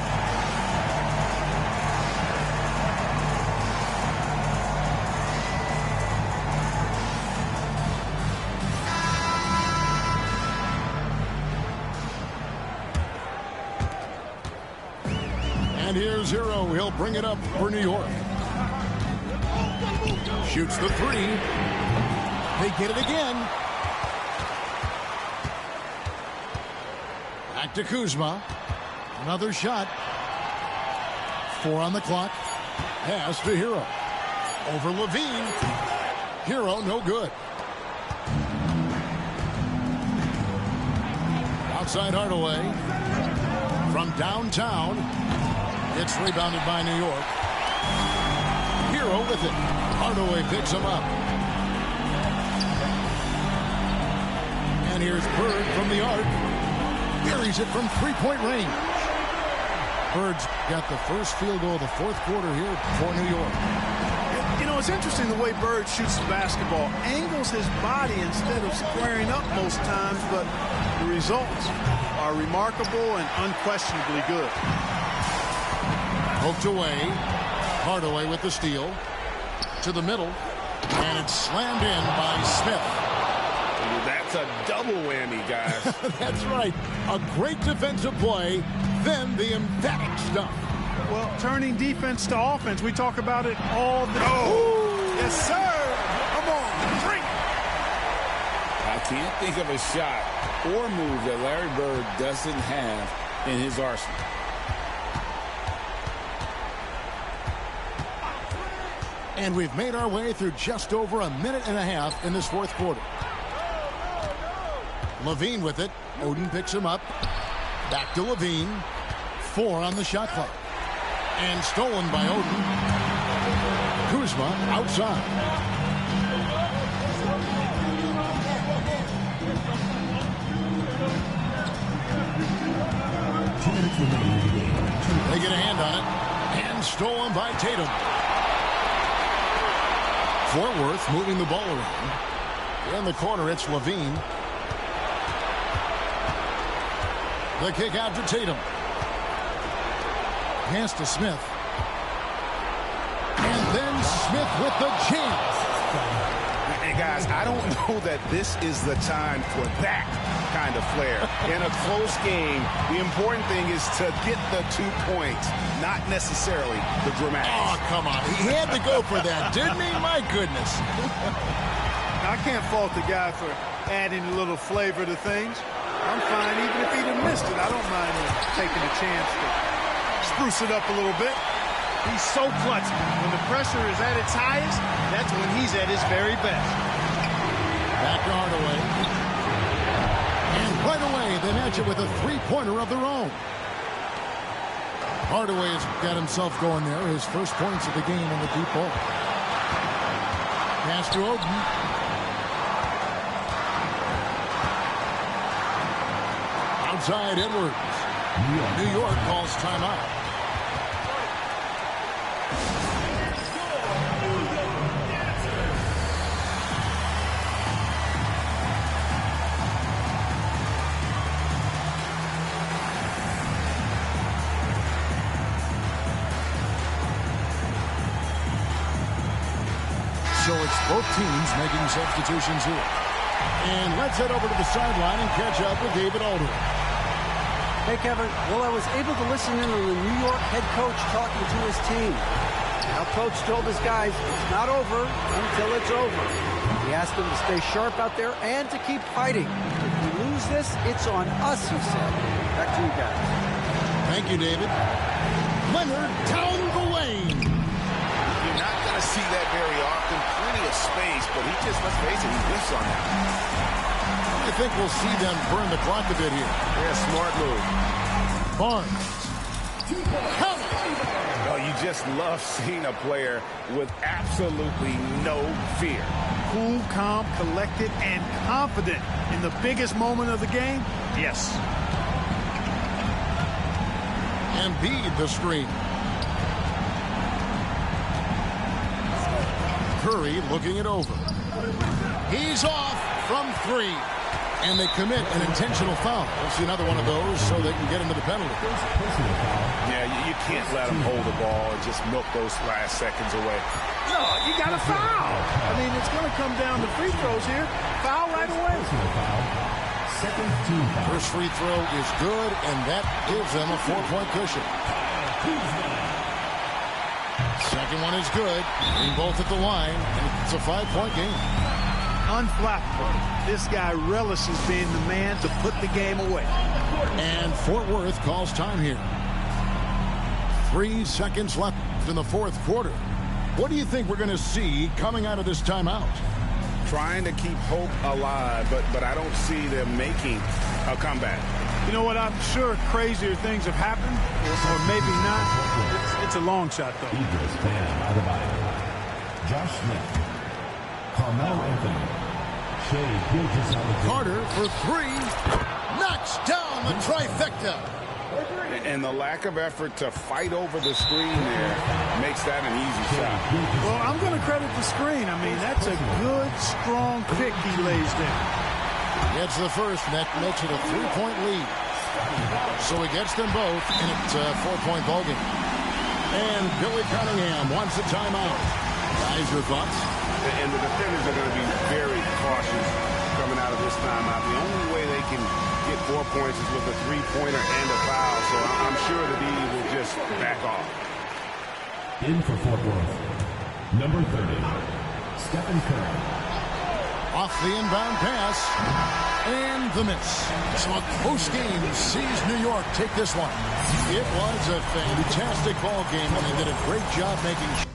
And here's Hero. He'll bring it up for New York. Shoots the 3. They get it again. Back to Kuzma. Another shot. 4 on the clock. Pass to Hero. Over Levine. Hero, no good. Outside Hardaway. From downtown. It's rebounded by New York. Hero with it. Hardaway picks him up. And here's Bird from the arc. Buries it from 3-point range. Birds got the first field goal of the fourth quarter here for New York.
You know, it's interesting the way Bird shoots the basketball. Angles his body instead of squaring up most times, but the results are remarkable and unquestionably good.
Poked away. Hardaway with the steal. To the middle. And it's slammed in by Smith.
That's a double whammy, guys.
That's right. A great defensive play, then the emphatic stuff.
Well, turning defense to offense, we talk about it all the time. Oh. Yes, sir. Come on, drink.
I can't think of a shot or move that Larry Bird doesn't have in his arsenal.
And we've made our way through just over a minute and a half in this fourth quarter. Levine with it. Oden picks him up. Back to Levine. 4 on the shot clock. And stolen by Oden. Kuzma outside. They get a hand on it. And stolen by Tatum. Fort Worth moving the ball around. In the corner, it's Levine. The kick out to Tatum. Pass to Smith. And then Smith with the jam.
And guys, I don't know that this is the time for that kind of flair. In a close game, the important thing is to get the 2 points, not necessarily the dramatic.
Oh, come on. He had to go for that, didn't he? My goodness.
I can't fault the guy for adding a little flavor to things. I'm fine even if he'd have missed it. I don't mind taking a chance to spruce it up a little bit. He's so clutch. When the pressure is at its highest, that's when he's at his very best.
Back to Hardaway. And right away, they match it with a three-pointer of their own. Hardaway has got himself going there. His first points of the game in the deep ball. Pass to Oden. Outside Edwards. New York calls timeout. So it's both teams making substitutions here. And let's head over to the sideline and catch up with David Aldridge.
Hey, Kevin. Well, I was able to listen in to the New York head coach talking to his team. Now, coach told his guys it's not over until it's over. He asked them to stay sharp out there and to keep fighting. If we lose this, it's on us, he said. Back to you guys.
Thank you, David. Leonard down the lane.
You're not going to see that very often. Plenty of space, but he just, let's face it, he whiffs on that.
I think we'll see them burn the clock a bit here.
Yeah, smart move.
Barnes.
Oh, you just love seeing a player with absolutely no fear.
Cool, calm, collected, and confident in the biggest moment of the game? Yes.
Embiid the screen. Curry looking it over. He's off from 3. And they commit an intentional foul. We'll see another one of those so they can get into the penalty.
Yeah, you can't let them hold the ball and just milk those last seconds away.
No, you got to foul. I mean, it's going to come down to free throws here. Foul right away.
First free throw is good, and that gives them a 4-point cushion. Second one is good. Being both at the line, and it's a 5-point game.
Unflappable. This guy relishes being the man to put the game away.
And Fort Worth calls time here. 3 seconds left in the fourth quarter. What do you think we're going to see coming out of this timeout?
Trying to keep hope alive, but I don't see them making a comeback.
You know what? I'm sure crazier things have happened, or maybe not. It's a long shot, though.
Eagles fan out of Iowa. Josh Smith. Carmelo Anthony. Shea Gilgeous-Alexander.
Carter for 3. Knocks down the trifecta.
And the lack of effort to fight over the screen there makes that an easy shot.
Well, I'm going to credit the screen. I mean, that's a good, strong pick he lays there.
Gets the first, and that makes it a 3-point lead. So he gets them both, and it's a 4-point ballgame. And Billy Cunningham wants a timeout. Guys, your thoughts?
And the defenders are going to be very cautious coming out of this timeout. The only way they can get 4 points is with a three-pointer and a foul, so I'm sure the D will just back off.
In for Fort Worth, number 30, Stephen Curry.
Off the inbound pass, and the miss. So a close game sees New York take this one. It was a fantastic ball game, and they did a great job making sure.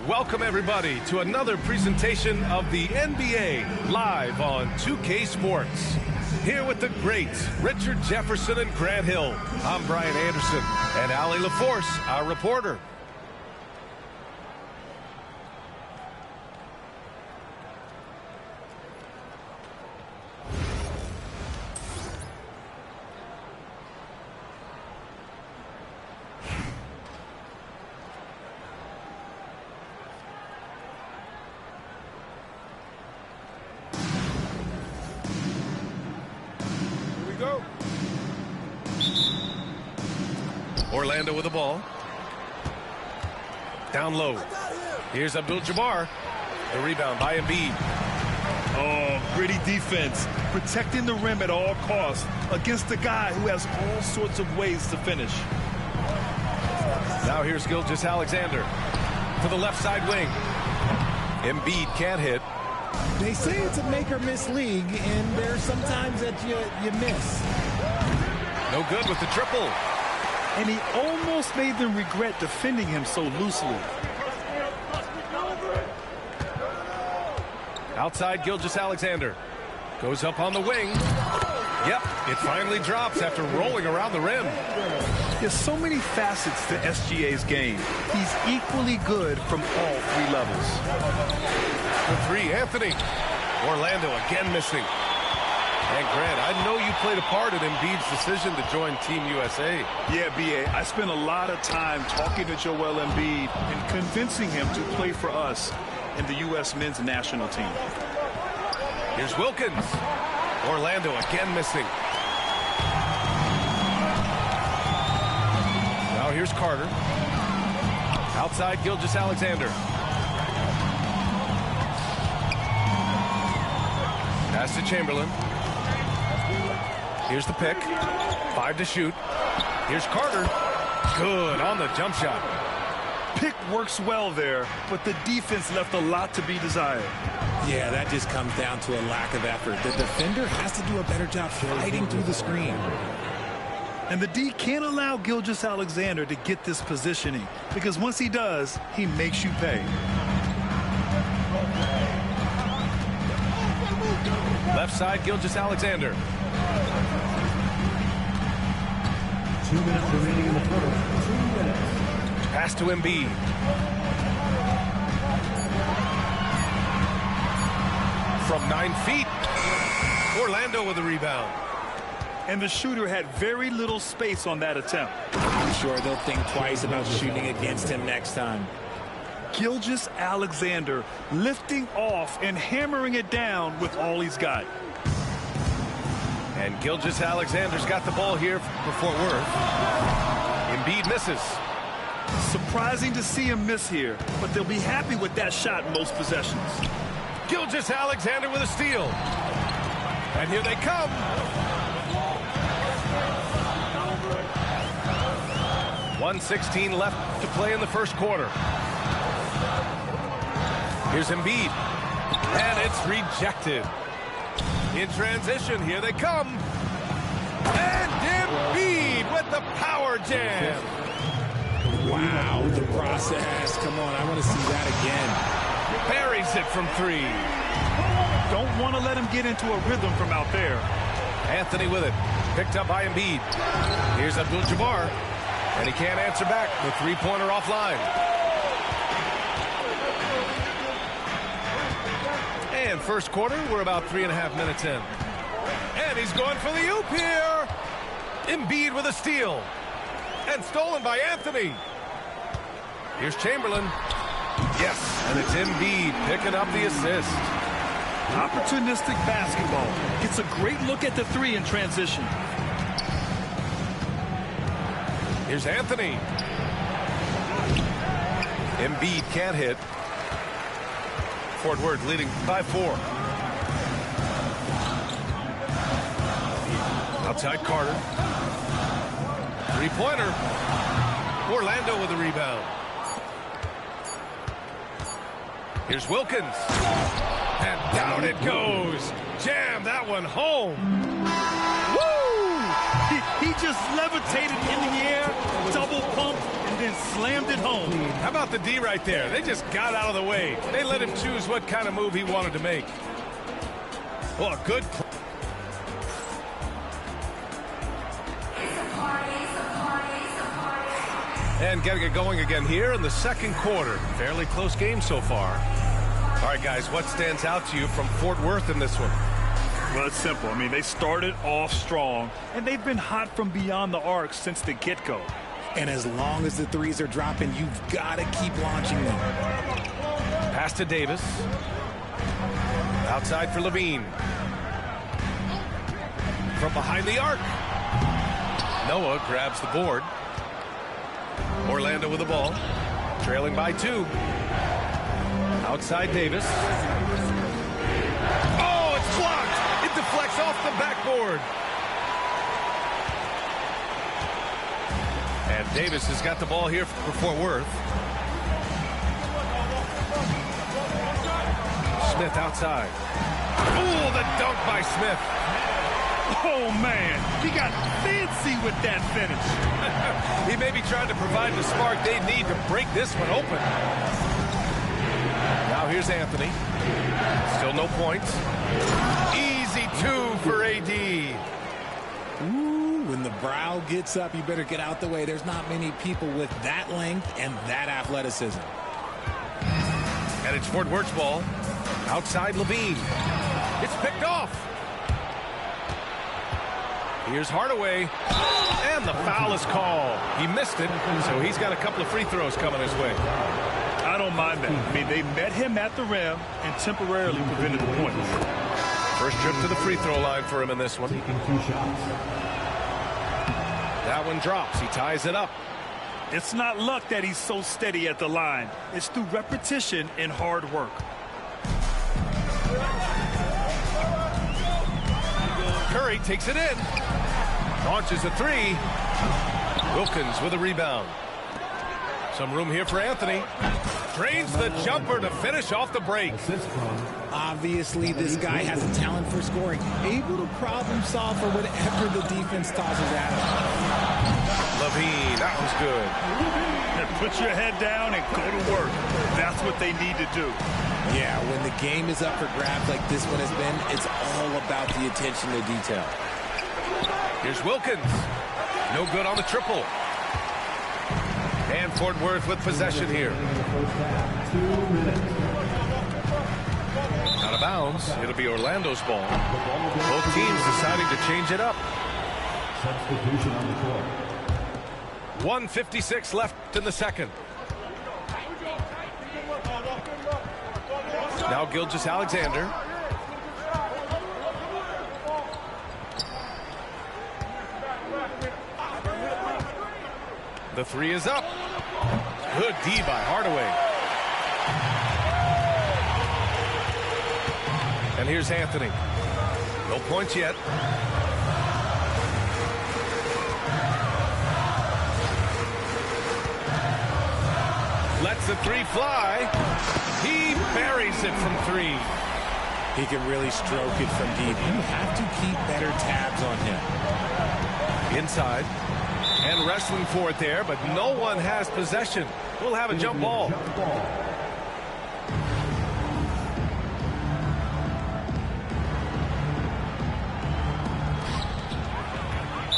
Welcome, everybody, to another presentation of the NBA live on 2K Sports. Here with the greats, Richard Jefferson and Grant Hill. I'm Brian Anderson, and Allie LaForce, our reporter. Orlando with the ball. Down low. Here's Abdul-Jabbar. The rebound by Embiid.
Oh, gritty defense. Protecting the rim at all costs against a guy who has all sorts of ways to finish.
Now here's Gilgeous-Alexander to the left side wing. Embiid can't hit.
They say it's a make-or-miss league, and there's sometimes that you miss.
No good with the triple.
And he almost made them regret defending him so loosely.
Outside, Gilgeous-Alexander goes up on the wing. Yep, it finally drops after rolling around the rim.
There's so many facets to SGA's game. He's equally good from all three levels.
The three, Anthony. Orlando again missing. And Grant, I know you played a part in Embiid's decision to join Team USA.
Yeah, B.A., I spent a lot of time talking to Joel Embiid and convincing him to play for us in the U.S. men's national team.
Here's Wilkins. Orlando again missing. Now here's Carter. Outside, Gilgeous-Alexander. Pass to Chamberlain. Here's the pick. 5 to shoot. Here's Carter. Good on the jump shot.
Pick works well there, but the defense left a lot to be desired.
Yeah, that just comes down to a lack of effort. The defender has to do a better job fighting through the screen.
And the D can't allow Gilgeous-Alexander to get this positioning, because once he does, he makes you pay.
Left side, Gilgeous-Alexander.
2 minutes remaining in the first. 2 minutes.
Pass to Embiid. From 9 feet. Orlando with the rebound.
And the shooter had very little space on that attempt.
I'm sure they'll think twice about shooting against him next time.
Gilgeous-Alexander lifting off and hammering it down with all he's got.
And Gilgeous-Alexander's got the ball here for Fort Worth. Embiid misses.
Surprising to see him miss here, but they'll be happy with that shot in most possessions.
Gilgeous-Alexander with a steal. And here they come. .116 left to play in the first quarter. Here's Embiid. And it's rejected. In transition, here they come. And Embiid with the power jam.
Wow, the process. Come on, I want to see that again.
Buries it from 3.
Don't want to let him get into a rhythm from out there.
Anthony with it. Picked up by Embiid. Here's Abdul-Jabbar. And he can't answer back. The three-pointer offline. And first quarter, we're about 3.5 minutes in. And he's going for the oop here. Embiid with a steal. And stolen by Anthony. Here's Chamberlain. Yes, and it's Embiid picking up the assist.
Opportunistic basketball. Gets a great look at the 3 in transition.
Here's Anthony. Embiid can't hit. Fort Worth leading by 4. Outside Carter. Three-pointer. Orlando with the rebound. Here's Wilkins. And down it goes. Jam that one home.
Woo! He just levitated in the air, double pump, and then slammed it home.
How about the D right there? They just got out of the way. They let him choose what kind of move he wanted to make. Well, a good play. And getting it going again here in the second quarter. Fairly close game so far. All right, guys, what stands out to you from Fort Worth in this one?
Well, it's simple. I mean, they started off strong, and they've been hot from beyond the arc since the get-go.
And as long as the threes are dropping, you've got to keep launching them.
Pass to Davis. Outside for Levine. From behind the arc. Noah grabs the board. Orlando with the ball. Trailing by 2. Outside Davis. Oh, it's blocked. It deflects off the backboard. And Davis has got the ball here for Fort Worth. Smith outside. Oh, the dunk by Smith.
Oh, man. He got fancy with that finish.
He may be trying to provide the spark they need to break this one open. Now here's Anthony. Still no points. Easy 2 for AD.
Ooh, when the brow gets up, you better get out the way. There's not many people with that length and that athleticism.
And it's Fort Worth's ball. Outside Levine. It's picked off. Here's Hardaway. And the foul is called. He missed it, so he's got a couple of free throws coming his way.
I don't mind that. I mean, they met him at the rim and temporarily prevented the points.
First trip to the free throw line for him in this one.
Taking 2 shots.
That one drops. He ties it up.
It's not luck that he's so steady at the line. It's through repetition and hard work.
Curry takes it in. Launches a 3. Wilkins with a rebound. Some room here for Anthony. Drains the jumper to finish off the break.
Assist from
Obviously, this guy has a talent for scoring, able to problem solve for whatever the defense tosses at him.
LaVine, that was good.
And put your head down and go to work. That's what they need to do.
Yeah, when the game is up for grabs like this one has been, it's all about the attention to detail.
Here's Wilkins. No good on the triple. And Fort Worth with possession here. Out of bounds. It'll be Orlando's ball. Both teams deciding to change it up.
Substitution on the court.
1:56 left in the second. Now Gilgeous-Alexander. The three is up. Good D by Hardaway. And here's Anthony. No points yet. Lets the three fly. He buries it from three.
He can really stroke it from deep. You have to keep better tabs on him.
Inside. And wrestling for it there, but no one has possession. We'll have a jump ball.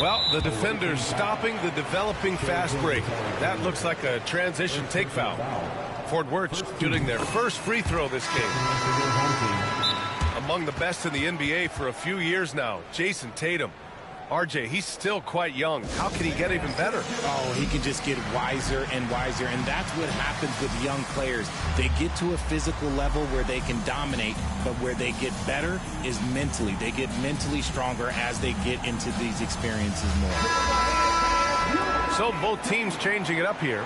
Well, the defender's stopping the developing fast break. That looks like a transition take foul. Fort Worth shooting their first free throw this game. Among the best in the NBA for a few years now, Jason Tatum. RJ, he's still quite young. How can he get even better?
Oh, he can just get wiser and wiser, and that's what happens with young players. They get to a physical level where they can dominate, but where they get better is mentally. They get mentally stronger as they get into these experiences more.
So both teams changing it up here.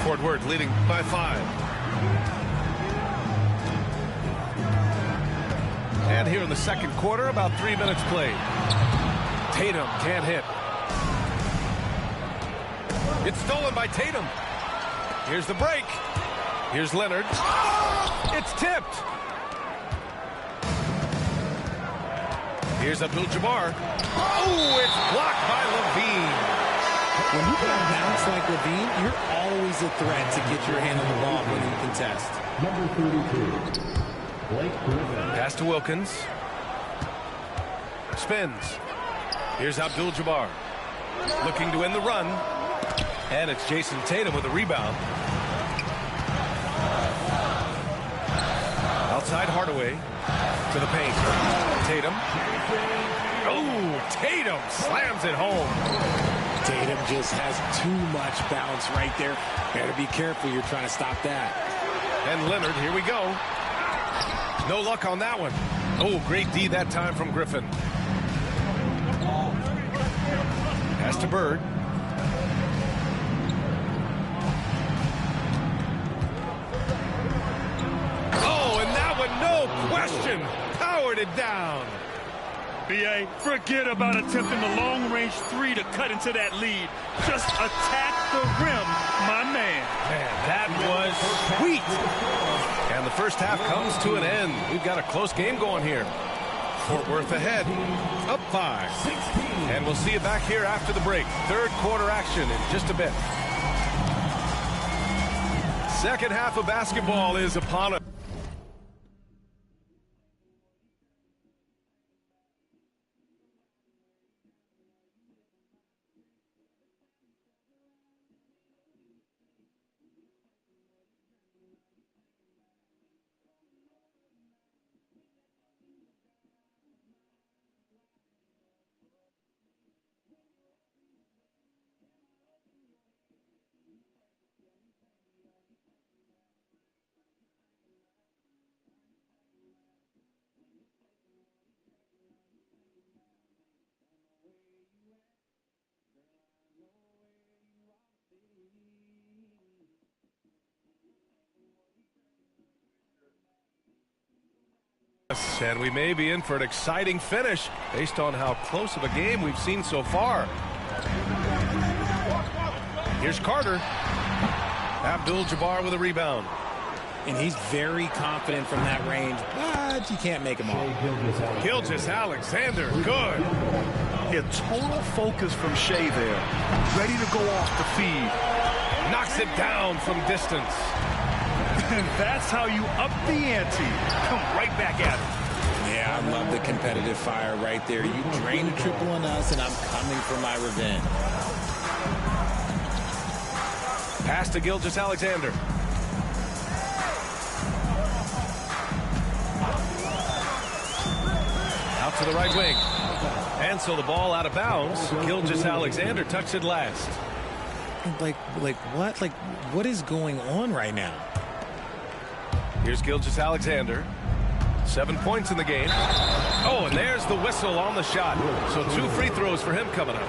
Fort Worth leading by 5. And here in the second quarter, about 3 minutes played. Tatum can't hit. It's stolen by Tatum. Here's the break. Here's Leonard. It's tipped. Here's Abdul-Jabbar. Oh, it's blocked by LaVine.
When you can bounce like LaVine, you're always a threat to get your hand on the ball when you contest.
Number 32.
Pass to Wilkins. Spins. Here's Abdul-Jabbar. Looking to end the run. And it's Jason Tatum with a rebound. Outside Hardaway. To the paint. Tatum. Oh, Tatum slams it home.
Tatum just has too much bounce right there. Better be careful. You're trying to stop that.
And Leonard, here we go. No luck on that one. Oh, great D that time from Griffin. Pass to Bird. Oh, and that one, no question, powered it down.
B.A., forget about attempting the long-range three to cut into that lead. Just attack the rim, my man.
Man, that was sweet. And the first half comes to an end. We've got a close game going here. Fort Worth ahead, up 5. And we'll see you back here after the break. Third quarter action in just a bit. Second half of basketball is upon us. And we may be in for an exciting finish based on how close of a game we've seen so far. Here's Carter. Abdul-Jabbar with a rebound.
and he's very confident from that range, but you can't make him all.
Gilgeous-Alexander, good.
Yeah, total focus from Shea there. Ready to go off the feed.
Knocks it down from distance.
And that's how you up the ante. Come right back at it.
Yeah, I love the competitive fire right there. You drain a triple on us, and I'm coming for my revenge.
Pass to Gilgeous-Alexander. Out to the right wing. And so the ball out of bounds. Gilgeous-Alexander touched it last.
Like what? Like, what is going on right now?
Here's Gilgeous-Alexander. 7 points in the game. Oh, and there's the whistle on the shot. So 2 free throws for him coming up.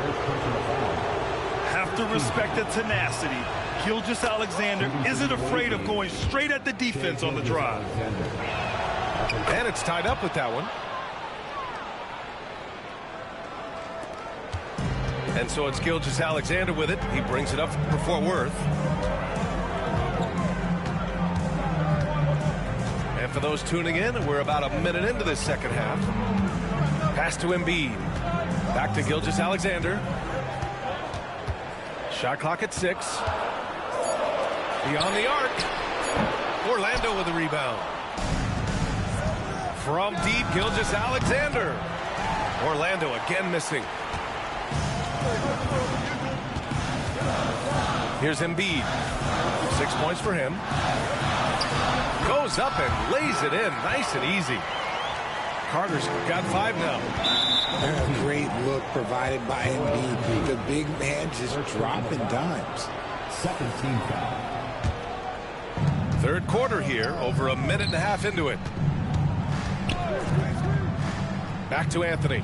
Have to respect the tenacity. Gilgeous-Alexander isn't afraid of going straight at the defense on the drive.
And it's tied up with that one. And so it's Gilgeous-Alexander with it. He brings it up for Fort Worth. And for those tuning in, we're about a minute into this second half. Pass to Embiid. Back to Gilgeous-Alexander. Shot clock at 6. Beyond the arc. Orlando with the rebound. From deep, Gilgeous-Alexander. Orlando again missing. Here's Embiid. 6 points for him. Goes up and lays it in. Nice and easy. Carter's got 5 now.
A great look provided by Embiid. The big man just dropping dimes.
Second team foul.
Third quarter here, over a minute and a half into it. Back to Anthony.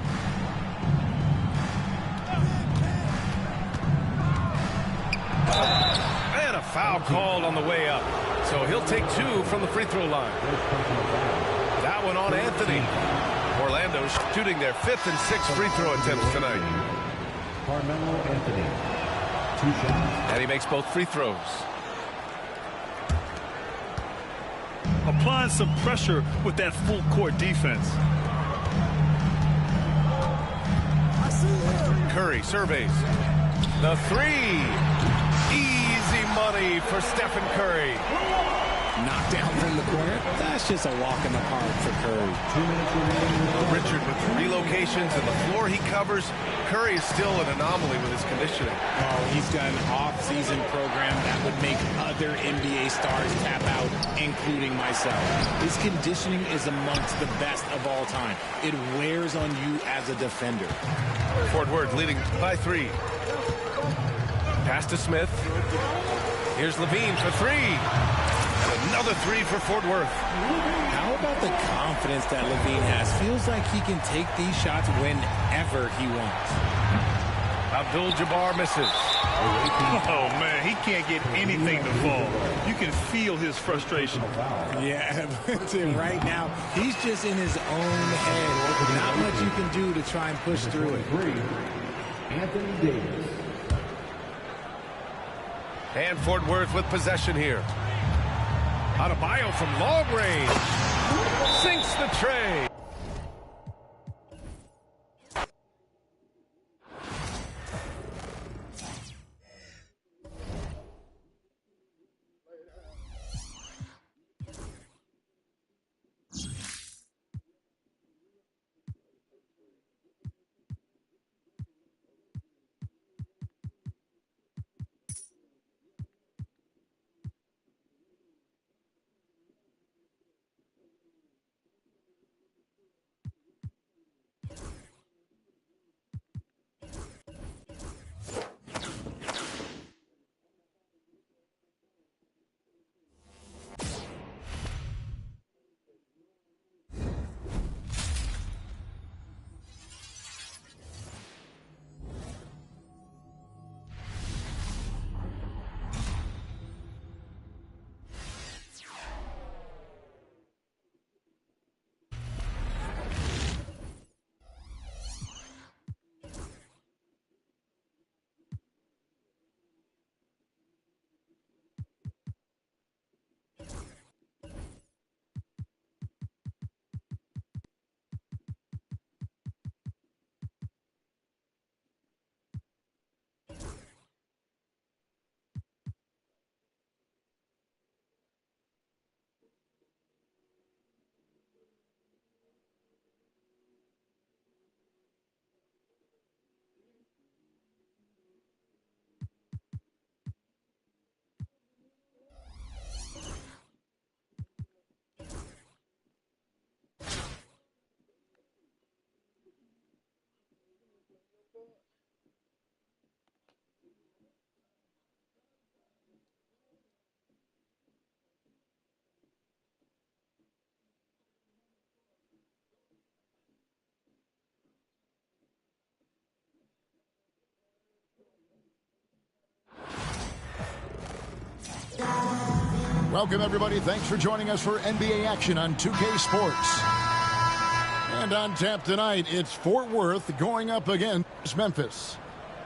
And a foul called on the way up. So he'll take 2 from the free throw line. That one on Anthony. Orlando shooting their 5th and 6th free throw attempts tonight.
Carmelo Anthony. 2 shots.
And he makes both free throws.
Applying some pressure with that full court defense.
Curry surveys. The 3. Easy money for Stephen Curry.
Knocked down from the corner. That's just a walk in the park for Curry.
2 minutes remaining.
Richard with 3 locations and the floor he covers. Curry is still an anomaly with his conditioning.
Oh, he's got an off-season program that would make other NBA stars tap out, including myself. His conditioning is amongst the best of all time. It wears on you as a defender.
Fort Worth leading by 3. Pass to Smith. Here's Levine for 3. Another 3 for Fort Worth.
How about the confidence that Levine has? Feels like he can take these shots whenever he wants.
Abdul-Jabbar misses.
Oh, man, he can't get anything to fall. You can feel his frustration.
Yeah, but right now, he's just in his own head. Not much you can do to try and push through it.
Anthony Davis.
And Fort Worth with possession here. Adebayo from long range. Sinks the tray.
Welcome, everybody. Thanks for joining us for NBA action on 2K Sports. And on tap tonight, it's Fort Worth going up against Memphis.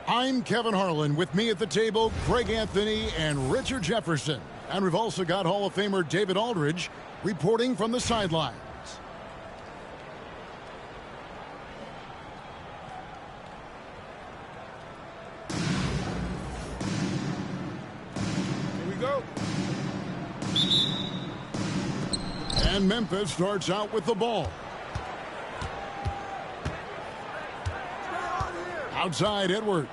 I'm Kevin Harlan. With me at the table, Greg Anthony and Richard Jefferson. And we've also got Hall of Famer David Aldridge reporting from the sidelines.
Here we go.
And Memphis starts out with the ball. Outside, Edwards.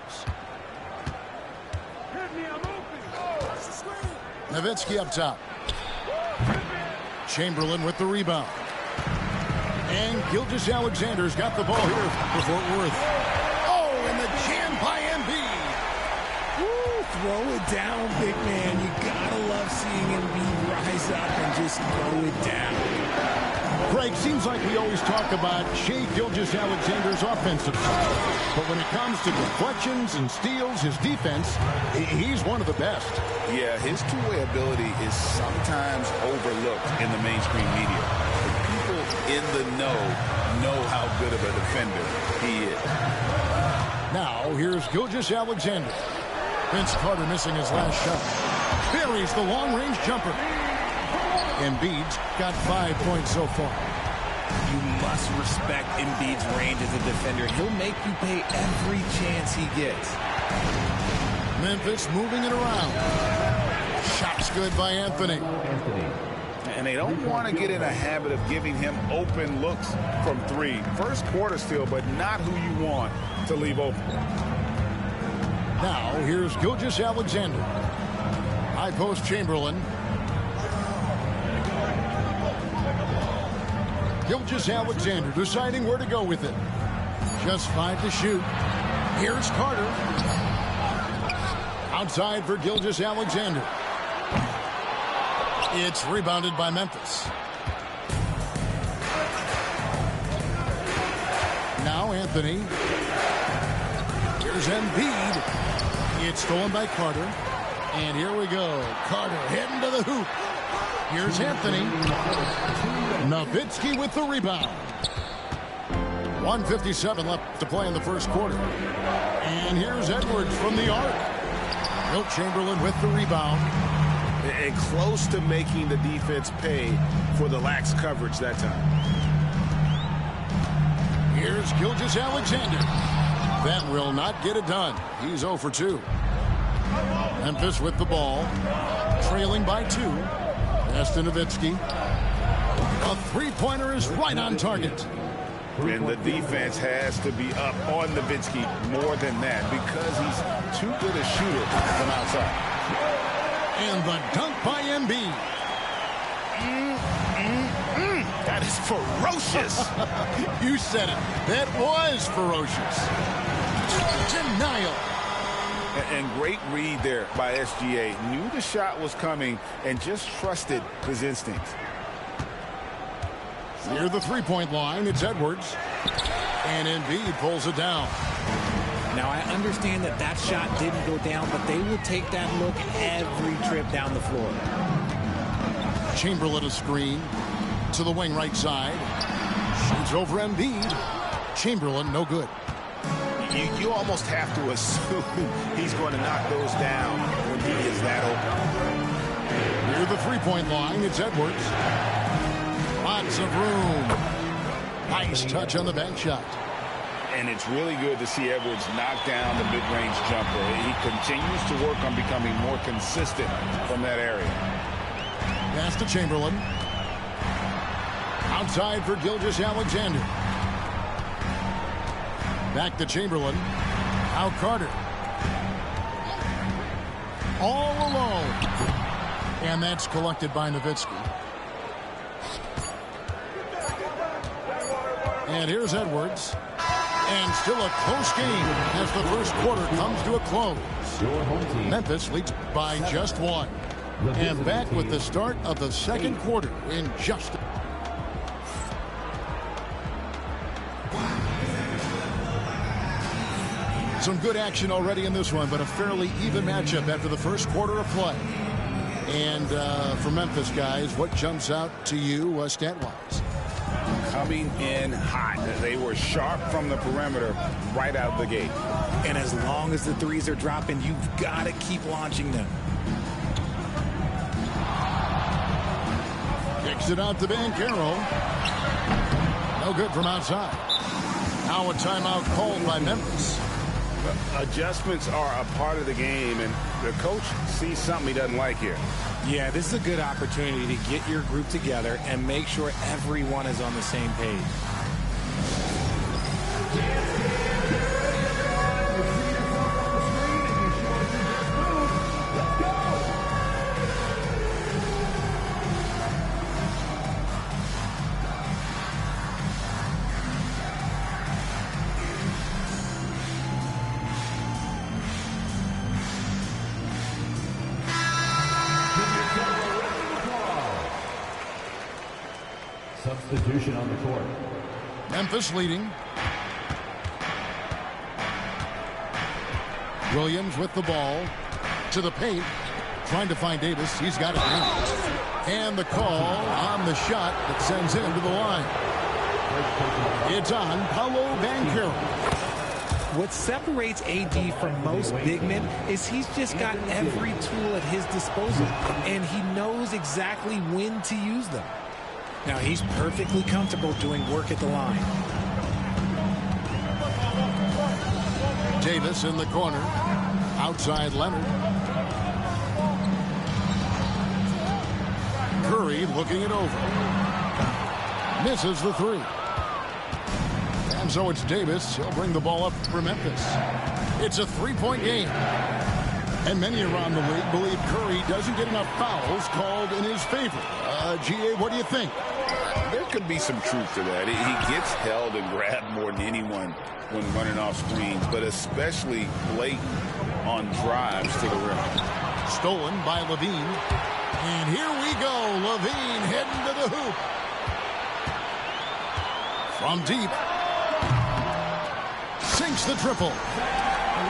Nowitzki up top. Chamberlain with the rebound. And Gilgeous-Alexander's got the ball here for Fort Worth. Oh, and the jam by Embiid.
Woo, throw it down, big man. You gotta love seeing Embiid rise up and just throw it down.
Greg, seems like we always talk about Shai Gilgeous-Alexander's offensive side. But when it comes to deflections and steals, his defense, he's one of the best.
Yeah, his two-way ability is sometimes overlooked in the mainstream media. The people in the know how good of a defender he is.
Now, here's Gilgeous-Alexander. Vince Carter missing his last shot. Buries the long-range jumper. Embiid's got 5 points so far.
You must respect Embiid's range as a defender. He'll make you pay every chance he gets.
Memphis moving it around. Shot's good by Anthony.
And they don't want to get in a habit of giving him open looks from three. First quarter still, but not who you want to leave open.
Now, here's Gilgeous-Alexander. High post Chamberlain. Gilgeous-Alexander deciding where to go with it. Just 5 to shoot. Here's Carter. Outside for Gilgeous-Alexander. It's rebounded by Memphis. Now Anthony. Here's Embiid. It's stolen by Carter. And here we go. Carter heading to the hoop. Here's Anthony. Nowitzki with the rebound. 1:57 left to play in the first quarter. And here's Edwards from the arc. Wilt Chamberlain with the rebound.
And close to making the defense pay for the lax coverage that time.
Here's Gilgeous-Alexander. That will not get it done. He's 0 for 2. Memphis with the ball. Trailing by 2. Pass to Nowitzki. A three-pointer is right on target.
And the defense has to be up on Nowitzki more than that because he's too good a shooter from outside.
And the dunk by Embiid.
That is ferocious.
You said it. That was ferocious. Denial.
And great read there by SGA. Knew the shot was coming and just trusted his instincts.
Near the three-point line, it's Edwards. And Embiid pulls it down.
Now, I understand that shot didn't go down, but they will take that look every trip down the floor.
Chamberlain a screen to the wing right side. Shoots over Embiid. Chamberlain, no good.
You almost have to assume he's going to knock those down when he is that open.
Near the three-point line, it's Edwards. Lots of room. Nice touch on the bank shot.
And it's really good to see Edwards knock down the mid-range jumper. He continues to work on becoming more consistent from that area.
Pass to Chamberlain. Outside for Gilgeous-Alexander. Back to Chamberlain. Now Carter. All alone. And that's collected by Nowitzki. And here's Edwards. And still a close game as the first quarter comes to a close. Memphis leads by just one. And back with the start of the second quarter in just some good action already in this one, but a fairly even matchup after the first quarter of play. And for Memphis, guys, what jumps out to you stat-wise?
Coming in hot. They were sharp from the perimeter right out the gate.
And as long as the threes are dropping, you've got to keep launching them.
Kicks it out to Banchero. No good from outside. Now a timeout called by Memphis.
Adjustments are a part of the game, and the coach sees something he doesn't like here.
Yeah, this is a good opportunity to get your group together and make sure everyone is on the same page.
Substitution on the court.
Memphis leading. Williams with the ball to the paint, trying to find Davis. He's got it in. And the call on the shot that sends him to the line. It's on Paolo Banchero.
What separates AD from most big men is he's just got every tool at his disposal, and he knows exactly when to use them. Now, he's perfectly comfortable doing work at the line.
Davis in the corner. Outside Leonard. Curry looking it over. Misses the three. And so it's Davis. He'll bring the ball up for Memphis. It's a three-point game. And many around the league believe Curry doesn't get enough fouls called in his favor. GA, what do you think?
There could be some truth to that. He gets held and grabbed more than anyone when running off screens, but especially late on drives to the rim.
Stolen by Levine. And here we go. Levine heading to the hoop. From deep. Sinks the triple.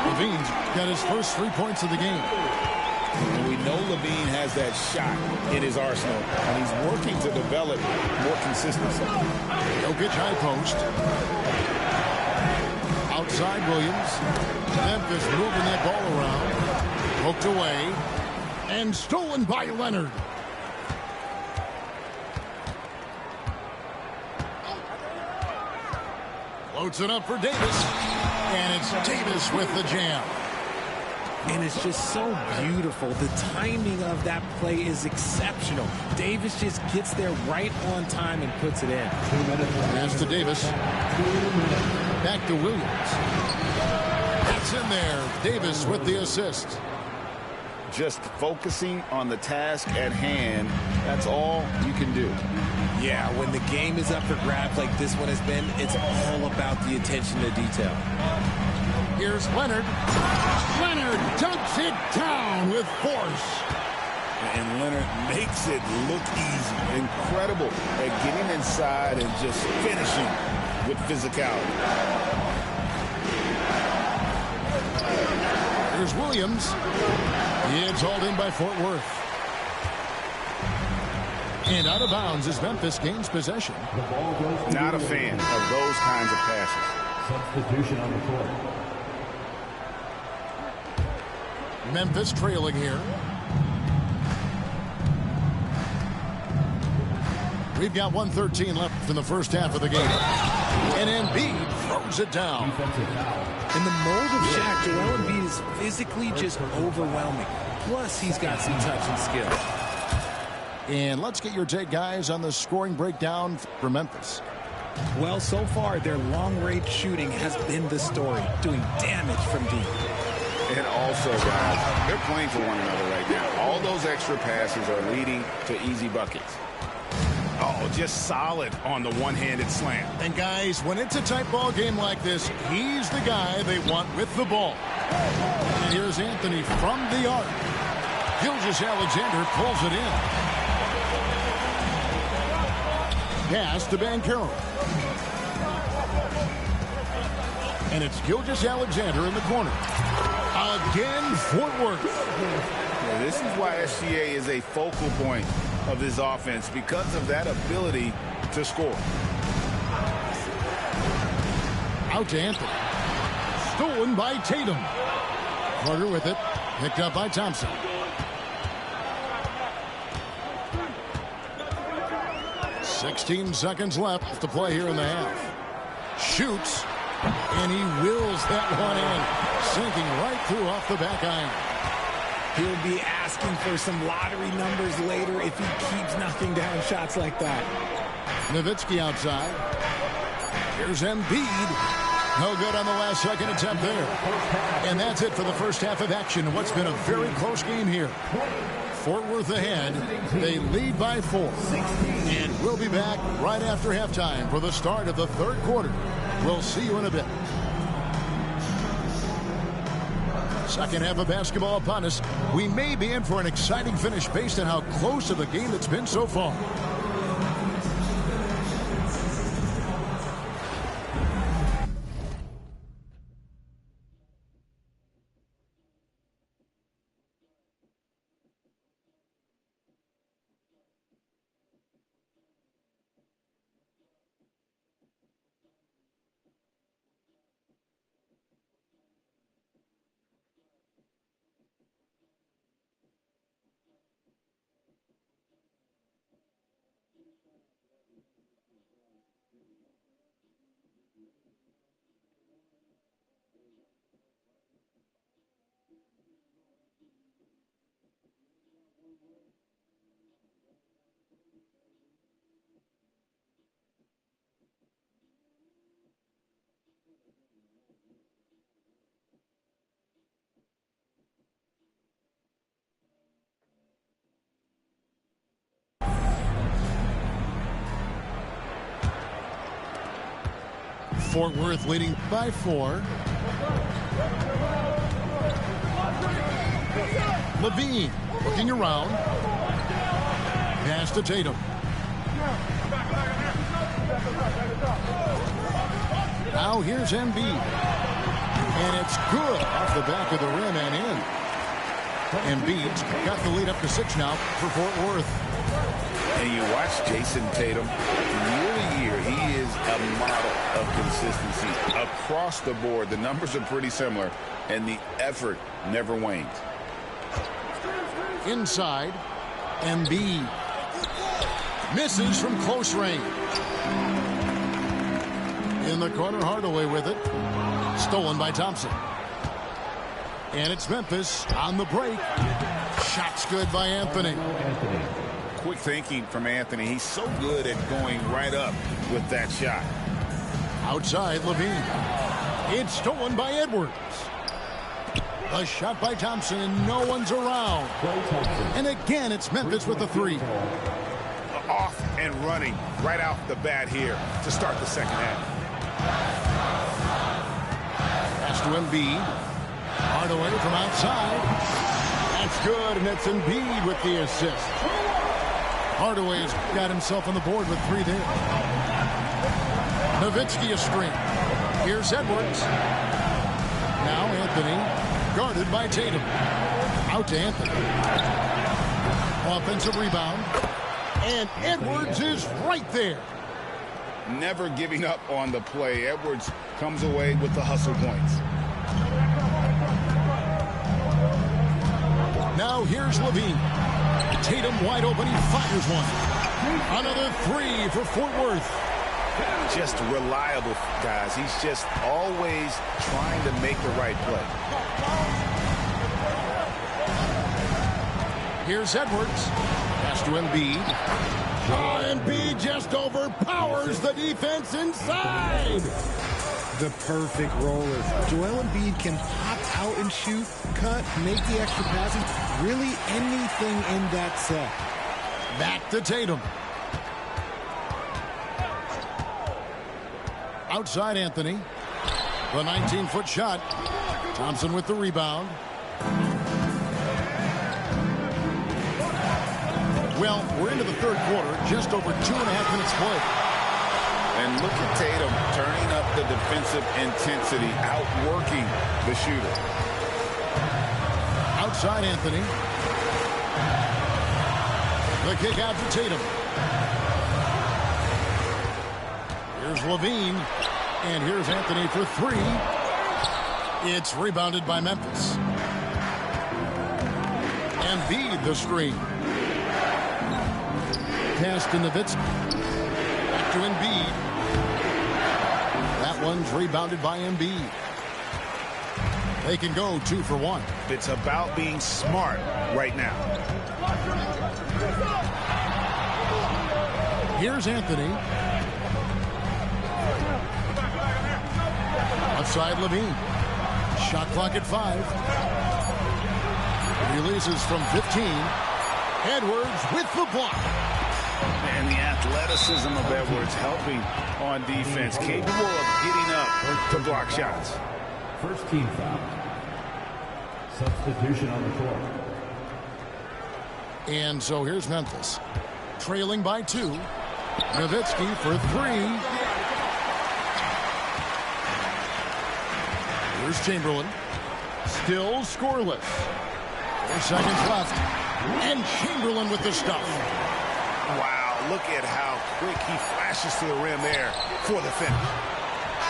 Levine's got his first 3 points of the game.
And we know Levine has that shot in his arsenal, and he's working to develop more consistency.
Jokic high post. Outside Williams. Memphis moving that ball around. Poked away. And stolen by Leonard. Floats it up for Davis. And it's Davis with the jam.
And it's just so beautiful. The timing of that play is exceptional. Davis just gets there right on time and puts it in.
Pass to Davis. Back to Williams. It's in there. Davis with the assist.
Just focusing on the task at hand, that's all you can do.
Yeah, when the game is up for grabs like this one has been, it's all about the attention to detail.
Here's Leonard. Leonard dunks it down with force.
And Leonard makes it look easy. Incredible at getting inside and just finishing with physicality.
Here's Williams. It's hauled in by Fort Worth. And out of bounds as Memphis gains possession.
Not a fan of those kinds of passes.
Substitution on the court.
Memphis trailing here. We've got 1:13 left in the first half of the game. And Embiid throws it down.
In the mold of Shaq, Joel Embiid is physically just overwhelming. Plus, he's got some touch and skill.
And let's get your take, guys, on the scoring breakdown for Memphis.
Well, so far, their long-range shooting has been the story, doing damage from deep.
And also, guys, they're playing for one another right now. All those extra passes are leading to easy buckets. Oh, just solid on the one-handed slam.
And guys, when it's a tight ball game like this, he's the guy they want with the ball. And here's Anthony from the arc. Gilgeous-Alexander pulls it in. Pass to Banchero. And it's Gilgeous-Alexander in the corner. Again, Fort Worth.
Yeah, this is why SGA is a focal point of this offense, because of that ability to score.
Out to Anthony. Stolen by Tatum. Carter with it. Picked up by Thompson. "16 seconds left to play here in the half." Shoots. And he wills that one in. Sinking right through off the back iron.
He'll be asking for some lottery numbers later if he keeps knocking down shots like that.
Nowitzki outside. Here's Embiid. No good on the last second attempt there. And that's it for the first half of action. What's been a very close game here. Fort Worth ahead. They lead by 4. And we'll be back right after halftime for the start of the third quarter. We'll see you in a bit. Second half of basketball upon us. We may be in for an exciting finish based on how close to the game it's been so far. Fort Worth leading by 4. Levine looking around. Pass to Tatum. Now here's Embiid. And it's good off the back of the rim and in. Embiid's got the lead up to 6 now for Fort Worth.
And you watch Jason Tatum, year to year, he is a model of consistency. Across the board, the numbers are pretty similar, and the effort never wanes.
Inside, Embiid misses from close range. In the corner, Hardaway with it. Stolen by Thompson. And it's Memphis on the break. Shot's good by Anthony.
Quick thinking from Anthony. He's so good at going right up with that shot.
Outside, Levine. It's stolen by Edwards. A shot by Thompson, and no one's around. And again, it's Memphis with the 3.
Off and running right off the bat here to start the second half.
Pass to Embiid. Hardaway from outside. That's good, and it's Embiid with the assist. Hardaway's got himself on the board with 3 there. Nowitzki a screen. Here's Edwards. Now Anthony, guarded by Tatum. Out to Anthony. Offensive rebound. And Edwards is right there.
Never giving up on the play. Edwards comes away with the hustle points.
Now here's Levine. Tatum wide open. He fires one. Another 3 for Fort Worth.
Just reliable, guys. He's just always trying to make the right play.
Here's Edwards. Pass to Embiid. Embiid just overpowers the defense inside.
The perfect roller. Joel Embiid can pop out and shoot, cut, make the extra passes, really anything in that set.
Back to Tatum. Outside Anthony. The 19-foot shot. Thompson with the rebound. Well, we're into the third quarter. Just over 2.5 minutes played.
And look at Tatum turning up the defensive intensity, outworking the shooter.
Outside Anthony. The kick out to Tatum. Here's Levine. And here's Anthony for three. It's rebounded by Memphis. Embiid the screen. Pass to Nowitzki. Back to Embiid. That one's rebounded by Embiid. They can go 2 for 1.
It's about being smart right now.
Here's Anthony. Outside Levine. Shot clock at 5. Releases from 15. Edwards with the block.
And the athleticism of Edwards helping on defense. Capable of getting up to block shots.
First team foul. Substitution on the floor.
And so here's Memphis. Trailing by 2. Nowitzki for 3. Here's Chamberlain. Still scoreless. 4 seconds left. And Chamberlain with the stuff.
Wow, look at how quick he flashes to the rim there for the finish.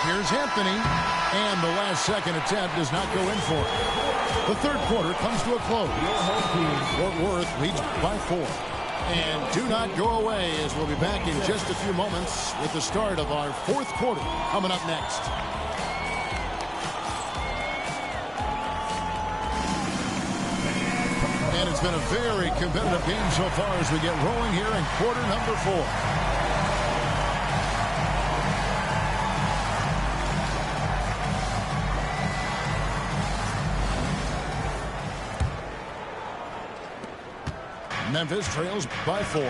Here's Anthony. And the last second attempt does not go in for it. The third quarter comes to a close. Fort Worth leads by 4. And do not go away, as we'll be back in just a few moments with the start of our fourth quarter coming up next. And it's been a very competitive game so far as we get rolling here in quarter number 4. Memphis trails by 4.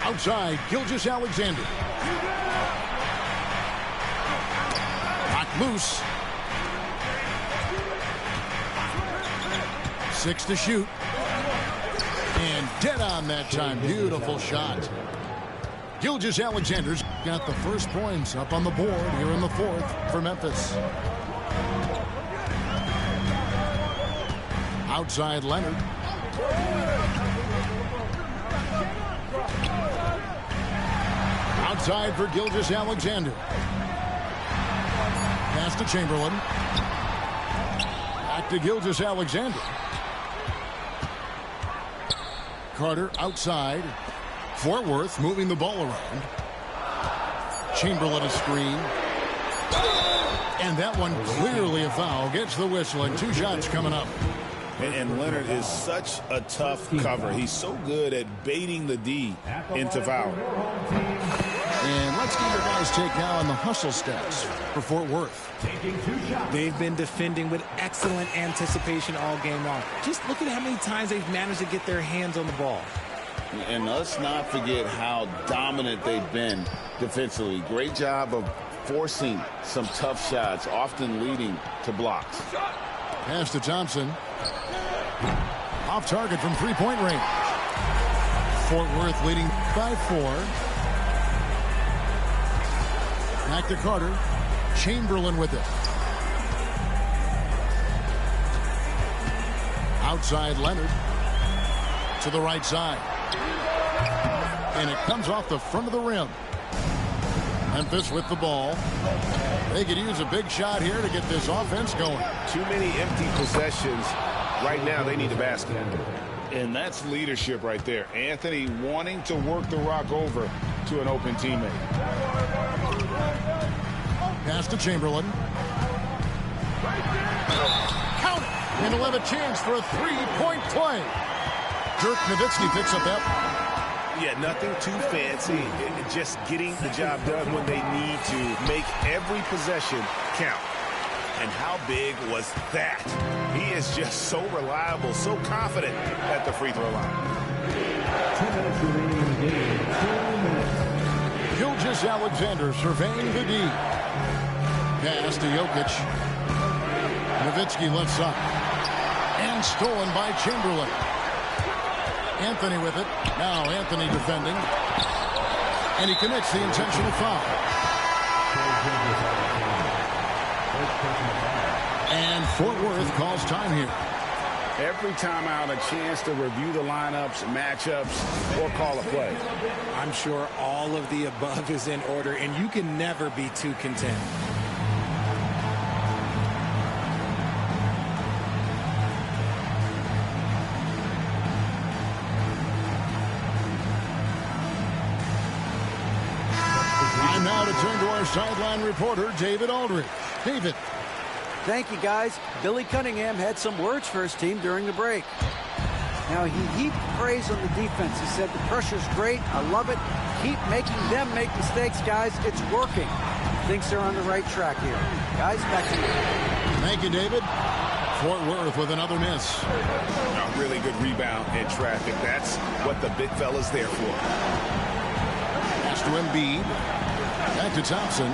Outside, Gilgeous-Alexander. Knocked loose. 6 to shoot. And dead on that time. Beautiful shot. Gilgeous-Alexander's got the first points up on the board here in the fourth for Memphis. Outside Leonard. Outside for Gilgeous-Alexander. Pass to Chamberlain. Back to Gilgeous-Alexander. Carter outside. Fort Worth moving the ball around. Chamberlain a screen. And that one clearly a foul. Gets the whistle and 2 shots coming up.
And Leonard is such a tough cover. He's so good at baiting the D into foul.
And let's get your guys' take now on the hustle stats for Fort Worth.
They've been defending with excellent anticipation all game long. Just look at how many times they've managed to get their hands on the ball.
And let's not forget how dominant they've been defensively. Great job of forcing some tough shots, often leading to blocks.
Pass to Thompson. Off target from 3-point range. Fort Worth leading by 4. Back to Carter. Chamberlain with it. Outside Leonard. To the right side. And it comes off the front of the rim. Memphis with the ball. They could use a big shot here to get this offense going.
Too many empty possessions. Right now, they need a basket.
And that's leadership right there. Anthony wanting to work the rock over to an open teammate.
Pass to Chamberlain. Count it. And he'll have a chance for a 3-point play. Dirk Nowitzki picks up that.
Yeah, nothing too fancy. Just getting the job done when they need to. Make every possession count. And how big was that? He is just so reliable, so confident at the free throw line.
2 minutes remaining in the game. 2 minutes.
Gilgeous-Alexander surveying the D. Pass to Jokic. Nowitzki left side. And stolen by Chamberlain. Anthony with it. Now Anthony defending. And he commits the intentional foul. And Fort Worth calls time here.
Every time out, a chance to review the lineups, matchups, or call a play.
I'm sure all of the above is in order, and you can never be too content.
And now to turn to our sideline reporter, David Aldridge. David.
Thank you, guys. Billy Cunningham had some words for his team during the break. Now, he heaped praise on the defense. He said, the pressure's great. I love it. Keep making them make mistakes, guys. It's working. Thinks they're on the right track here. Guys, back to you.
Thank you, David. Fort Worth with another miss.
A really good rebound in traffic. That's what the big fella's there for.
Pass to Embiid. Back to Thompson.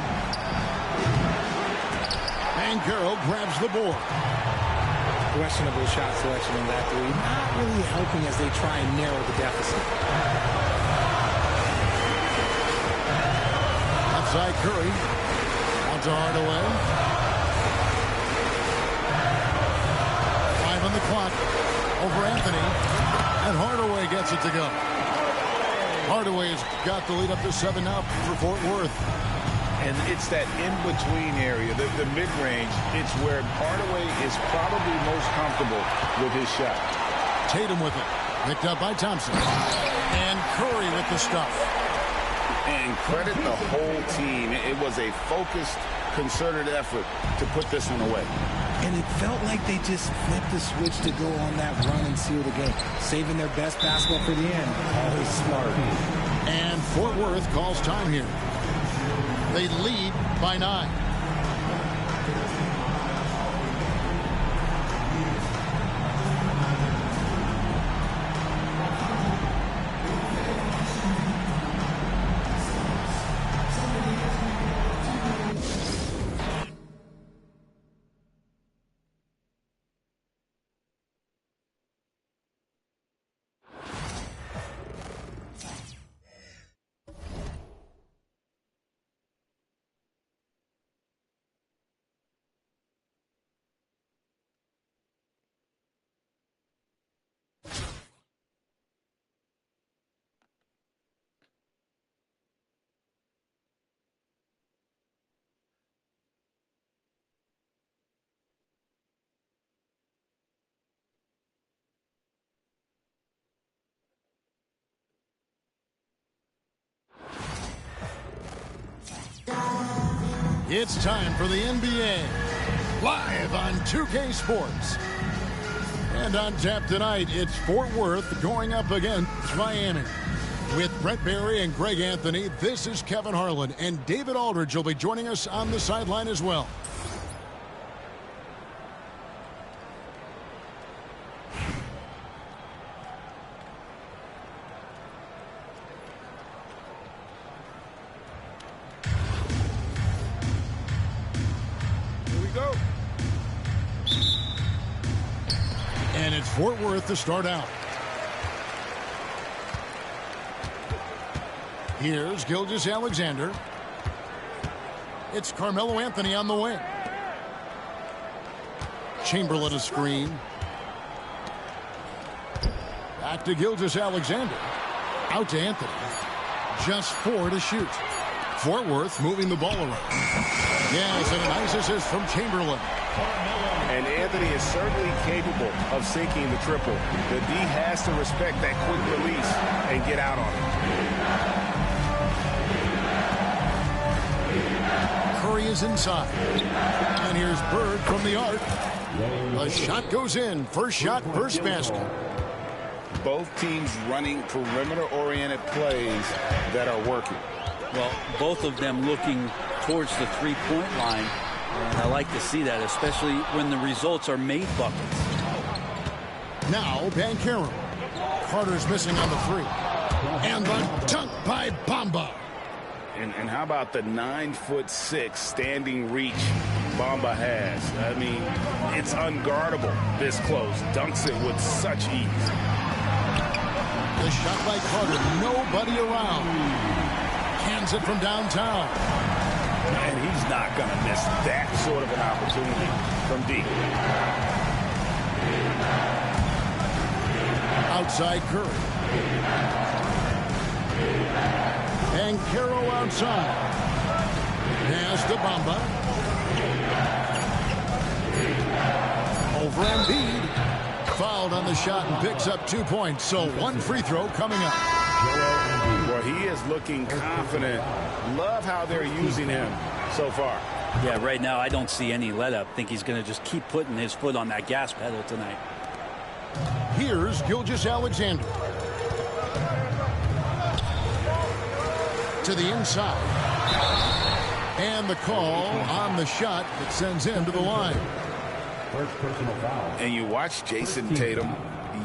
And Carroll grabs the board.
Questionable shot selection on that three. Not really helping as they try and narrow the deficit.
Outside Curry. Out to Hardaway. 5 on the clock. Over Anthony. And Hardaway gets it to go. Hardaway's got the lead up to 7 now for Fort Worth.
And it's that in-between area, the mid-range. It's where Hardaway is probably most comfortable with his shot.
Tatum with it. Picked up by Thompson. And Curry with the stuff.
And credit the whole team. It was a focused, concerted effort to put this one away.
And it felt like they just flipped the switch to go on that run and seal the game. Saving their best basketball for the end. Always smart.
And Fort Worth calls time here. They lead by 9. It's time for the NBA, live on 2K Sports. And on tap tonight, it's Fort Worth going up against Miami. With Brett Barry and Greg Anthony, this is Kevin Harlan, and David Aldridge will be joining us on the sideline as well. And it's Fort Worth to start out. Here's Gilgeous-Alexander. It's Carmelo Anthony on the wing. Chamberlain a screen. Back to Gilgeous-Alexander. Out to Anthony. Just 4 to shoot. Fort Worth moving the ball around. Yes, and a nice assist from Chamberlain.
And Anthony is certainly capable of sinking the triple. The D has to respect that quick release and get out on it.
Curry is inside. And here's Bird from the arc. A shot goes in. First shot, first basket.
Both teams running perimeter-oriented plays that are working.
Well, both of them looking towards the three-point line. And I like to see that, especially when the results are made buckets.
Now, Banchero. Carter's missing on the 3. And the dunk by Bamba.
And how about the 9'6" standing reach Bamba has? I mean, it's unguardable this close. Dunks it with such ease.
The shot by Carter. Nobody around. Hands it from downtown.
And he's not going to miss that sort of an opportunity from deep.
Outside Curry. And Banchero outside. Pass to Bamba. Over Embiid. Fouled on the shot and picks up 2 points. So one free throw coming up.
Well, he is looking confident. Love how they're using him so far.
Yeah, right now I don't see any let up. Think he's going to just keep putting his foot on that gas pedal tonight.
Here's Gilgeous-Alexander. To the inside. And the call on the shot that sends him to the line.
First personal foul.
And you watch Jason Tatum.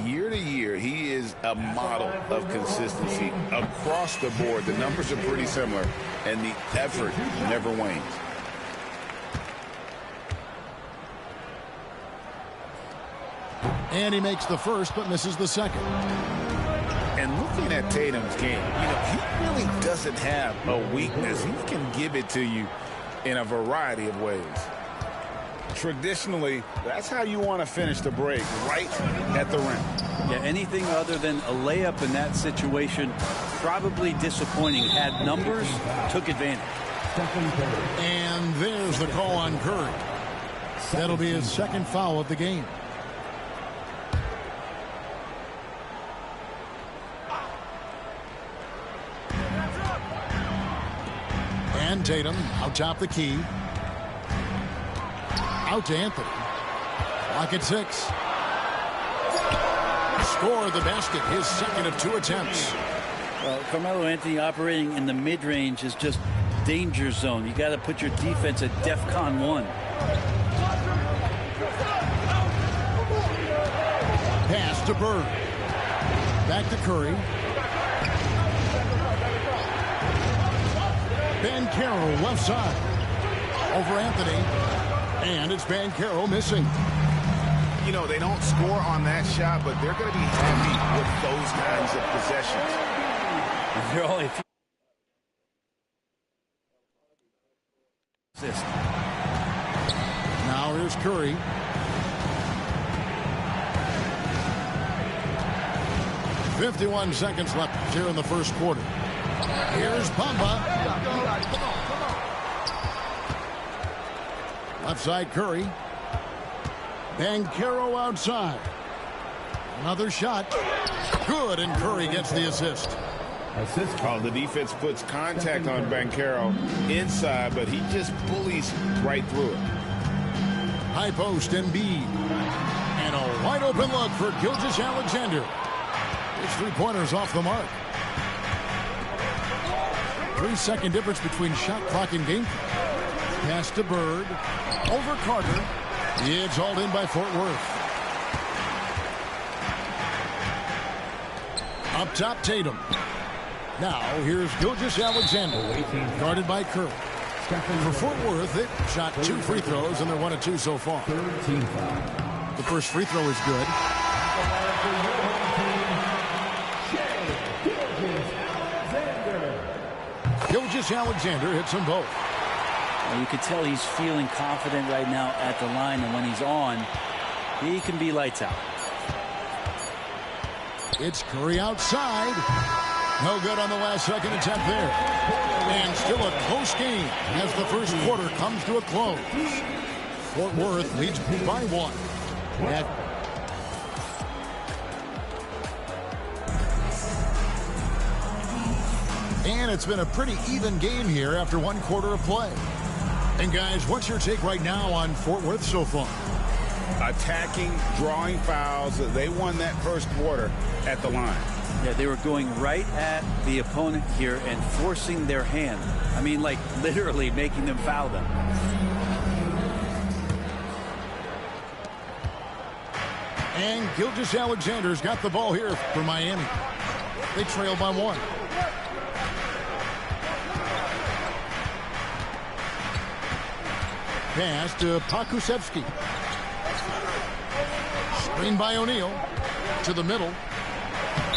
Year to year, he is a model of consistency across the board. The numbers are pretty similar, and the effort never wanes.
And he makes the first, but misses the second.
And looking at Tatum's game, he really doesn't have a weakness. He can give it to you in a variety of ways. Traditionally, that's how you want to finish the break, right at the rim.
Yeah, anything other than a layup in that situation, probably disappointing. Had numbers, took advantage.
And there's the call on Curry. That'll be his second foul of the game. And Tatum out top the key. Out to Anthony. Clock at 6. Score the basket, his second of 2 attempts.
Well, Carmelo Anthony operating in the mid-range is just danger zone. You got to put your defense at DEFCON 1.
Pass to Bird. Back to Curry. Banchero left side. Over Anthony. And it's Banchero missing.
You know, they don't score on that shot, but they're going to be happy with those kinds of possessions.
They're only assist.
Now here's Curry. .51 seconds left here in the first quarter. Here's Bamba. Left side Curry. Banchero outside. Another shot. Good, and Curry gets the assist.
Oh, the defense puts contact on Banchero inside, but he just bullies right through it.
High post Embiid. And a wide open look for Gilgeous-Alexander. His three-pointers off the mark. 3-second difference between shot clock and game clock. Pass to Bird. Over Carter. It's hauled in by Fort Worth. Up top, Tatum. Now, here's Gilgeous-Alexander. Guarded by Curry. For Fort Worth, it shot 2 free throws, and they're 1 of 2 so far. The first free throw is good. Gilgeous-Alexander hits them both.
You can tell he's feeling confident right now at the line, and when he's on, he can be lights out.
It's Curry outside. No good on the last second attempt there. And still a close game as the first quarter comes to a close. Fort Worth leads by 1. And it's been a pretty even game here after 1 quarter of play. And guys, what's your take right now on Fort Worth so far?
Attacking, drawing fouls. They won that first quarter at the line.
Yeah, they were going right at the opponent here and forcing their hand. I mean, like literally making them foul them.
And Gilgeous-Alexander's got the ball here for Miami. They trail by 1. Pass to Pokusevski. Screen by O'Neal to the middle.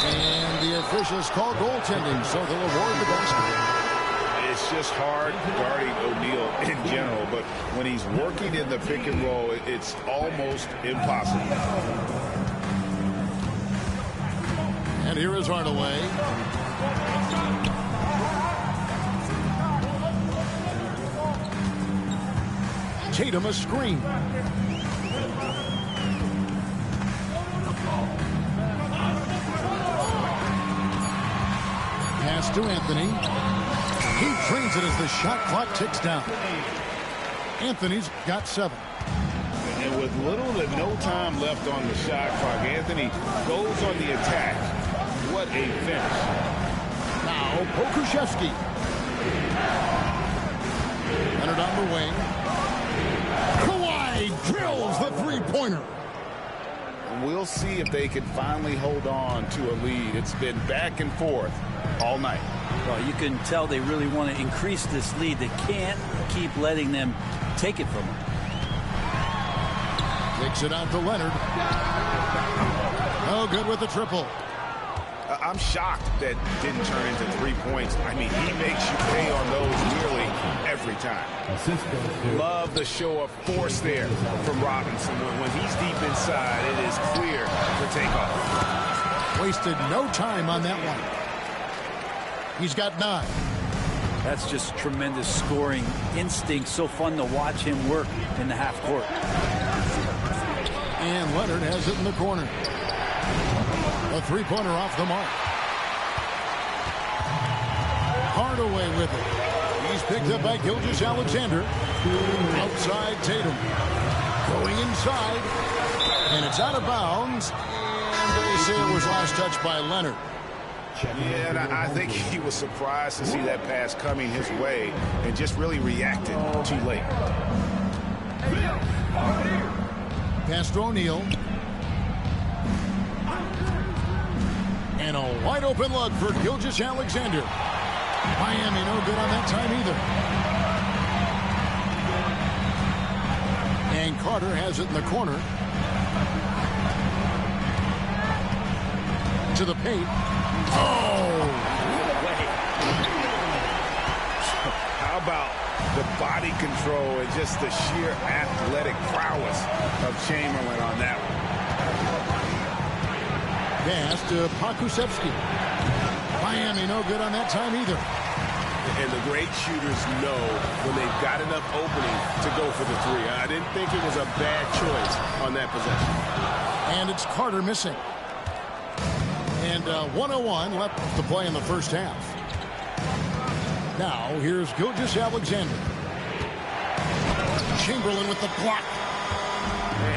And the officials call goaltending, so they'll award the basket.
It's just hard guarding O'Neal in general, but when he's working in the pick and roll, it's almost impossible.
And here is Hardaway. Tatum a screen. Pass to Anthony. He trains it as the shot clock ticks down. Anthony's got 7.
And with little to no time left on the shot clock, Anthony goes on the attack. What a finish.
Now Pokusevski. Leonard on the wing. Kawhi drills the three-pointer.
We'll see if they can finally hold on to a lead. It's been back and forth all night.
Well, you can tell they really want to increase this lead. They can't keep letting them take it from them.
Takes it out to Leonard. Oh, good with the triple.
I'm shocked that didn't turn into 3 points. I mean, he makes you pay on those nearly every time. Love the show of force there from Robinson. When he's deep inside, it is clear for takeoff.
Wasted no time on that one. He's got 9.
That's just tremendous scoring instinct. So fun to watch him work in the half court.
And Leonard has it in the corner. A three-pointer off the mark. Hardaway with it. He's picked up by Gilgeous-Alexander. Outside Tatum. Going inside. And it's out of bounds. And they say it was last touched by Leonard.
Yeah, and I think he was surprised to see that pass coming his way and just really reacted too late.
Pass to O'Neal. And a wide open look for Gilgeous-Alexander. Miami no good on that time either. And Carter has it in the corner. To the paint. Oh!
How about the body control and just the sheer athletic prowess of Chamberlain on that one?
Pass to Pokusevski. Miami no good on that time either.
And the great shooters know when they've got enough opening to go for the 3. I didn't think it was a bad choice on that possession.
And it's Carter missing. And 1:01 left to play in the first half. Now here's Gilgeous-Alexander. Chamberlain with the block.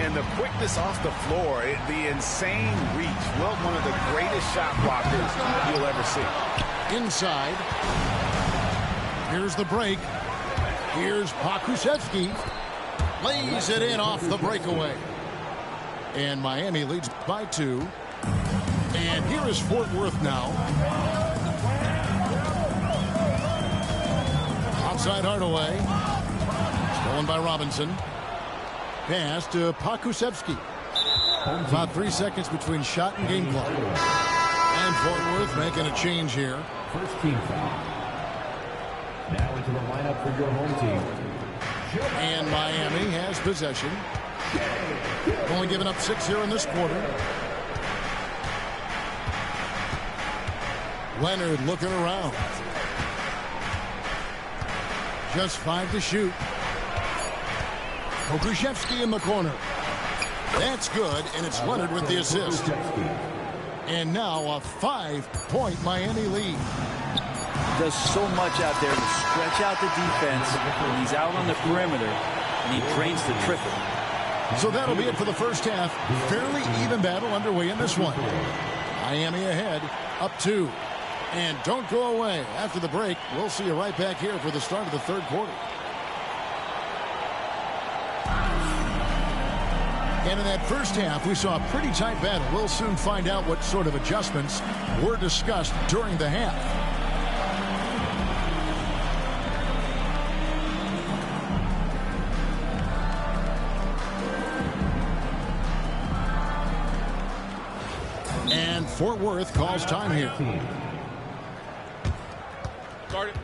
And the quickness off the floor, the insane reach. Well, one of the greatest shot blockers you'll ever see.
Inside. Here's the break. Here's Pokusevski. Lays it in off the breakaway. And Miami leads by 2. And here is Fort Worth now. Outside Hardaway. Stolen by Robinson. Pass to Pokusevski. About 3 seconds between shot and game clock. And Fort Worth making a change here.
First team foul. Now into the lineup for your home team.
And Miami has possession. Only giving up 6 here in this quarter. Leonard looking around. Just 5 to shoot. Pokusevski in the corner. That's good, and it's Leonard with the assist. And now a 5-point Miami lead.
Does so much out there to stretch out the defense when he's out on the perimeter, and he drains the triple.
So that'll be it for the first half. Fairly even battle underway in this one. Miami ahead, up 2. And don't go away. After the break, we'll see you right back here for the start of the third quarter. And in that first half, we saw a pretty tight battle. We'll soon find out what sort of adjustments were discussed during the half. Fort Worth calls time here.
Start it.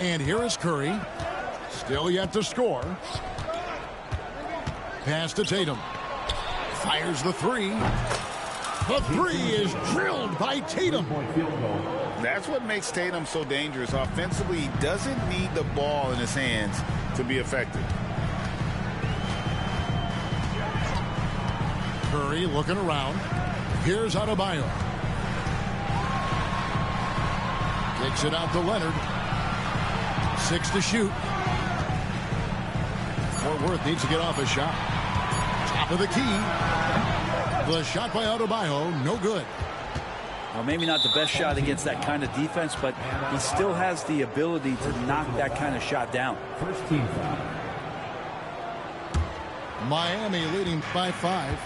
And here is Curry. Still yet to score. Pass to Tatum. Fires the three. The three is drilled by Tatum.
That's what makes Tatum so dangerous. Offensively, he doesn't need the ball in his hands to be effective.
Curry looking around. Here's Adebayo. Kicks it out to Leonard. 6 to shoot. Fort Worth needs to get off a shot. Top of the key. The shot by Adebayo, no good.
Well, maybe not the best shot against that kind of defense, but he still has the ability to knock that kind of shot down.
First team foul.
Miami leading by 5.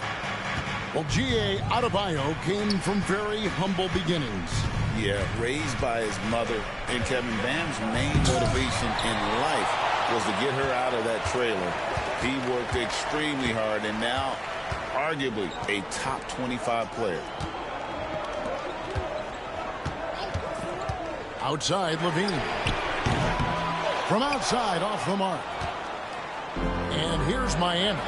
Well, G.A. Adebayo came from very humble beginnings.
Yeah, raised by his mother. And Kevin, Bam's main motivation in life was to get her out of that trailer. He worked extremely hard and now arguably a top 25 player.
Outside, Levine. From outside, off the mark. And here's Miami.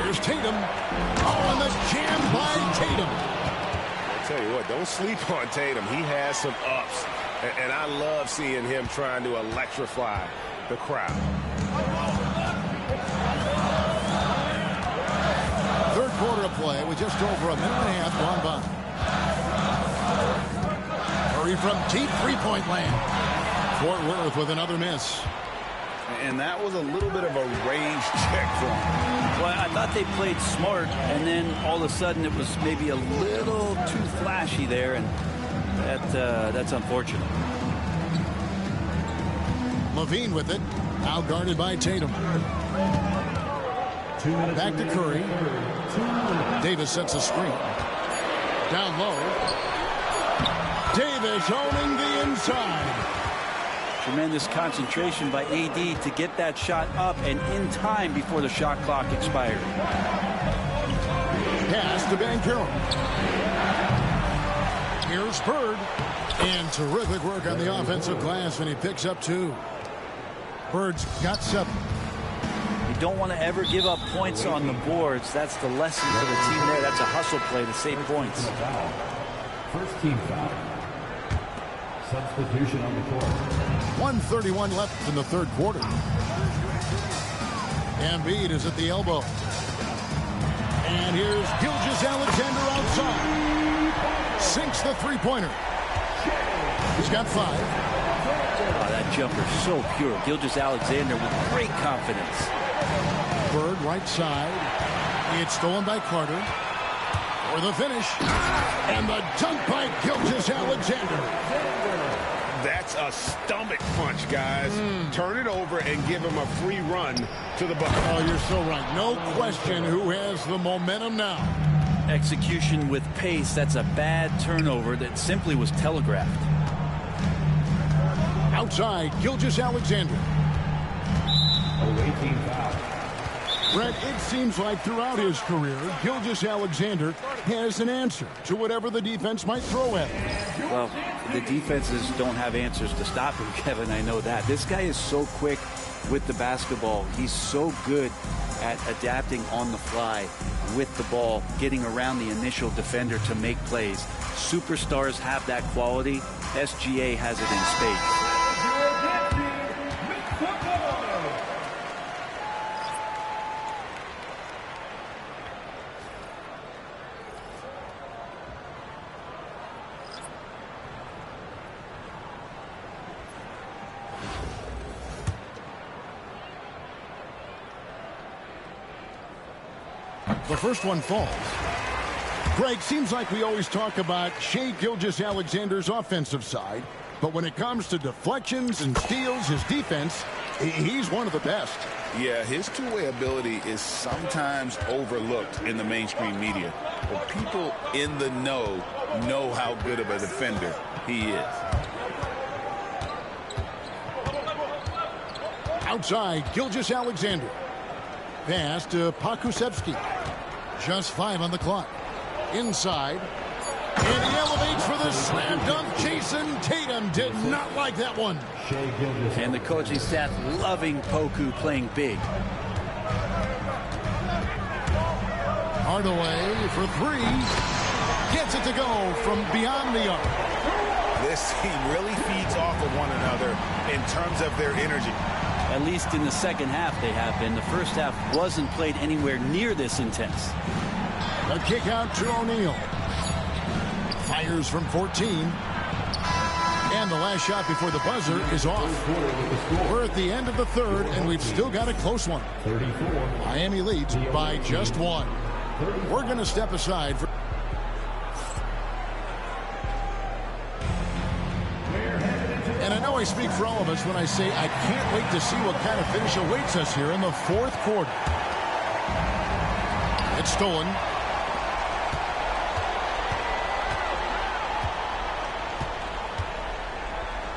Here's Tatum. Oh, and the jam by Tatum.
I'll tell you what, don't sleep on Tatum. He has some ups. And I love seeing him trying to electrify the crowd.
Third quarter of play with just over a minute and a half gone by. Curry from deep three-point land. Fort Worth with another miss.
And that was a little bit of a range check for him.
Well, I thought they played smart, and then all of a sudden it was maybe a little too flashy there, and that's unfortunate.
Levine with it. Now guarded by Tatum. Back to Curry. Davis sets a screen. Down low. Davis owning the inside.
Tremendous concentration by AD to get that shot up and in time before the shot clock expired.
Pass to Banchero. Here's Bird. And terrific work on the offensive glass, and he picks up 2. Bird's got 7.
You don't want to ever give up points on the boards. That's the lesson for the team there. That's a hustle play to save points.
First team foul. Substitution on the court.
1:31 left in the third quarter. Embiid is at the elbow. And here's Gilgeous-Alexander outside. Sinks the three-pointer. He's got 5.
Oh, that jumper so pure. Gilgeous-Alexander with great confidence.
Bird right side. It's stolen by Carter. For the finish. And the dunk by Gilgeous-Alexander.
That's a stomach punch, guys. Turn it over and give him a free run to the bucket.
Oh, you're so right. No question who has the momentum now.
Execution with pace. That's a bad turnover that simply was telegraphed.
Outside, Gilgeous-Alexander.
18 foul.
Brett, it seems like throughout his career, Gilgeous-Alexander has an answer to whatever the defense might throw at him.
Well, the defenses don't have answers to stop him, Kevin. I know that. This guy is so quick with the basketball. He's so good at adapting on the fly with the ball, getting around the initial defender to make plays. Superstars have that quality. SGA has it in spades.
The first one falls. Greg, seems like we always talk about Shai Gilgeous-Alexander's offensive side, but when it comes to deflections and steals, his defense, he's one of the best.
Yeah, his two-way ability is sometimes overlooked in the mainstream media, but people in the know how good of a defender he is.
Outside, Gilgeous-Alexander. Pass to Pokusevski. Just 5 on the clock. Inside. And he elevates for the slam dunk. Jason Tatum did not like that one.
And the coaching staff loving Poku playing big.
Hardaway for 3. Gets it to go from beyond the arc.
This team really feeds off of one another in terms of their energy.
At least in the second half they have been. The first half wasn't played anywhere near this intense.
A kick out to O'Neal. Fires from 14. And the last shot before the buzzer is off. We're at the end of the third, and we've still got a close one. Miami leads by just 1. We're going to step aside for... And I know I speak for all of us when I say I can't wait to see what kind of finish awaits us here in the fourth quarter. It's stolen.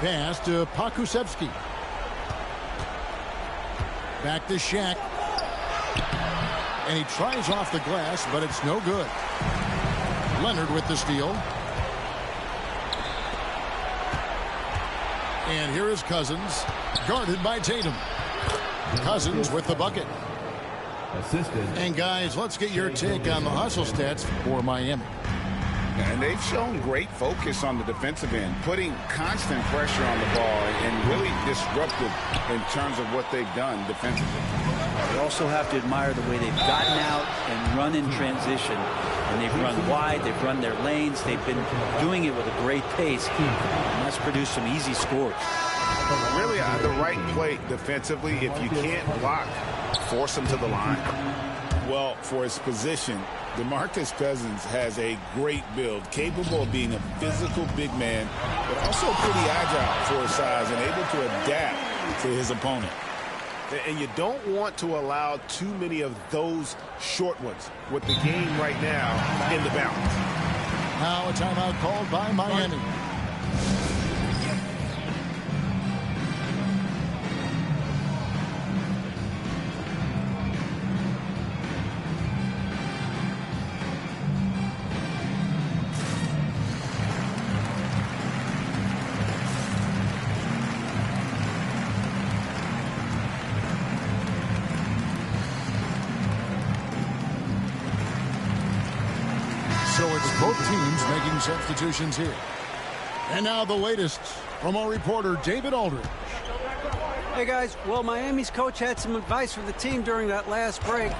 Pass to Pokusevski. Back to Shaq. And he tries off the glass, but it's no good. Leonard with the steal. And here is Cousins, guarded by Tatum. Cousins with the bucket. And guys, let's get your take on the hustle stats for Miami.
And they've shown great focus on the defensive end, putting constant pressure on the ball and really disruptive in terms of what they've done defensively.
You also have to admire the way they've gotten out and run in transition. And they've run wide, they've run their lanes, they've been doing it with a great pace. And that's produced some easy scores.
Really, the right play defensively, if you can't block, force them to the line.
Well, for his position, DeMarcus Cousins has a great build, capable of being a physical big man, but also pretty agile for his size and able to adapt to his opponent.
And you don't want to allow too many of those short ones with the game right now in the balance.
Now a timeout called by Miami. So it's both teams making substitutions here. And now the latest from our reporter, David Aldridge.
Hey, guys. Well, Miami's coach had some advice for the team during that last break.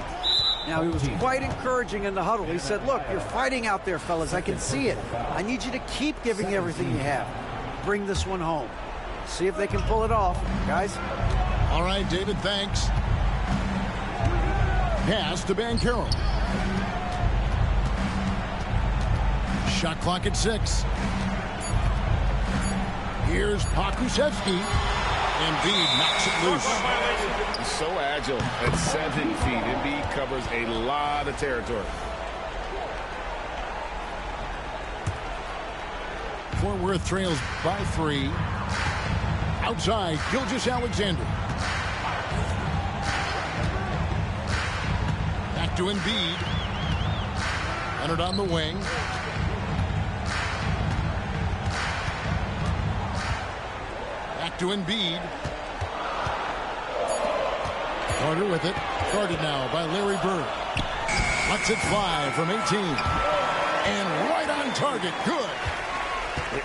Now, he was quite encouraging in the huddle. He said, look, you're fighting out there, fellas. I can see it. I need you to keep giving everything you have. Bring this one home. See if they can pull it off, guys.
All right, David, thanks. Pass to Banchero. Shot clock at 6. Here's Pokusevski. Embiid knocks it loose.
He's so agile at 7 feet. Embiid covers a lot of territory.
Fort Worth trails by 3. Outside, Gilgeous-Alexander. Back to Embiid. Leonard on the wing. Back to Embiid. Carter with it. Guarded now by Larry Bird. Lets it fly from 18. And right on target. Good.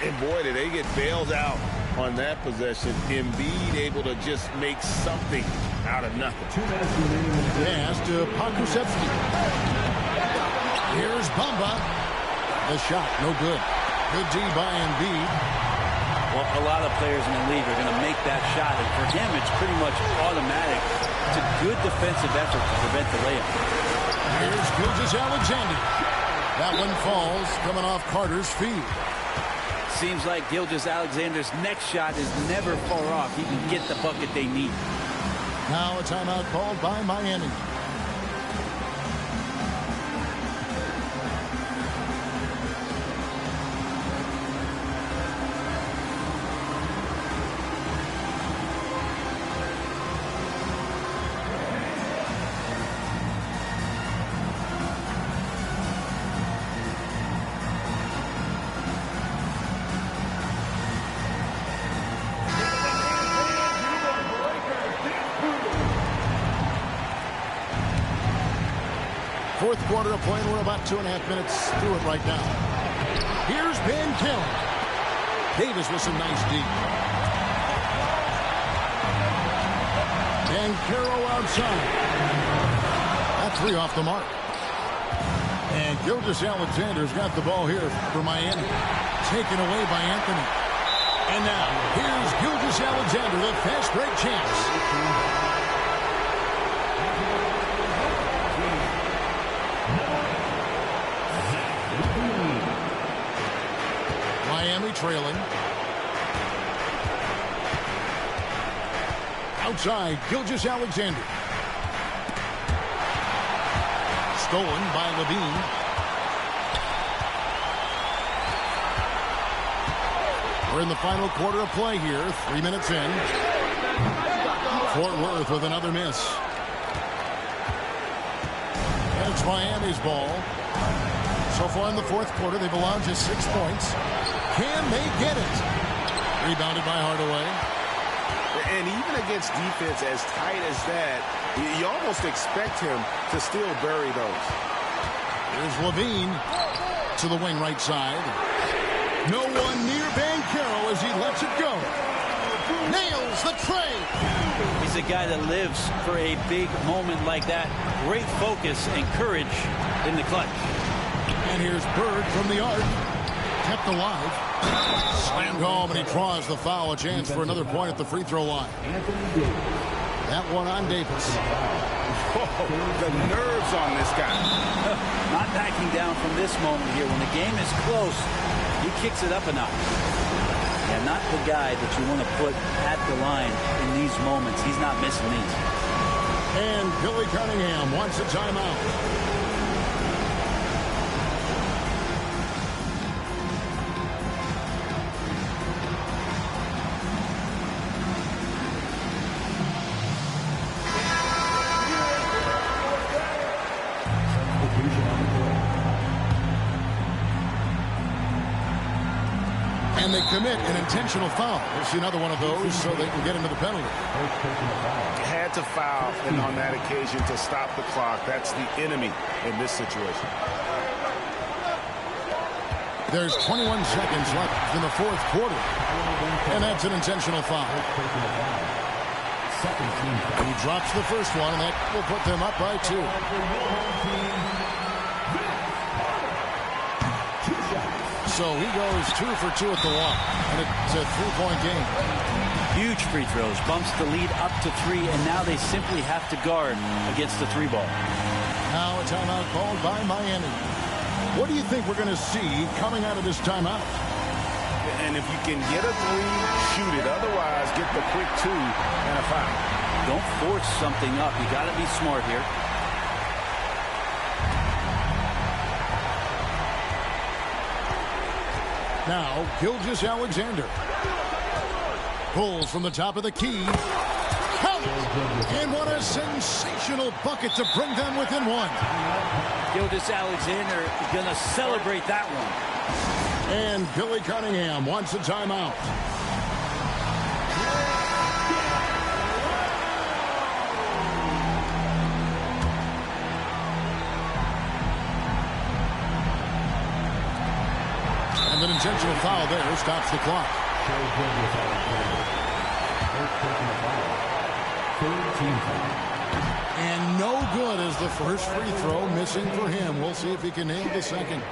And boy, did they get bailed out on that possession. Embiid able to just make something out of nothing.
Pass to Pokusevski. Here's Bamba. The shot, no good. Good D by Embiid.
Well, a lot of players in the league are going to make that shot, and for him, it's pretty much automatic. It's a good defensive effort to prevent the layup.
Here's Gilgeous-Alexander. That one falls, coming off Carter's feet.
Seems like Gilgeous-Alexander's next shot is never far off. He can get the bucket they need.
Now a timeout called by Miami. Fourth quarter of play, and we're about 2.5 minutes through it right now. Here's Banchero. Davis with some nice deep. Banchero outside. That three off the mark. And Gilgeous-Alexander's got the ball here for Miami. Taken away by Anthony. And now, here's Gilgeous-Alexander, the fast break chance. Miami trailing. Outside, Gilgeous-Alexander. Stolen by Levine. We're in the final quarter of play here. 3 minutes in. Fort Worth with another miss. And it's Miami's ball. So far in the fourth quarter, they've allowed just 6 points. Can they get it? Rebounded by Hardaway.
And even against defense as tight as that, you almost expect him to still bury those.
Here's Levine to the wing right side. No one near Banchero as he lets it go. Nails the tray.
He's a guy that lives for a big moment like that. Great focus and courage in the clutch.
And here's Bird from the arc. Kept alive. Slammed home, and he draws the foul. A chance for another point at the free throw line. That one on Davis.
Whoa, the nerves on this guy.
Not backing down from this moment here. When the game is close, he kicks it up a notch. Yeah, not the guy that you want to put at the line in these moments. He's not missing these.
And Billy Cunningham wants a timeout. And they commit an intentional foul. We'll see another one of those so they can get into the penalty.
Had to foul, and on that occasion to stop the clock. That's the enemy in this situation.
There's 21 seconds left in the fourth quarter. And that's an intentional foul. He drops the first one, and that will put them up by 2. So he goes 2 for 2 at the line, and it's a 3-point game.
Huge free throws, bumps the lead up to 3, and now they simply have to guard against the 3-ball.
Now a timeout called by Miami. What do you think we're going to see coming out of this timeout?
And if you can get a 3, shoot it. Otherwise, get the quick 2 and a foul.
Don't force something up. You got to be smart here.
Now, Gilgeous-Alexander pulls from the top of the key. Count! And what a sensational bucket to bring them within 1.
Gilgeous-Alexander is going to celebrate that one.
And Billy Cunningham wants a timeout. And an intentional foul there stops the clock. And no good as the first free throw, missing for him. We'll see if he can nail the second.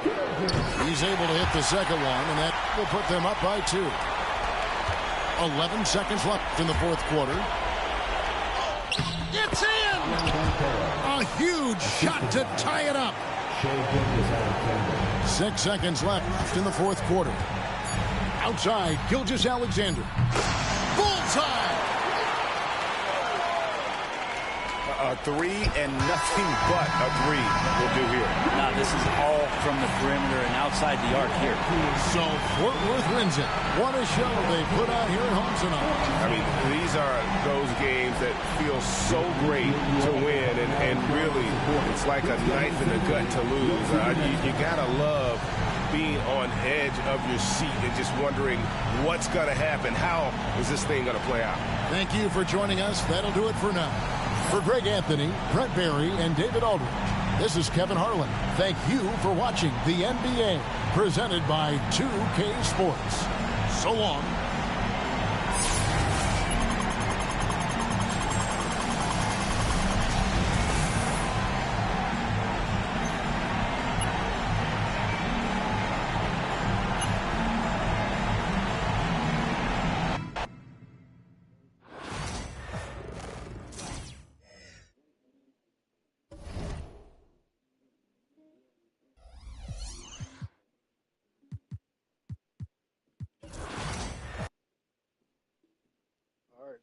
He's able to hit the second one, and that will put them up by 2. 11 seconds left in the fourth quarter. It's in! A huge shot to tie it up. 6 seconds left in the fourth quarter. Outside, Gilgeous-Alexander. Bullseye!
A three and nothing but a three will do here.
Now, this is all from the perimeter and outside the arc here.
So Fort Worth wins it. What a show they put on here at home tonight.
I mean, these are those games that feel so great to win, and really, it's like a knife in the gut to lose. You gotta love being on edge of your seat and just wondering what's gonna happen. How is this thing gonna play out?
Thank you for joining us. That'll do it for now. For Greg Anthony, Brent Barry, and David Aldridge, this is Kevin Harlan. Thank you for watching the NBA, presented by 2K Sports. So long.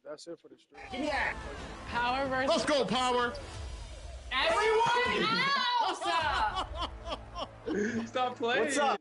That's it for the stream.
Yeah. Power versus.
Let's go, Power.
Everyone else. Stop playing.
What's up?